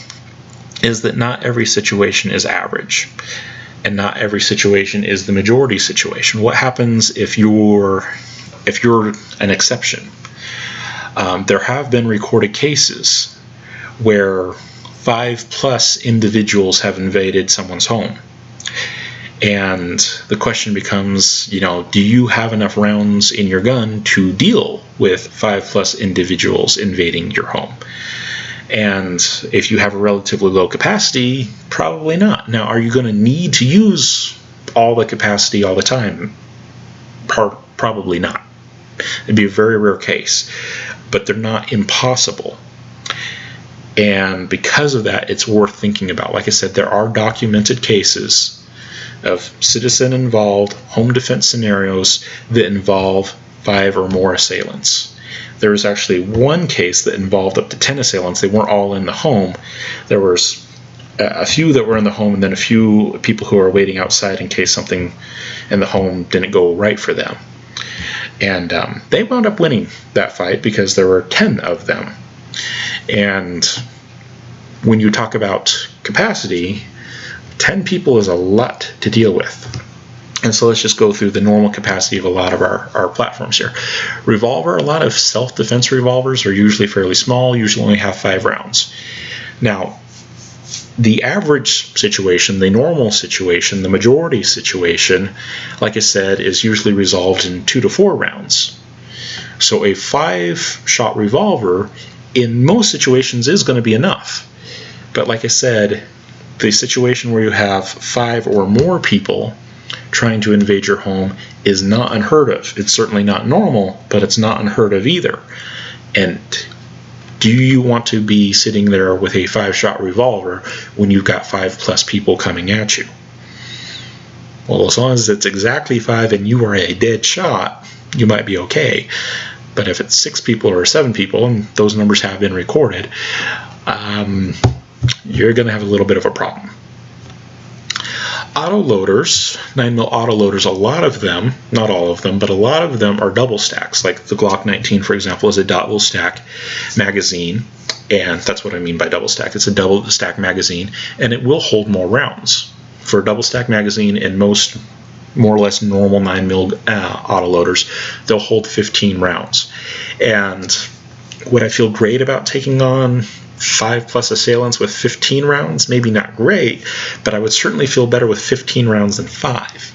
is that not every situation is average. And not every situation is the majority situation. What happens if you're an exception? There have been recorded cases where 5+ individuals have invaded someone's home. And the question becomes, do you have enough rounds in your gun to deal with 5+ individuals invading your home? And if you have a relatively low capacity, probably not. Now, are you going to need to use all the capacity all the time? Probably not. It'd be a very rare case, but they're not impossible. And because of that, it's worth thinking about. Like I said, there are documented cases of citizen-involved home defense scenarios that involve 5 or more assailants. There was actually one case that involved up to 10 assailants. They weren't all in the home. There was a few that were in the home, and then a few people who were waiting outside in case something in the home didn't go right for them. And they wound up winning that fight because there were 10 of them. And when you talk about capacity, 10 people is a lot to deal with. And so let's just go through the normal capacity of a lot of our platforms here. Revolver, a lot of self-defense revolvers are usually fairly small, usually only have 5 rounds. Now, the average situation, the normal situation, the majority situation, like I said, is usually resolved in 2 to 4 rounds. So a 5-shot revolver, in most situations, is going to be enough. But like I said, the situation where you have 5 or more people trying to invade your home is not unheard of. It's certainly not normal, but it's not unheard of either. And do you want to be sitting there with a 5-shot revolver when you've got 5+ people coming at you? Well, as long as it's exactly 5 and you are a dead shot, you might be okay. But if it's 6 people or 7 people, and those numbers have been recorded, you're going to have a little bit of a problem. Autoloaders, 9mm autoloaders, a lot of them, not all of them, but a lot of them are double stacks. Like the Glock 19, for example, is a double stack magazine, and that's what I mean by double stack. It's a double stack magazine, and it will hold more rounds. For a double stack magazine, in most more or less normal 9mm autoloaders, they'll hold 15 rounds. And would I feel great about taking on 5+ assailants with 15 rounds? Maybe not great, but I would certainly feel better with 15 rounds than 5.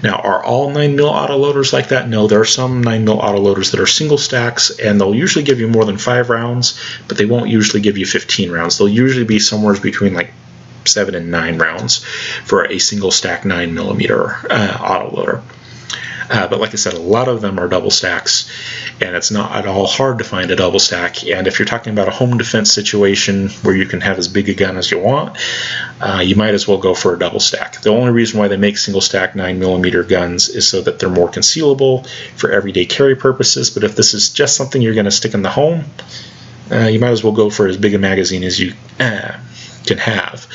Now, are all 9mm autoloaders like that? No, there are some 9mm autoloaders that are single stacks, and they'll usually give you more than 5 rounds, but they won't usually give you 15 rounds. They'll usually be somewhere between like 7 and 9 rounds for a single stack 9mm autoloader. But like I said, a lot of them are double stacks, and it's not at all hard to find a double stack. And if you're talking about a home defense situation where you can have as big a gun as you want, you might as well go for a double stack. The only reason why they make single stack 9mm guns is so that they're more concealable for everyday carry purposes. But if this is just something you're going to stick in the home, you might as well go for as big a magazine as you can have.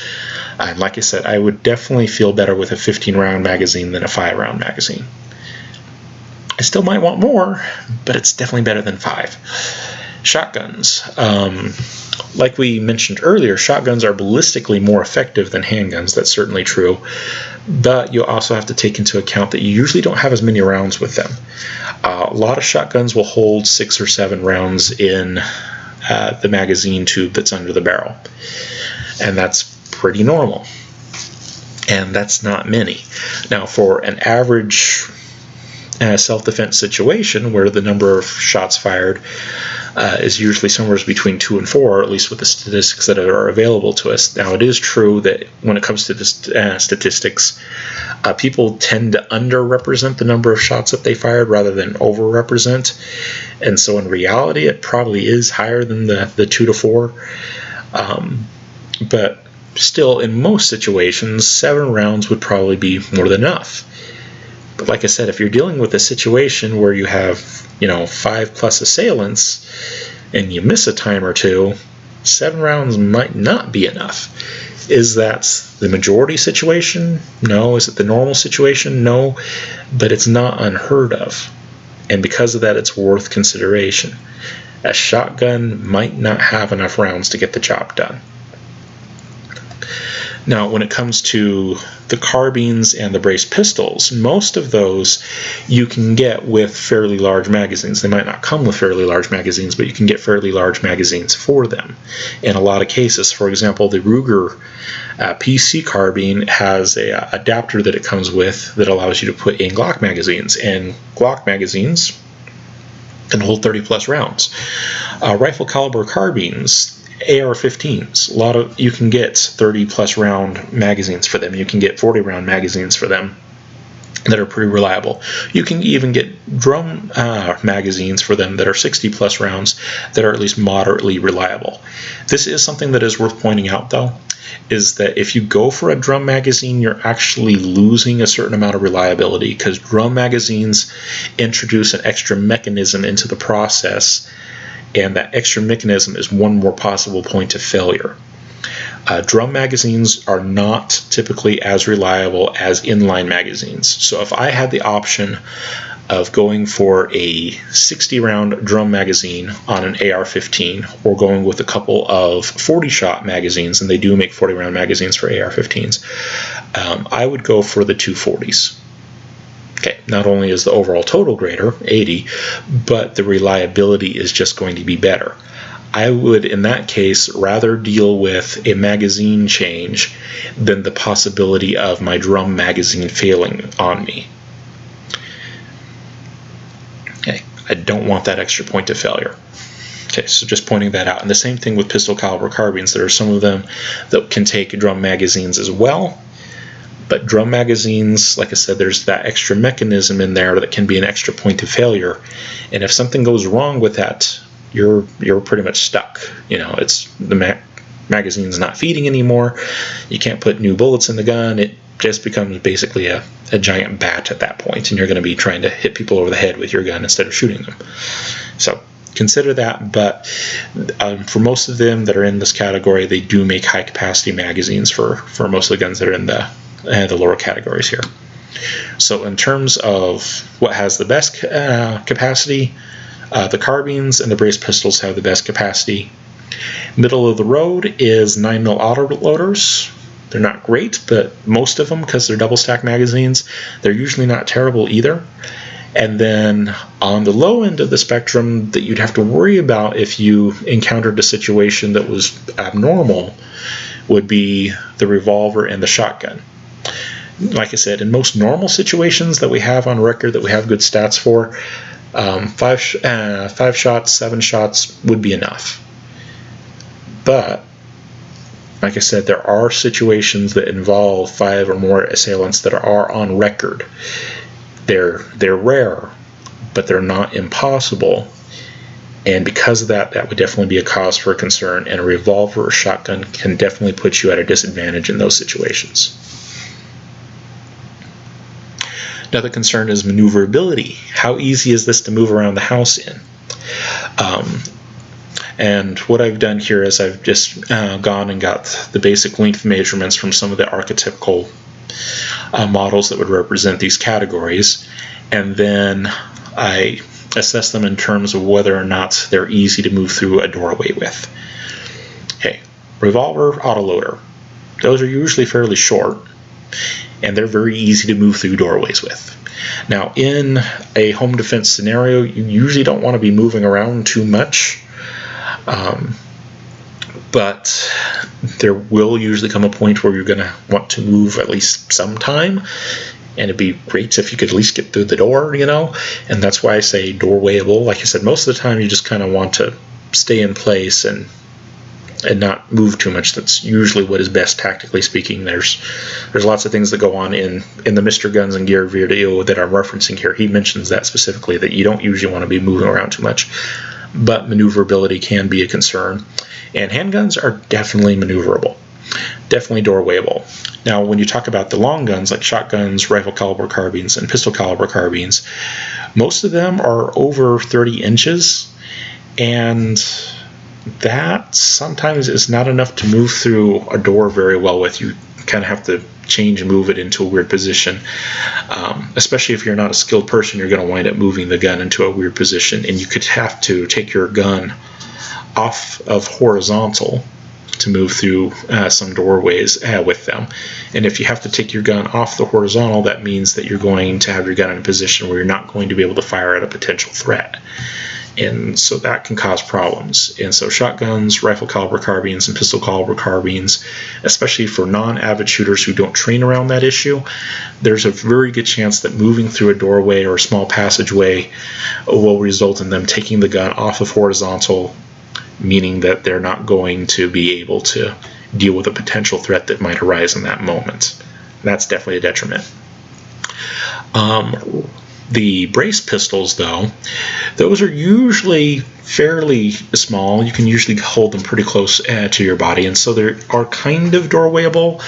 And like I said, I would definitely feel better with a 15-round magazine than a 5-round magazine. I still might want more, but it's definitely better than 5. Shotguns. Like we mentioned earlier, shotguns are ballistically more effective than handguns. That's certainly true. But you also have to take into account that you usually don't have as many rounds with them. A lot of shotguns will hold 6 or 7 rounds in the magazine tube that's under the barrel. And that's pretty normal. And that's not many. Now, for an average self-defense situation where the number of shots fired is usually somewhere between 2 and 4, or at least with the statistics that are available to us. Now, it is true that when it comes to the statistics, people tend to underrepresent the number of shots that they fired rather than overrepresent, and so in reality it probably is higher than the 2 to 4, but still, in most situations, 7 rounds would probably be more than enough. But like I said, if you're dealing with a situation where you have, 5+ assailants and you miss a time or two, 7 rounds might not be enough. Is that the majority situation? No. Is it the normal situation? No. But it's not unheard of. And because of that, it's worth consideration. A shotgun might not have enough rounds to get the job done. Now, when it comes to the carbines and the braced pistols, most of those you can get with fairly large magazines. They might not come with fairly large magazines, but you can get fairly large magazines for them in a lot of cases. For example, the Ruger PC carbine has an adapter that it comes with that allows you to put in Glock magazines, and Glock magazines can hold 30+ rounds. Rifle caliber carbines, AR-15s, you can get 30+ round magazines for them. You can get 40-round magazines for them that are pretty reliable. You can even get drum magazines for them that are 60+ rounds that are at least moderately reliable. This is something that is worth pointing out, though, is that if you go for a drum magazine, you're actually losing a certain amount of reliability, because drum magazines introduce an extra mechanism into the process, and that extra mechanism is one more possible point of failure. Drum magazines are not typically as reliable as inline magazines. So if I had the option of going for a 60-round drum magazine on an AR-15, or going with a couple of 40-shot magazines, and they do make 40-round magazines for AR-15s, I would go for the 240s. Okay, not only is the overall total greater, 80, but the reliability is just going to be better. I would, in that case, rather deal with a magazine change than the possibility of my drum magazine failing on me. Okay, I don't want that extra point of failure. Okay, so just pointing that out. And the same thing with pistol caliber carbines. There are some of them that can take drum magazines as well. But drum magazines, like I said, there's that extra mechanism in there that can be an extra point of failure. And if something goes wrong with that, you're pretty much stuck. It's the magazine's not feeding anymore. You can't put new bullets in the gun. It just becomes basically a giant bat at that point, and you're going to be trying to hit people over the head with your gun instead of shooting them. So consider that, but for most of them that are in this category, they do make high-capacity magazines for most of the guns that are in the lower categories here. So in terms of what has the best capacity, the carbines and the braced pistols have the best capacity. Middle of the road is 9mm autoloaders. They're not great, but most of them, because they're double stack magazines, they're usually not terrible either. And then on the low end of the spectrum that you'd have to worry about if you encountered a situation that was abnormal would be the revolver and the shotgun. Like I said, in most normal situations that we have on record that we have good stats for, 5 shots, 7 shots would be enough. But like I said, there are situations that involve 5 or more assailants that are on record. They're rare, but they're not impossible. And because of that, that would definitely be a cause for concern, and a revolver or shotgun can definitely put you at a disadvantage in those situations. Another concern is maneuverability. How easy is this to move around the house in? And what I've done here is I've just gone and got the basic length measurements from some of the archetypical models that would represent these categories, and then I assess them in terms of whether or not they're easy to move through a doorway with. Okay, revolver, autoloader. Those are usually fairly short, and they're very easy to move through doorways with. Now, in a home defense scenario, you usually don't want to be moving around too much, but there will usually come a point where you're going to want to move at least sometime, and it'd be great if you could at least get through the door, and that's why I say doorwayable. Like I said, most of the time you just kind of want to stay in place and not move too much. That's usually what is best, tactically speaking. There's lots of things that go on in the MrGunsNGear video that I'm referencing here. He mentions that specifically, that you don't usually want to be moving around too much, but maneuverability can be a concern. And handguns are definitely maneuverable, definitely doorwayable. Now, when you talk about the long guns like shotguns, rifle caliber carbines, and pistol caliber carbines, most of them are over 30 inches, and that sometimes is not enough to move through a door very well with. You kind of have to change and move it into a weird position. Especially if you're not a skilled person, you're going to wind up moving the gun into a weird position, and you could have to take your gun off of horizontal to move through some doorways with them. And if you have to take your gun off the horizontal, that means that you're going to have your gun in a position where you're not going to be able to fire at a potential threat. And so that can cause problems. And so shotguns, rifle caliber carbines, and pistol caliber carbines, especially for non-avid shooters who don't train around that issue, there's a very good chance that moving through a doorway or a small passageway will result in them taking the gun off of horizontal, meaning that they're not going to be able to deal with a potential threat that might arise in that moment. That's definitely a detriment. The brace pistols, though, those are usually fairly small. You can usually hold them pretty close to your body, and so they are kind of doorwayable,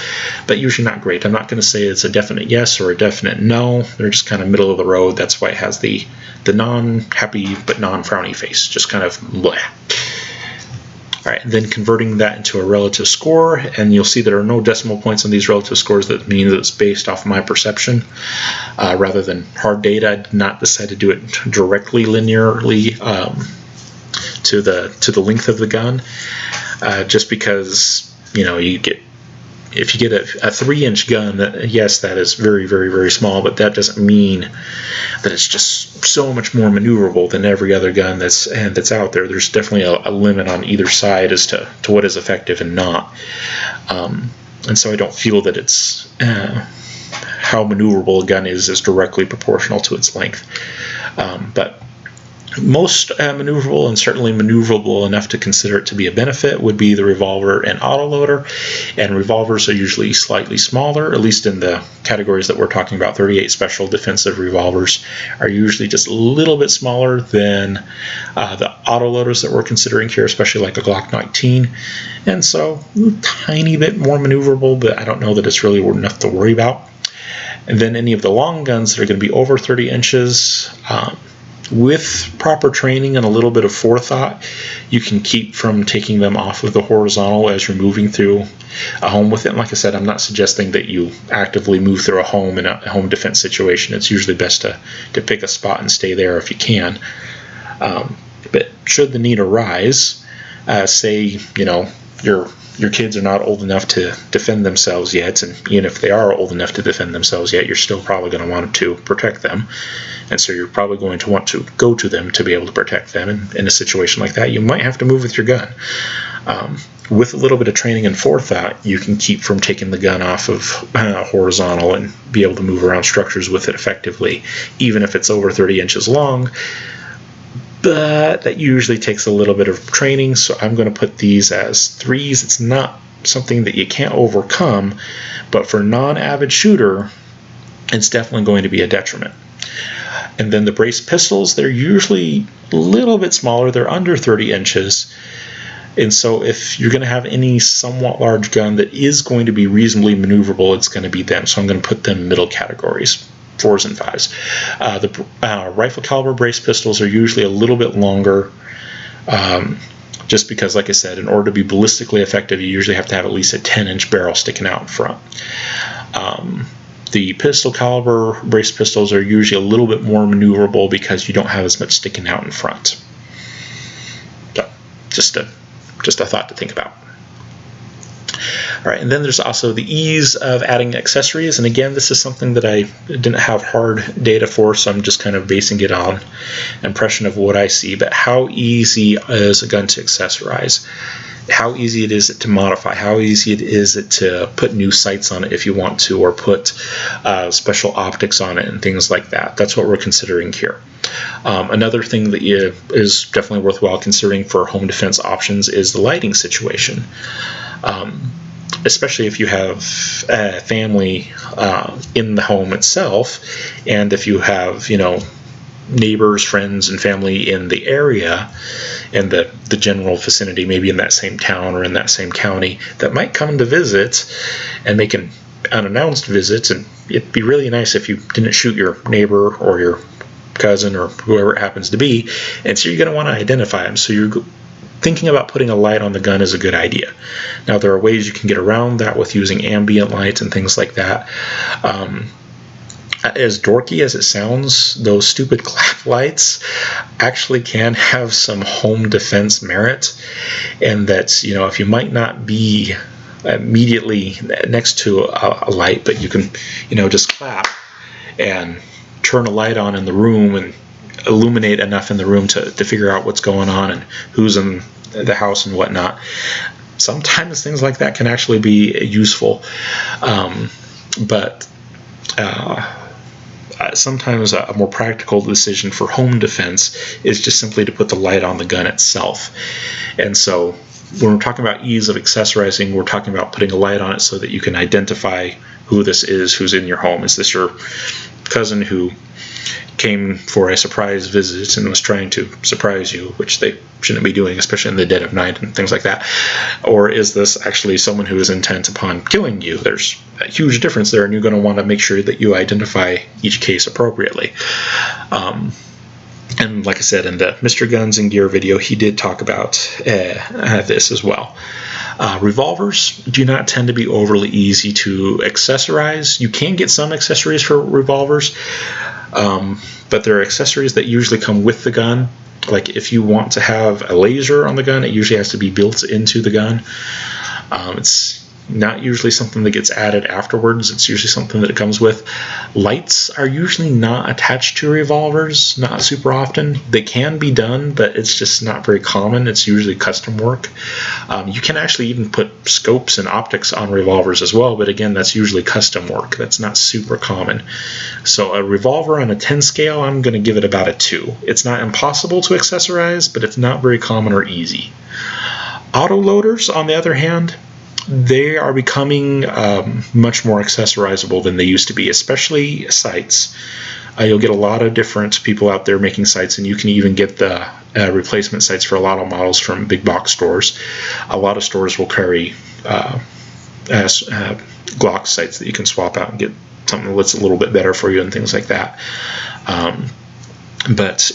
but usually not great. I'm not going to say it's a definite yes or a definite no. They're just kind of middle of the road. That's why it has the non-happy but non-frowny face, just kind of bleh. All right, then converting that into a relative score, and you'll see there are no decimal points on these relative scores. That means it's based off my perception rather than hard data. I did not decide to do it directly linearly to the length of the gun, just because if you get a 3-inch gun, yes, that is very, very, very small, but that doesn't mean that it's just so much more maneuverable than every other gun that's out there. There's definitely a limit on either side as to what is effective and not. And so I don't feel that it's how maneuverable a gun is directly proportional to its length. But most maneuverable, and certainly maneuverable enough to consider it to be a benefit, would be the revolver and autoloader. And revolvers are usually slightly smaller, at least in the categories that we're talking about. 38 special defensive revolvers are usually just a little bit smaller than the autoloaders that we're considering here, especially like a Glock 19. And so a tiny bit more maneuverable, but I don't know that it's really enough to worry about. And then any of the long guns that are going to be over 30 inches, with proper training and a little bit of forethought, you can keep from taking them off of the horizontal as you're moving through a home with it. And like I said, I'm not suggesting that you actively move through a home in a home defense situation. It's usually best to pick a spot and stay there if you can. But should the need arise, say you're your kids are not old enough to defend themselves yet, and even if they are old enough to defend themselves yet, you're still probably going to want to protect them. And so you're probably going to want to go to them to be able to protect them. And in a situation like that, you might have to move with your gun. With a little bit of training and forethought, you can keep from taking the gun off of horizontal and be able to move around structures with it effectively, even if it's over 30 inches long. But that usually takes a little bit of training, so I'm going to put these as 3s. It's not something that you can't overcome, but for a non-avid shooter, it's definitely going to be a detriment. And then the brace pistols, they're usually a little bit smaller. They're under 30 inches. And so if you're going to have any somewhat large gun that is going to be reasonably maneuverable, it's going to be them. So I'm going to put them middle categories, 4s and 5s. The rifle caliber brace pistols are usually a little bit longer, just because, like I said, in order to be ballistically effective, you usually have to have at least a 10-inch barrel sticking out in front. The pistol caliber brace pistols are usually a little bit more maneuverable because you don't have as much sticking out in front. So, just a thought to think about. All right, and then there's also the ease of adding accessories. And again, this is something that I didn't have hard data for, so I'm just kind of basing it on impression of what I see. But how easy is a gun to accessorize? How easy it is to modify? How easy it is to put new sights on it if you want to, or put special optics on it and things like that. That's what we're considering here. Another thing that is definitely worthwhile considering for home defense options is the lighting situation. Especially if you have a family in the home itself, and if you have, neighbors, friends, and family in the area, in the general vicinity, maybe in that same town or in that same county, that might come to visit and make an unannounced visit. And it'd be really nice if you didn't shoot your neighbor or your cousin or whoever it happens to be, and so you're going to want to identify them. So you're thinking about putting a light on the gun is a good idea. Now, there are ways you can get around that with using ambient lights and things like that. As dorky as it sounds, those stupid clap lights actually can have some home defense merit, and that, if you might not be immediately next to a light, but you can, just clap and turn a light on in the room and illuminate enough in the room to figure out what's going on and who's in the house and whatnot. Sometimes things like that can actually be useful, but sometimes a more practical decision for home defense is just simply to put the light on the gun itself. And so when we're talking about ease of accessorizing, we're talking about putting a light on it so that you can identify who this is, who's in your home. Is this your cousin who came for a surprise visit and was trying to surprise you, which they shouldn't be doing, especially in the dead of night and things like that? Or is this actually someone who is intent upon killing you? There's a huge difference there, and you're going to want to make sure that you identify each case appropriately. And like I said, in the Mr. Guns and Gear video, he did talk about this as well. Revolvers do not tend to be overly easy to accessorize. You can get some accessories for revolvers, but there are accessories that usually come with the gun. Like if you want to have a laser on the gun, it usually has to be built into the gun. It's not usually something that gets added afterwards. It's usually something that it comes with. Lights are usually not attached to revolvers, not super often. They can be done, but it's just not very common. It's usually custom work. You can actually even put scopes and optics on revolvers as well, but again, that's usually custom work. That's not super common. So a revolver on a 10 scale, I'm going to give it about a 2. It's not impossible to accessorize, but it's not very common or easy. Autoloaders, on the other hand, they are becoming much more accessorizable than they used to be, especially sights. You'll get a lot of different people out there making sights, and you can even get the replacement sights for a lot of models from big box stores. A lot of stores will carry Glock sights that you can swap out and get something that's a little bit better for you and things like that.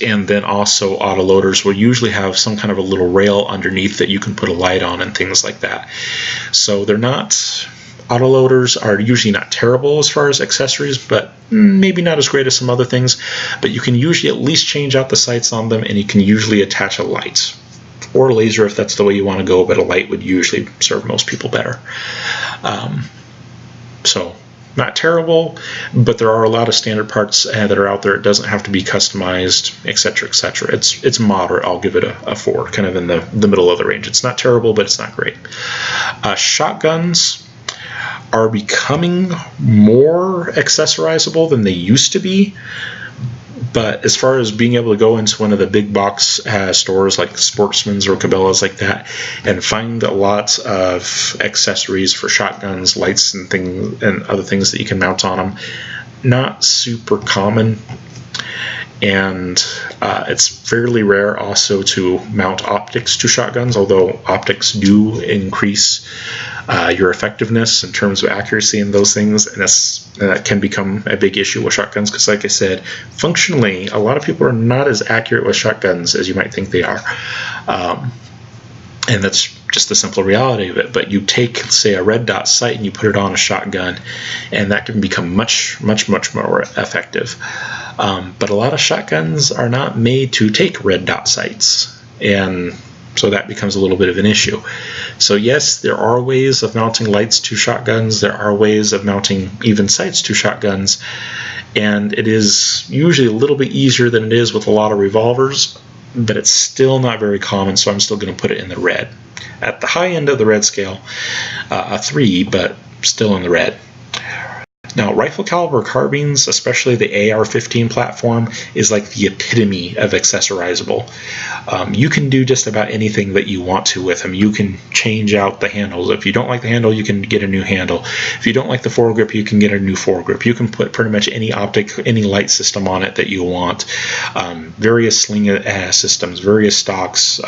And then also autoloaders will usually have some kind of a little rail underneath that you can put a light on and things like that. So autoloaders are usually not terrible as far as accessories, but maybe not as great as some other things. But you can usually at least change out the sights on them, and you can usually attach a light. or laser if that's the way you want to go, but a light would usually serve most people better. So not terrible, but there are a lot of standard parts that are out there. It doesn't have to be customized, etc., etc. It's moderate. I'll give it a 4, kind of in the middle of the range. It's not terrible, but it's not great. Shotguns are becoming more accessorizable than they used to be. But as far as being able to go into one of the big box stores like Sportsman's or Cabela's like that and find a lot of accessories for shotguns, lights, and things and other things that you can mount on them, not super common. And it's fairly rare also to mount optics to shotguns, although optics do increase your effectiveness in terms of accuracy and those things, and that can become a big issue with shotguns because, like I said, functionally, a lot of people are not as accurate with shotguns as you might think they are. And that's just the simple reality of it. But you take, say, a red dot sight and you put it on a shotgun, and that can become much, much, much more effective. But a lot of shotguns are not made to take red dot sights, and so that becomes a little bit of an issue. So yes, there are ways of mounting lights to shotguns. There are ways of mounting even sights to shotguns, and it is usually a little bit easier than it is with a lot of revolvers, but it's still not very common, so I'm still going to put it in the red. At the high end of the red scale, a 3, but still in the red. Now, rifle caliber carbines, especially the AR-15 platform, is like the epitome of accessorizable. You can do just about anything that you want to with them. You can change out the handles. If you don't like the handle, you can get a new handle. If you don't like the foregrip, you can get a new foregrip. You can put pretty much any optic, any light system on it that you want. Various sling systems, various stocks.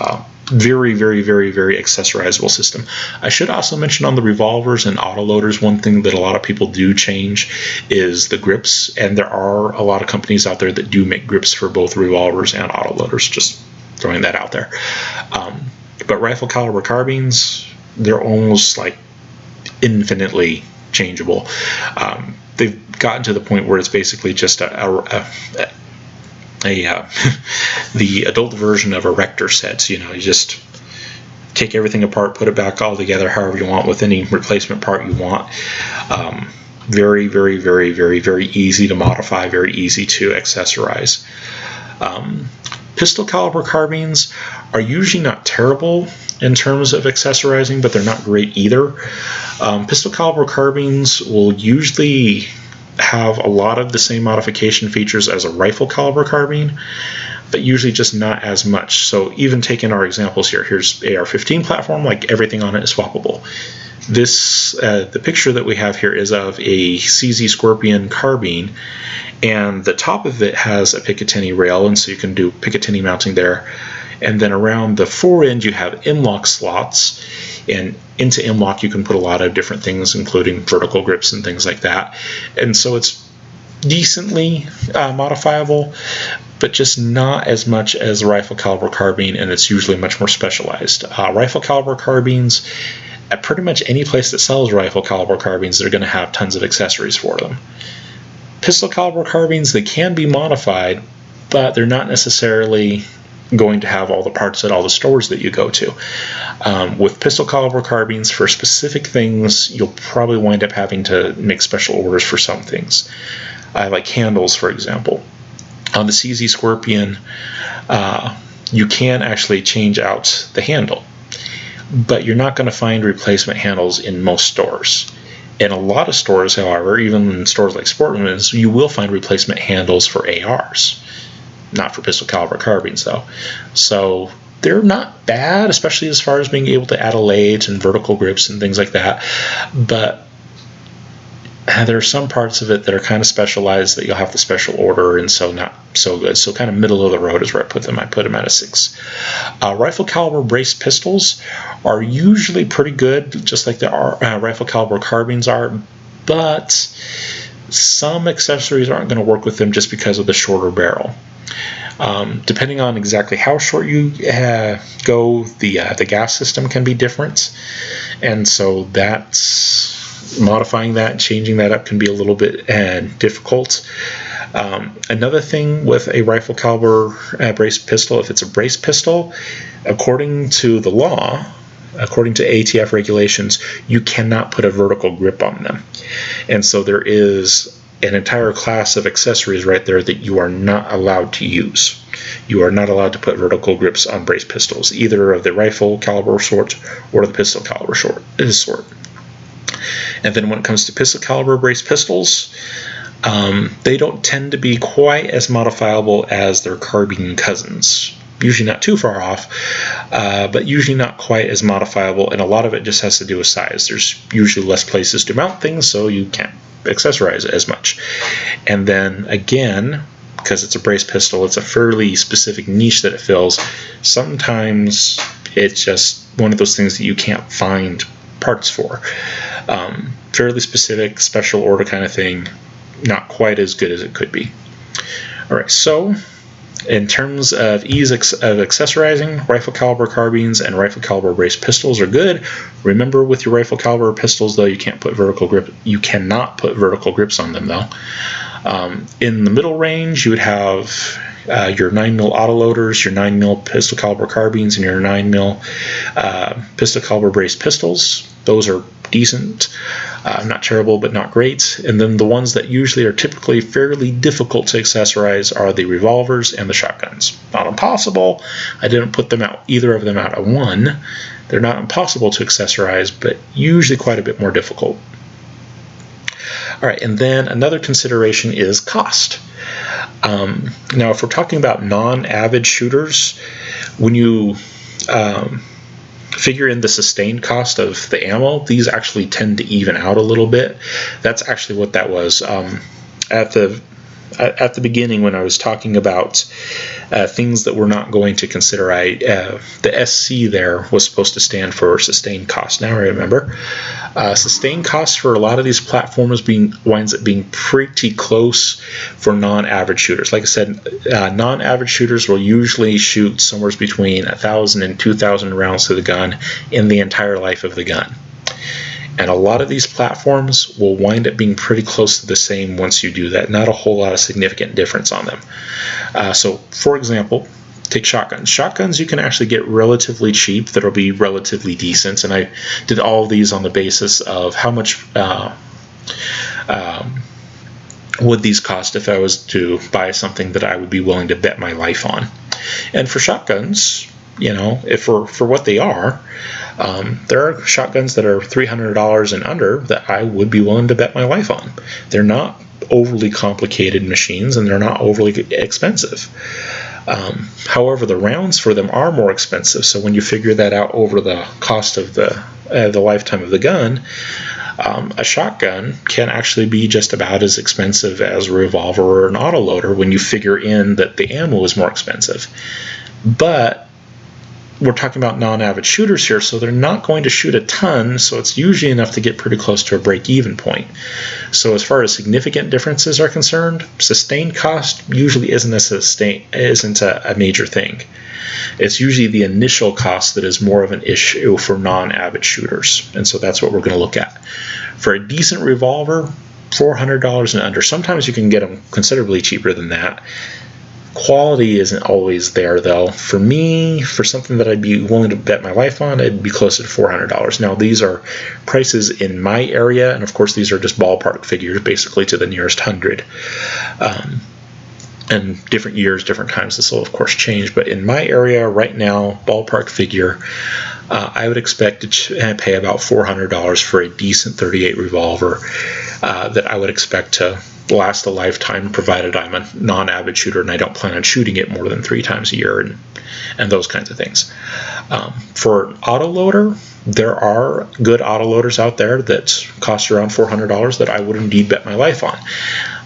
Very, very, very, very accessorizable system. I should also mention on the revolvers and autoloaders, one thing that a lot of people do change is the grips, and there are a lot of companies out there that do make grips for both revolvers and autoloaders, just throwing that out there. But rifle caliber carbines, they're almost like infinitely changeable. They've gotten to the point where it's basically just the adult version of a Rector set. You just take everything apart, put it back all together however you want with any replacement part you want. Very, very, very, very, very easy to modify, very easy to accessorize. Pistol caliber carbines are usually not terrible in terms of accessorizing, but they're not great either. Pistol caliber carbines will usually have a lot of the same modification features as a rifle caliber carbine, but usually just not as much. So even taking our examples here, here's AR-15 platform, like everything on it is swappable. This, the picture that we have here is of a CZ Scorpion carbine, and the top of it has a Picatinny rail, and so you can do Picatinny mounting there. And then around the fore end you have M-LOK slots, and into M-LOK you can put a lot of different things, including vertical grips and things like that. And so it's decently modifiable, but just not as much as a rifle caliber carbine, and it's usually much more specialized. Rifle caliber carbines, at pretty much any place that sells rifle caliber carbines, they're going to have tons of accessories for them. Pistol caliber carbines, they can be modified, but they're not necessarily going to have all the parts at all the stores that you go to. With pistol caliber carbines, for specific things, you'll probably wind up having to make special orders for some things. Like handles, for example. On the CZ Scorpion, you can actually change out the handle, but you're not going to find replacement handles in most stores. In a lot of stores, however, even in stores like Sportsman's, you will find replacement handles for ARs. Not for pistol caliber carbines, though. So they're not bad, especially as far as being able to add a lathe and vertical grips and things like that. But there are some parts of it that are kind of specialized that you'll have to special order, and so not so good. So kind of middle of the road is where I put them. I put them at a 6. Rifle caliber braced pistols are usually pretty good, just like the rifle caliber carbines are, but some accessories aren't going to work with them just because of the shorter barrel. Depending on exactly how short you go, the gas system can be different, and so that's modifying that, changing that up can be a little bit difficult. Another thing with a rifle caliber brace pistol, if it's a brace pistol, according to the law, according to ATF regulations, you cannot put a vertical grip on them. And so there is an entire class of accessories right there that you are not allowed to use. You are not allowed to put vertical grips on brace pistols, either of the rifle caliber sort or the pistol caliber sort. And then when it comes to pistol caliber brace pistols, they don't tend to be quite as modifiable as their carbine cousins. Usually not too far off, but usually not quite as modifiable, and a lot of it just has to do with size. There's usually less places to mount things, so you can't accessorize it as much. And then again, because it's a brace pistol, it's a fairly specific niche that it fills. Sometimes it's just one of those things that you can't find parts for. Fairly specific, special order kind of thing, not quite as good as it could be. All right, so in terms of ease of accessorizing, rifle caliber carbines and rifle caliber brace pistols are good. Remember, with your rifle caliber pistols, though, you cannot put vertical grips on them, though. In the middle range, you would have your 9mm autoloaders, your 9mm pistol caliber carbines, and your 9mm pistol caliber brace pistols. Those are decent, not terrible, but not great. And then the ones that usually are typically fairly difficult to accessorize are the revolvers and the shotguns. Not impossible. I didn't put them out, either of them out at one. They're not impossible to accessorize, but usually quite a bit more difficult. All right, and then another consideration is cost. Now, if we're talking about non-avid shooters, when you figure in the sustained cost of the ammo, these actually tend to even out a little bit. That's actually what that was. At the beginning, when I was talking about things that we're not going to consider, the SC there was supposed to stand for sustained cost. Now I remember. Sustained cost for a lot of these platforms winds up being pretty close for non-average shooters. Like I said, non-average shooters will usually shoot somewhere between 1,000 and 2,000 rounds to the gun in the entire life of the gun. And a lot of these platforms will wind up being pretty close to the same once you do that. Not a whole lot of significant difference on them. So, for example, take shotguns. Shotguns you can actually get relatively cheap that'll be relatively decent. And I did all of these on the basis of how much would these cost if I was to buy something that I would be willing to bet my life on. And for shotguns, you know, if for what they are, there are shotguns that are $300 and under that I would be willing to bet my life on. They're not overly complicated machines, and they're not overly expensive. However, the rounds for them are more expensive, so when you figure that out over the cost of the lifetime of the gun, a shotgun can actually be just about as expensive as a revolver or an autoloader when you figure in that the ammo is more expensive. But we're talking about non-avid shooters here, so they're not going to shoot a ton, so it's usually enough to get pretty close to a break-even point. So as far as significant differences are concerned, sustained cost usually isn't a major thing. It's usually the initial cost that is more of an issue for non-avid shooters, and so that's what we're going to look at. For a decent revolver, $400 and under. Sometimes you can get them considerably cheaper than that. Quality isn't always there, though. For me, for something that I'd be willing to bet my life on, it'd be closer to $400. Now, these are prices in my area, and of course, these are just ballpark figures, basically to the nearest 100. And different years, different times, this will, of course, change. But in my area right now, ballpark figure, I would expect to pay about $400 for a decent .38 revolver that I would expect to last a lifetime, provided I'm a non-avid shooter and I don't plan on shooting it more than 3 times a year and those kinds of things. For an autoloader, there are good autoloaders out there that cost around $400 that I would indeed bet my life on.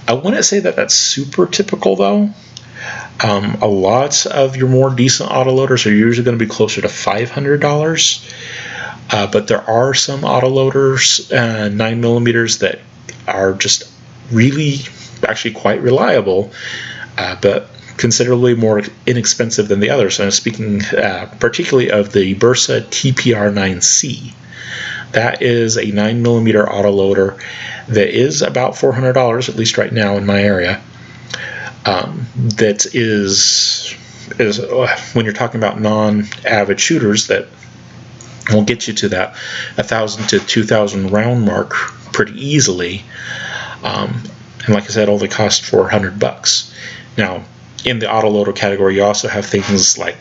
I wouldn't say that that's super typical, though. A lot of your more decent autoloaders are usually going to be closer to $500, but there are some autoloaders, 9mm, that are just really actually quite reliable, but considerably more inexpensive than the others. So I'm speaking particularly of the Bersa TPR-9C. That is a 9mm autoloader that is about $400, at least right now in my area. that is when you're talking about non-avid shooters, that will get you to that 1,000 to 2,000 round mark pretty easily. And like I said, only cost $400. Now, in the autoloader category, you also have things like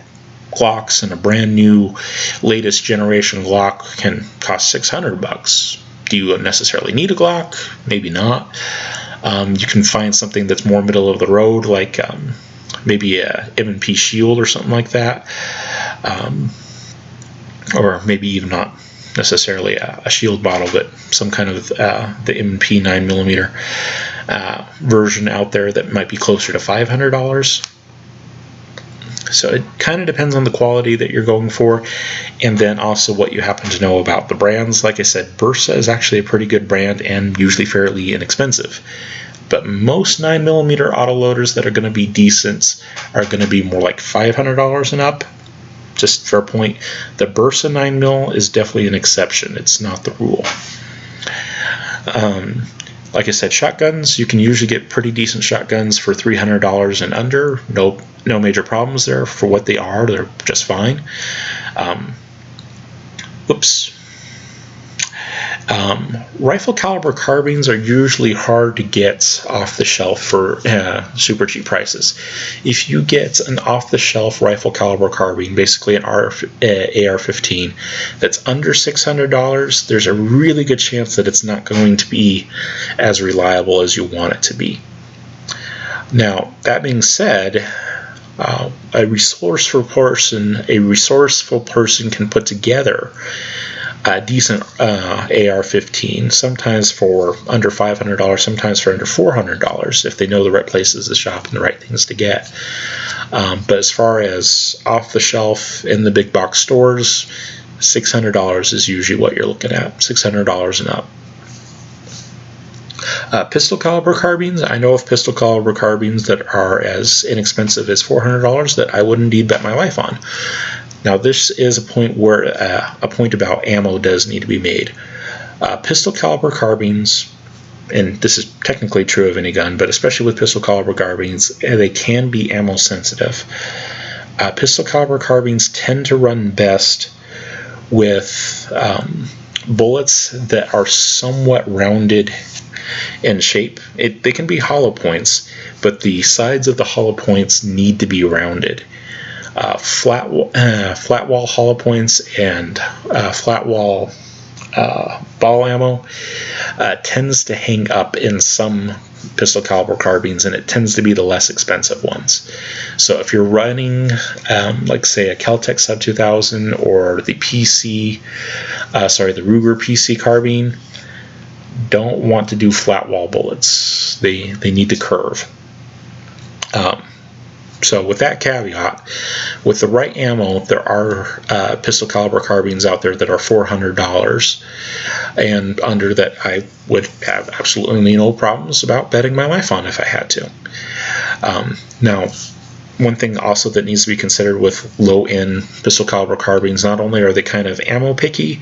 Glocks, and a brand new latest generation Glock can cost $600. Do you necessarily need a Glock? Maybe not. You can find something that's more middle of the road, like maybe a M&P Shield or something like that, or maybe even not necessarily a Shield model, but some kind of the M&P 9mm version out there that might be closer to $500. So it kind of depends on the quality that you're going for, and then also what you happen to know about the brands. Like I said, Bersa is actually a pretty good brand and usually fairly inexpensive. But most 9mm autoloaders that are going to be decent are going to be more like $500 and up. Just fair point. The Bersa 9mm is definitely an exception. It's not the rule. Like I said, shotguns, you can usually get pretty decent shotguns for $300 and under. No major problems there for what they are. They're just fine. Rifle caliber carbines are usually hard to get off the shelf for super cheap prices. If you get an off the shelf rifle caliber carbine, basically an AR-15, that's under $600, there's a really good chance that it's not going to be as reliable as you want it to be. Now, that being said, a resourceful person can put together a decent AR-15, sometimes for under $500, sometimes for under $400, if they know the right places to shop and the right things to get. But as far as off the shelf in the big box stores, $600 is usually what you're looking at, $600 and up. Pistol caliber carbines, I know of pistol caliber carbines that are as inexpensive as $400 that I would indeed bet my life on. Now, this is a point where a point about ammo does need to be made. Pistol caliber carbines, and this is technically true of any gun, but especially with pistol caliber carbines, they can be ammo sensitive. Pistol caliber carbines tend to run best with bullets that are somewhat rounded in shape. They can be hollow points, but the sides of the hollow points need to be rounded. Flat wall hollow points and flat wall ball ammo tends to hang up in some pistol caliber carbines, and it tends to be the less expensive ones. So if you're running like say a Kel-Tec Sub 2000 or the Ruger PC carbine, don't want to do flat wall bullets. They need to curve. So with that caveat, with the right ammo, there are pistol caliber carbines out there that are $400 and under that I would have absolutely no problems about betting my life on if I had to. Now, one thing also that needs to be considered with low-end pistol caliber carbines, not only are they kind of ammo picky,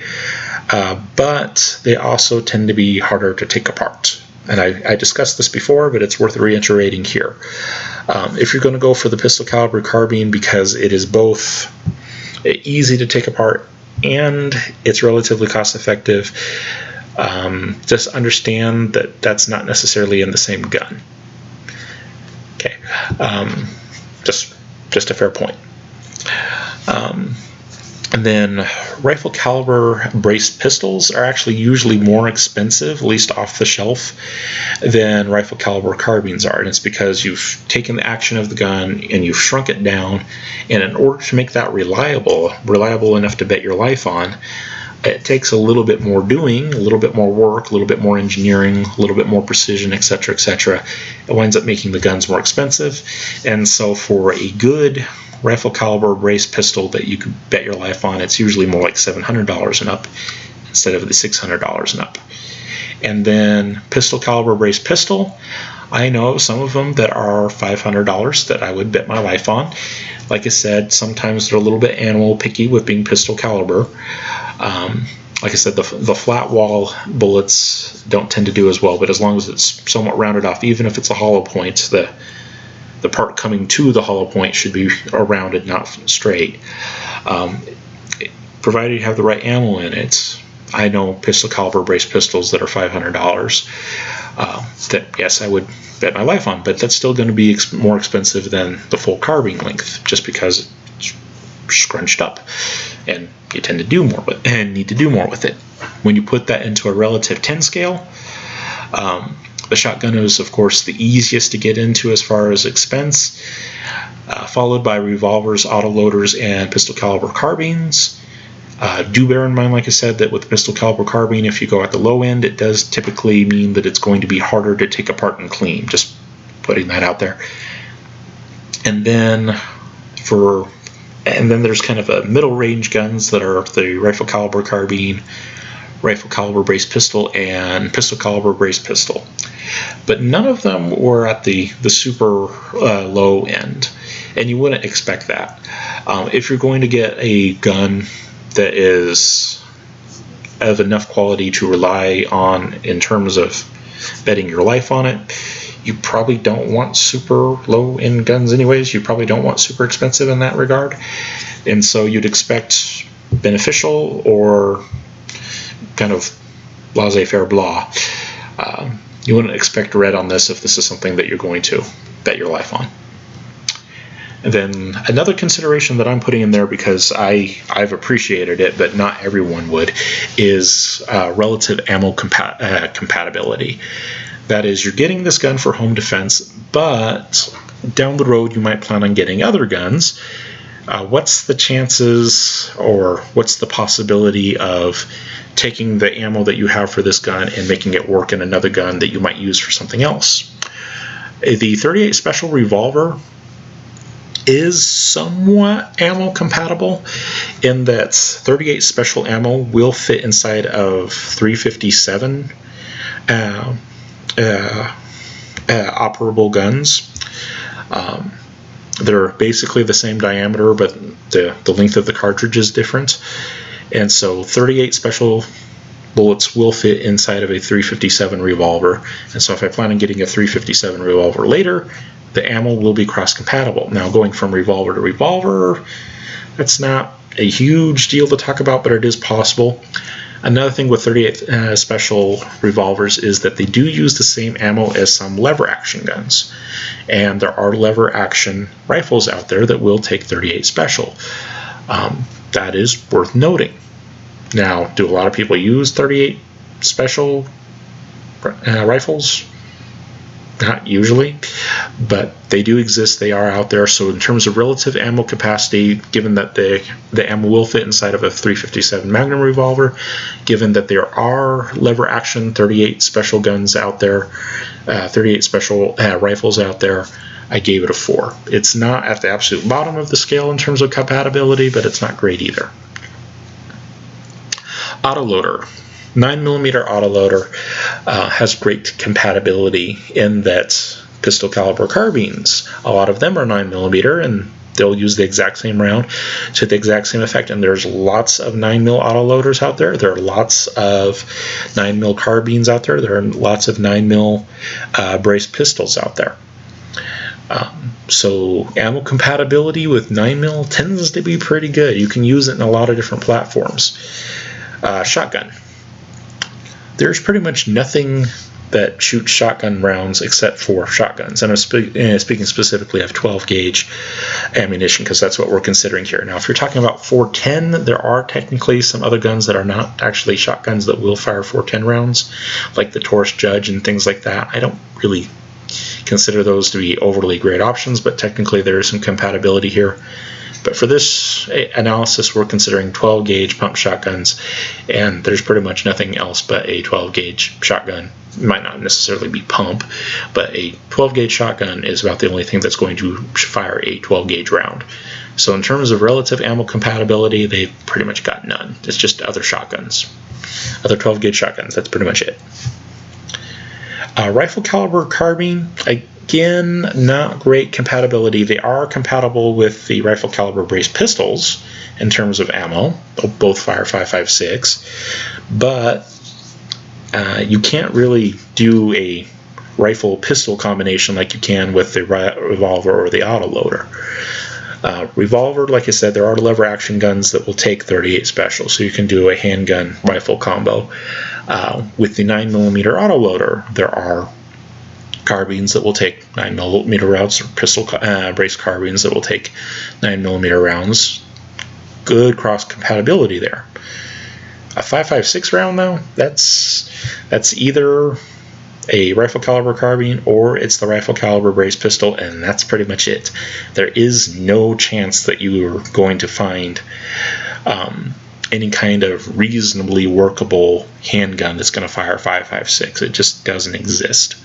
but they also tend to be harder to take apart. And I discussed this before, but it's worth reiterating here. If you're going to go for the pistol caliber carbine because it is both easy to take apart and it's relatively cost effective, just understand that that's not necessarily in the same gun. Okay, just a fair point. And then rifle caliber braced pistols are actually usually more expensive, at least off the shelf, than rifle caliber carbines are. And it's because you've taken the action of the gun and you've shrunk it down. And in order to make that reliable enough to bet your life on, it takes a little bit more doing, a little bit more work, a little bit more engineering, a little bit more precision, etc., etc. It winds up making the guns more expensive. And so for a good rifle caliber braced pistol that you could bet your life on, it's usually more like $700 and up instead of the $600 and up. And then pistol caliber braced pistol, I know some of them that are $500 that I would bet my life on. Like I said, sometimes they're a little bit animal picky with being pistol caliber. Like I said, the flat wall bullets don't tend to do as well, but as long as it's somewhat rounded off, even if it's a hollow point, the the part coming to the hollow point should be rounded, not straight. Provided you have the right ammo in it. I know pistol caliber brace pistols that are $500 that, yes, I would bet my life on, but that's still going to be more expensive than the full carbine length, just because it's scrunched up, and you tend to do more with it, and need to do more with it. When you put that into a relative 10 scale, the shotgun is, of course, the easiest to get into as far as expense, followed by revolvers, autoloaders, and pistol caliber carbines. Do bear in mind, like I said, that with the pistol caliber carbine, if you go at the low end, it does typically mean that it's going to be harder to take apart and clean. Just putting that out there. And then there's kind of a middle range guns that are the rifle caliber carbine, rifle caliber brace pistol, and pistol caliber brace pistol. But none of them were at the super low end, and you wouldn't expect that. If you're going to get a gun that is of enough quality to rely on in terms of betting your life on it, you probably don't want super low end guns anyways. You probably don't want super expensive in that regard, and so you'd expect beneficial or kind of laissez-faire blah. You wouldn't expect red on this if this is something that you're going to bet your life on. And then another consideration that I'm putting in there, because I've appreciated it, but not everyone would, is relative ammo compatibility. That is, you're getting this gun for home defense, but down the road you might plan on getting other guns. What's the chances, or what's the possibility of taking the ammo that you have for this gun and making it work in another gun that you might use for something else? The 38 Special revolver is somewhat ammo compatible in that 38 Special ammo will fit inside of 357 operable guns. They're basically the same diameter, but the length of the cartridge is different. And so 38 Special bullets will fit inside of a 357 revolver. And so if I plan on getting a 357 revolver later, the ammo will be cross-compatible. Now, going from revolver to revolver, that's not a huge deal to talk about, but it is possible. Another thing with 38 Special revolvers is that they do use the same ammo as some lever-action guns. And there are lever-action rifles out there that will take 38 Special. That is worth noting. Now, do a lot of people use 38 Special rifles? Not usually, but they do exist. They are out there. So in terms of relative ammo capacity, given that the ammo will fit inside of a 357 Magnum revolver, given that there are lever action 38 Special guns out there, 38 Special rifles out there, I gave it a 4. It's not at the absolute bottom of the scale in terms of compatibility, but it's not great either. Autoloader. 9mm autoloader has great compatibility in that pistol caliber carbines, a lot of them are 9mm, and they'll use the exact same round to the exact same effect. And there's lots of 9mm autoloaders out there. There are lots of 9mm carbines out there. There are lots of 9mm brace pistols out there. So ammo compatibility with 9mm tends to be pretty good. You can use it in a lot of different platforms. Shotgun. There's pretty much nothing that shoots shotgun rounds except for shotguns. And I'm speaking specifically of 12 gauge ammunition, because that's what we're considering here. Now, if you're talking about 410, there are technically some other guns that are not actually shotguns that will fire 410 rounds, like the Taurus Judge and things like that. I don't really consider those to be overly great options, but technically there is some compatibility here. But for this analysis, we're considering 12 gauge pump shotguns, and there's pretty much nothing else but a 12 gauge shotgun. It might not necessarily be pump, but a 12 gauge shotgun is about the only thing that's going to fire a 12 gauge round. So in terms of relative ammo compatibility, they've pretty much got none. It's just other shotguns, other 12 gauge shotguns. That's pretty much it. Rifle caliber carbine, again, not great compatibility. They are compatible with the rifle caliber brace pistols in terms of ammo. They'll both fire 5.56, but you can't really do a rifle-pistol combination like you can with the revolver or the autoloader. Revolver, like I said, there are lever action guns that will take 38 special, so you can do a handgun rifle combo. With the 9mm autoloader, there are carbines that will take 9mm rounds, or pistol brace carbines that will take 9mm rounds. Good cross compatibility there. A 5.56 round, though, that's either a rifle caliber carbine or it's the rifle caliber brace pistol, and that's pretty much it. There is no chance that you are going to find any kind of reasonably workable handgun that's going to fire 5.56. It just doesn't exist.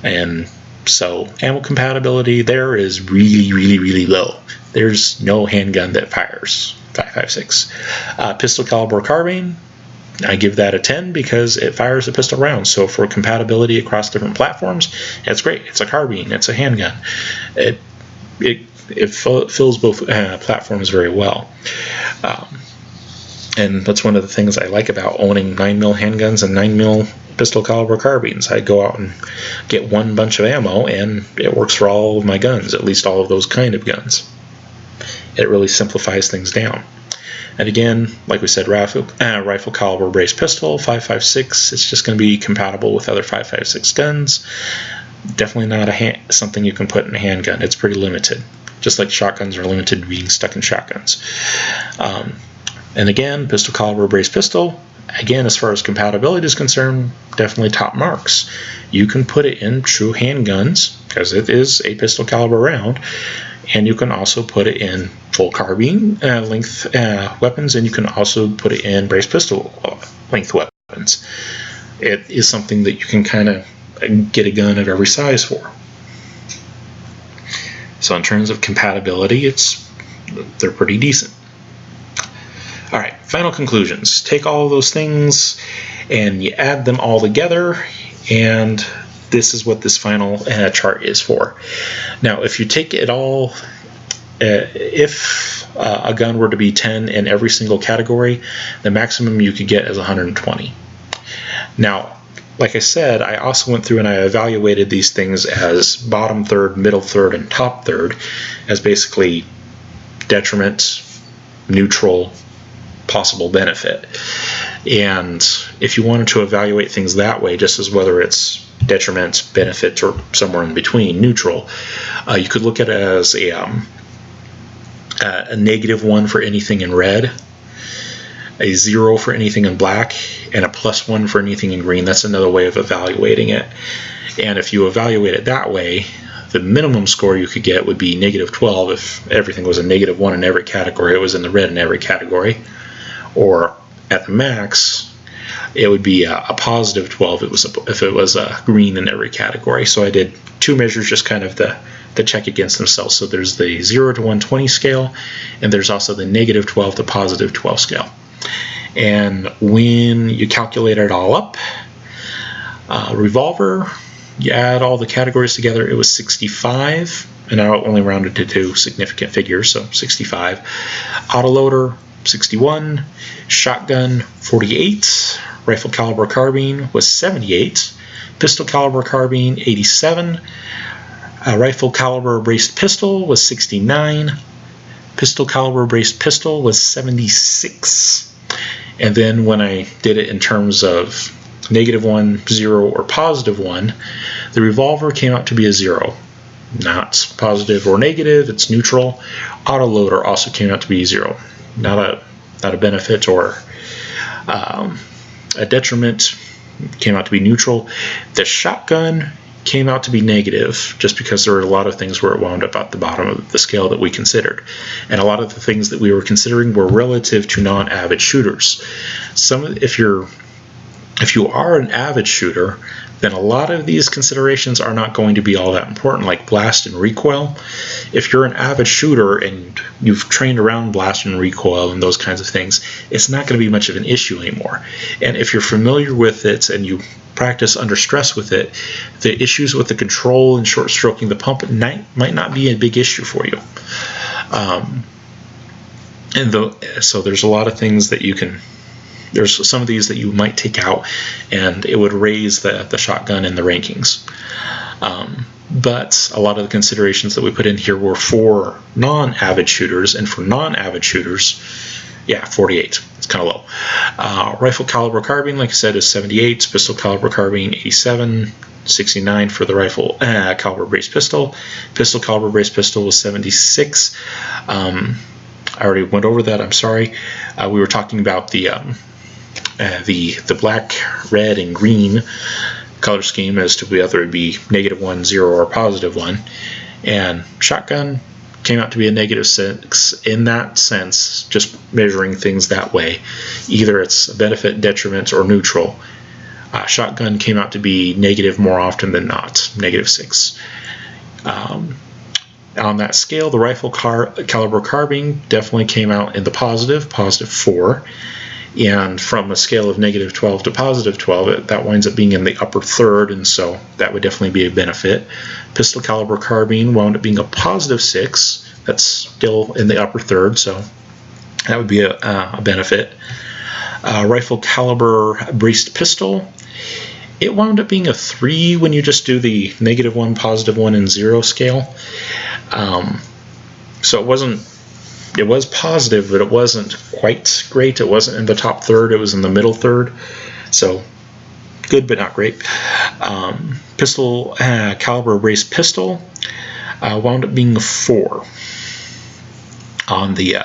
And so ammo compatibility there is really, really, really low. There's no handgun that fires 5.56. Pistol caliber carbine, I give that a 10 because it fires a pistol round. So for compatibility across different platforms, it's great. It's a carbine. It's a handgun. It fills both platforms very well. And that's one of the things I like about owning 9mm handguns and 9mm pistol caliber carbines. I go out and get one bunch of ammo, and it works for all of my guns, at least all of those kind of guns. It really simplifies things down. And again, like we said, rifle caliber brace pistol, 5.56. It's just going to be compatible with other 5.56 guns. Definitely not something you can put in a handgun. It's pretty limited, just like shotguns are limited to being stuck in shotguns. And again, pistol caliber brace pistol, again, as far as compatibility is concerned, definitely top marks. You can put it in true handguns because it is a pistol caliber round, and you can also put it in full carbine length weapons, and you can also put it in brace pistol length weapons. It is something that you can kind of get a gun of every size for. So in terms of compatibility, they're pretty decent. All right, final conclusions. Take all of those things and you add them all together, and this is what this final chart is for. Now, if you take it all, if a gun were to be 10 in every single category, the maximum you could get is 120. Now, like I said, I also went through and I evaluated these things as bottom third, middle third, and top third, as basically detriment, neutral, possible benefit. And if you wanted to evaluate things that way, just as whether it's detriment, benefit, or somewhere in between, neutral, you could look at it as a -1 for anything in red, a 0 for anything in black, and a +1 for anything in green. That's another way of evaluating it. And if you evaluate it that way, the minimum score you could get would be -12 if everything was a -1 in every category. It was in the red in every category. Or at the max, it would be a +12 if it was green in every category. So I did two measures just kind of to check against themselves. So there's the 0 to 120 scale, and there's also the -12 to +12 scale. And when you calculate it all up, revolver, you add all the categories together, it was 65, and I only rounded to two significant figures, so 65. Autoloader, 61. Shotgun, 48. Rifle caliber carbine was 78. Pistol caliber carbine, 87. Rifle caliber braced pistol was 69. Pistol caliber braced pistol was 76. And then when I did it in terms of -1, 0, or +1, the revolver came out to be a 0. Not positive or negative, it's neutral. Autoloader also came out to be 0. Not a benefit or a detriment, came out to be neutral. The shotgun came out to be negative, just because there were a lot of things where it wound up at the bottom of the scale that we considered. And a lot of the things that we were considering were relative to non-avid shooters. If you are an avid shooter, then a lot of these considerations are not going to be all that important, like blast and recoil. If you're an avid shooter and you've trained around blast and recoil and those kinds of things, it's not going to be much of an issue anymore. And if you're familiar with it and you practice under stress with it, the issues with the control and short stroking the pump might not be a big issue for you. So there's a lot of things that you can there's some of these that you might take out, and it would raise the shotgun in the rankings. But a lot of the considerations that we put in here were for non-avid shooters, and for non-avid shooters, yeah, 48. It's kind of low. Rifle caliber carbine, like I said, is 78. Pistol caliber carbine, 87. 69 for the rifle caliber braced pistol. Pistol caliber braced pistol was 76. I already went over that. I'm sorry. We were talking about the black, red, and green color scheme as to whether it be -1, 0, or +1. And shotgun came out to be a -6 in that sense, just measuring things that way. Either it's a benefit, detriment, or neutral. Shotgun came out to be negative more often than not, -6. On that scale, the rifle caliber carbine definitely came out in the +4. And from a scale of -12 to +12, that winds up being in the upper third, and so that would definitely be a benefit. Pistol caliber carbine wound up being a +6. That's still in the upper third, so that would be a benefit. Rifle caliber braced pistol, it wound up being a 3 when you just do the -1, +1, and 0 scale. So it was positive, but it wasn't quite great. It wasn't in the top third, it was in the middle third. So good, but not great. Pistol caliber braced pistol wound up being a 4 on the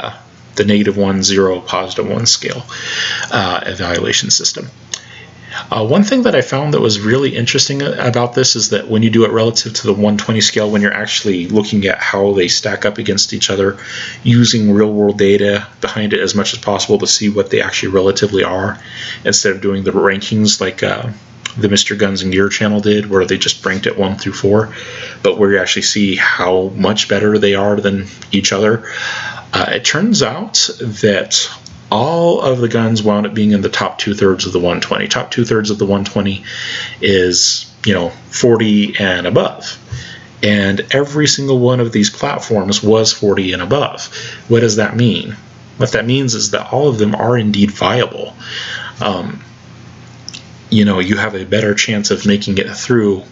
-1, 0, +1 scale evaluation system. One thing that I found that was really interesting about this is that when you do it relative to the 120 scale, when you're actually looking at how they stack up against each other, using real-world data behind it as much as possible to see what they actually relatively are, instead of doing the rankings like the MrGunsNGear channel did, where they just ranked it 1 through 4, but where you actually see how much better they are than each other. It turns out that all of the guns wound up being in the top 2/3 of the 120. Top 2/3 of the 120 is, 40 and above. And every single one of these platforms was 40 and above. What does that mean? What that means is that all of them are indeed viable. You have a better chance of making it through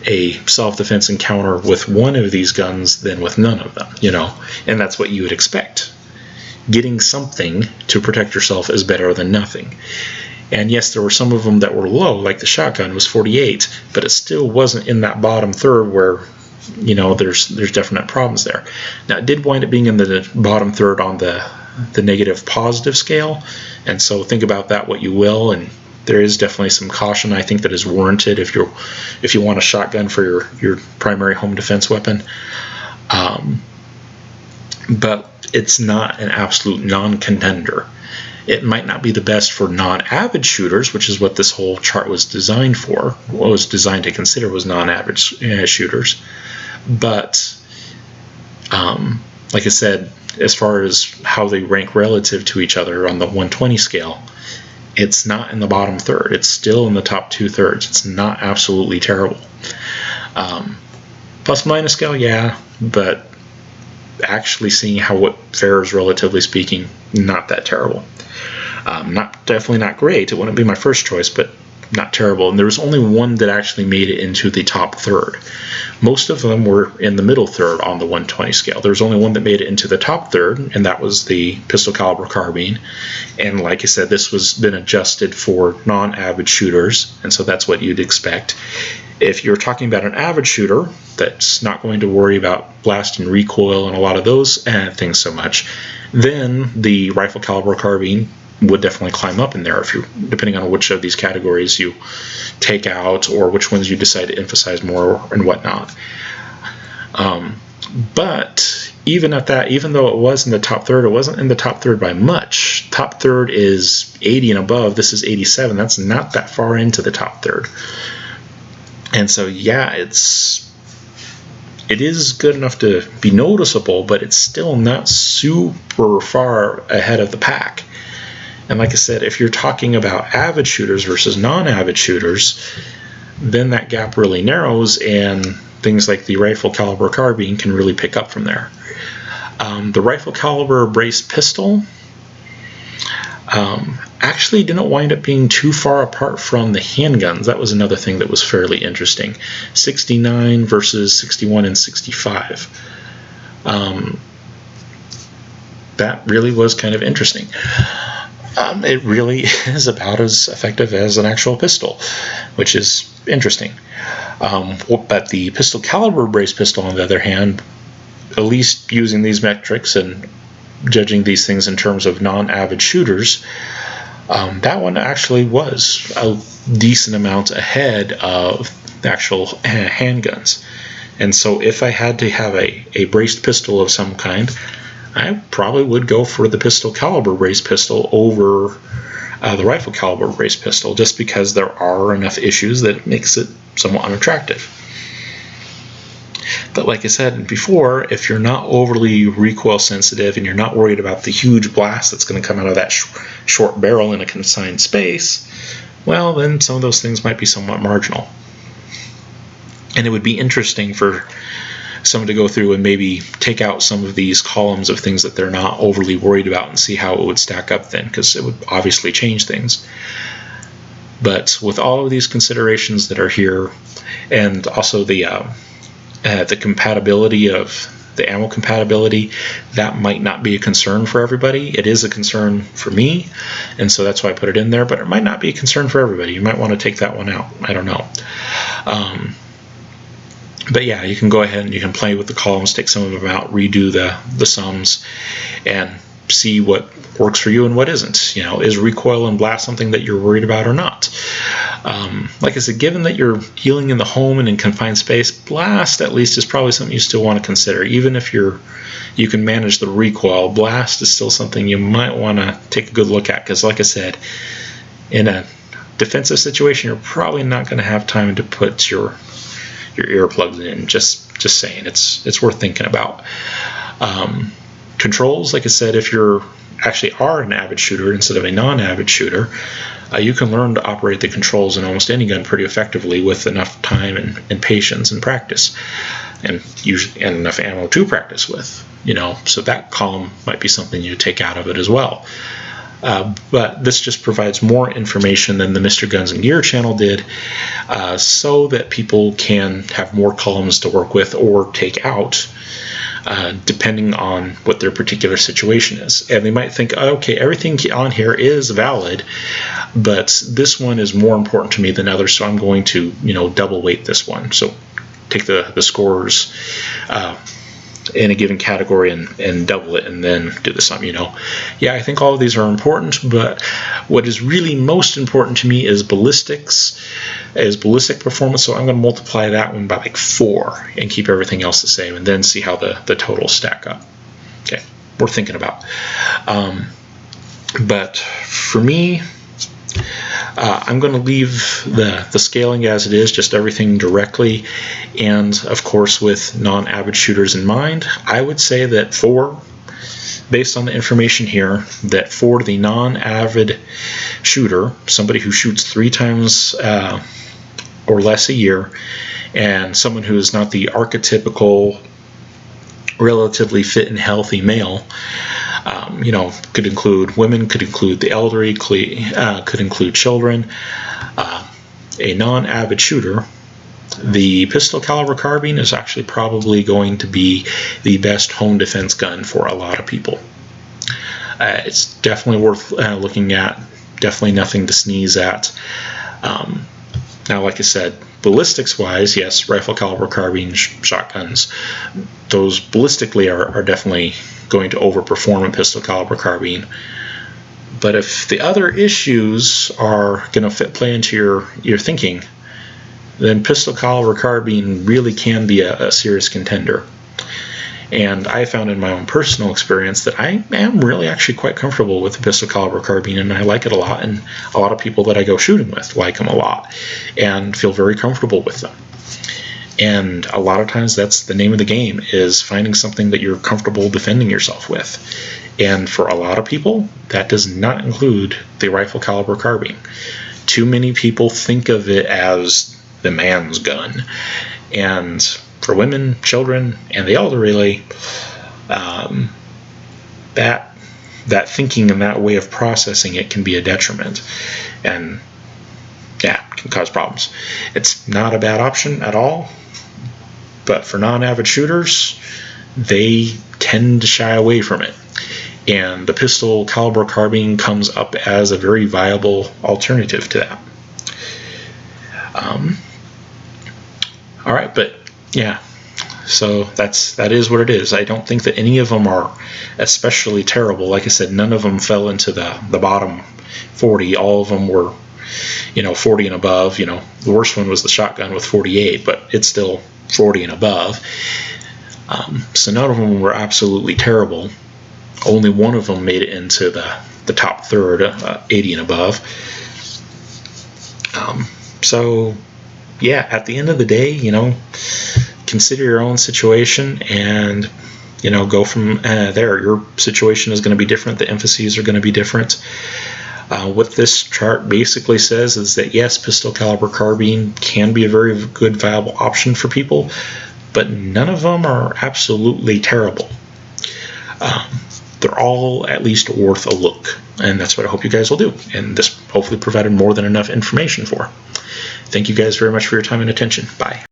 a self-defense encounter with one of these guns than with none of them, and that's what you would expect. Getting something to protect yourself is better than nothing. And yes, there were some of them that were low, like the shotgun was 48, but it still wasn't in that bottom third where, there's definite problems there. Now, it did wind up being in the bottom third on the -positive scale, and so think about that what you will, and there is definitely some caution I think that is warranted if you want a shotgun for your primary home defense weapon. But it's not an absolute non-contender. It might not be the best for non-avid shooters, which is what this whole chart was designed for. What was designed to consider was non-avid shooters. But like I said, as far as how they rank relative to each other on the 120 scale, it's not in the bottom third. It's still in the top 2/3. It's not absolutely terrible. Plus minus scale, yeah, but actually seeing how it fares relatively speaking, not that terrible. Definitely not great. It wouldn't be my first choice, but not terrible. And there was only one that actually made it into the top third. Most of them were in the middle third on the 120 scale. There was only one that made it into the top third, and that was the pistol caliber carbine. And like I said, this was been adjusted for non-avid shooters, and so that's what you'd expect. If you're talking about an avid shooter that's not going to worry about blast and recoil and a lot of those things so much, then the rifle caliber carbine would definitely climb up in there, depending on which of these categories you take out or which ones you decide to emphasize more and whatnot. But even at that, even though it was in the top third, it wasn't in the top third by much. Top third is 80 and above. This is 87. That's not that far into the top third. And so, yeah, it is good enough to be noticeable, but it's still not super far ahead of the pack. And like I said, if you're talking about avid shooters versus non-avid shooters, then that gap really narrows, and things like the rifle caliber carbine can really pick up from there. The rifle caliber braced pistol, actually didn't wind up being too far apart from the handguns. That was another thing that was fairly interesting. 69 versus 61 and 65. That really was kind of interesting. It really is about as effective as an actual pistol, which is interesting. But the pistol caliber brace pistol, on the other hand, at least using these metrics and judging these things in terms of non-avid shooters, that one actually was a decent amount ahead of the actual handguns. And so if I had to have a braced pistol of some kind, I probably would go for the pistol caliber brace pistol over the rifle caliber brace pistol, just because there are enough issues that it makes it somewhat unattractive. But like I said before, if you're not overly recoil sensitive and you're not worried about the huge blast that's going to come out of that short barrel in a confined space, well, then some of those things might be somewhat marginal. And it would be interesting for someone to go through and maybe take out some of these columns of things that they're not overly worried about and see how it would stack up then, because it would obviously change things. But with all of these considerations that are here, and also the compatibility of the ammo compatibility, that might not be a concern for everybody. It is a concern for me, and so that's why I put it in there, but it might not be a concern for everybody. You might want to take that one out. I don't know. But yeah, you can go ahead and you can play with the columns, take some of them out, redo the sums, and see what works for you and what isn't. You know, is recoil and blast something that you're worried about or not? Like I said, given that you're healing in the home and in confined space, blast at least is probably something you still want to consider. Even if you can manage the recoil, blast is still something you might want to take a good look at, because like I said, in a defensive situation, you're probably not going to have time to put your earplugs in. Just saying, it's worth thinking about. Controls, like I said, if you're actually are an avid shooter instead of a non-avid shooter, you can learn to operate the controls in almost any gun pretty effectively with enough time and patience and practice, and enough ammo to practice with. You know, so that column might be something you take out of it as well. But this just provides more information than the Mr. Guns and Gear channel did, so that people can have more columns to work with or take out, depending on what their particular situation is. And they might think, okay, everything on here is valid, but this one is more important to me than others, so I'm going to, double weight this one. So take the scores in a given category and double it, and then do the sum. Yeah, I think all of these are important, but what is really most important to me is ballistic performance. So I'm going to multiply that one by like 4 and keep everything else the same, and then see how the totals stack up. Okay, worth thinking about. But for me, I'm going to leave the scaling as it is, just everything directly, and of course with non-avid shooters in mind, I would say that based on the information here, that for the non-avid shooter, somebody who shoots 3 times or less a year, and someone who is not the archetypical relatively fit and healthy male, could include women, could include the elderly, could include children, a non-avid shooter, the pistol caliber carbine is actually probably going to be the best home defense gun for a lot of people. It's definitely worth looking at, definitely nothing to sneeze at. Now, like I said, ballistics wise, yes, rifle caliber carbine, shotguns, those ballistically are definitely going to overperform a pistol caliber carbine. But if the other issues are going to play into your thinking, then pistol caliber carbine really can be a serious contender. And I found in my own personal experience that I am really actually quite comfortable with the pistol caliber carbine, and I like it a lot, and a lot of people that I go shooting with like them a lot and feel very comfortable with them. And a lot of times that's the name of the game, is finding something that you're comfortable defending yourself with. And for a lot of people, that does not include the rifle caliber carbine. Too many people think of it as the man's gun. And for women, children, and the elderly, that that thinking and that way of processing it can be a detriment, and yeah, can cause problems. It's not a bad option at all, but for non-avid shooters, they tend to shy away from it, and the pistol caliber carbine comes up as a very viable alternative to that. All right, but yeah, so that is what it is. I don't think that any of them are especially terrible. Like I said, none of them fell into the bottom 40. All of them were, 40 and above. The worst one was the shotgun with 48, but it's still 40 and above. So none of them were absolutely terrible. Only one of them made it into the top third, 80 and above. So yeah, at the end of the day, consider your own situation and, go from there. Your situation is going to be different. The emphases are going to be different. What this chart basically says is that, yes, pistol caliber carbine can be a very good, viable option for people, but none of them are absolutely terrible. They're all at least worth a look, and that's what I hope you guys will do. And this hopefully provided more than enough information for. Thank you guys very much for your time and attention. Bye.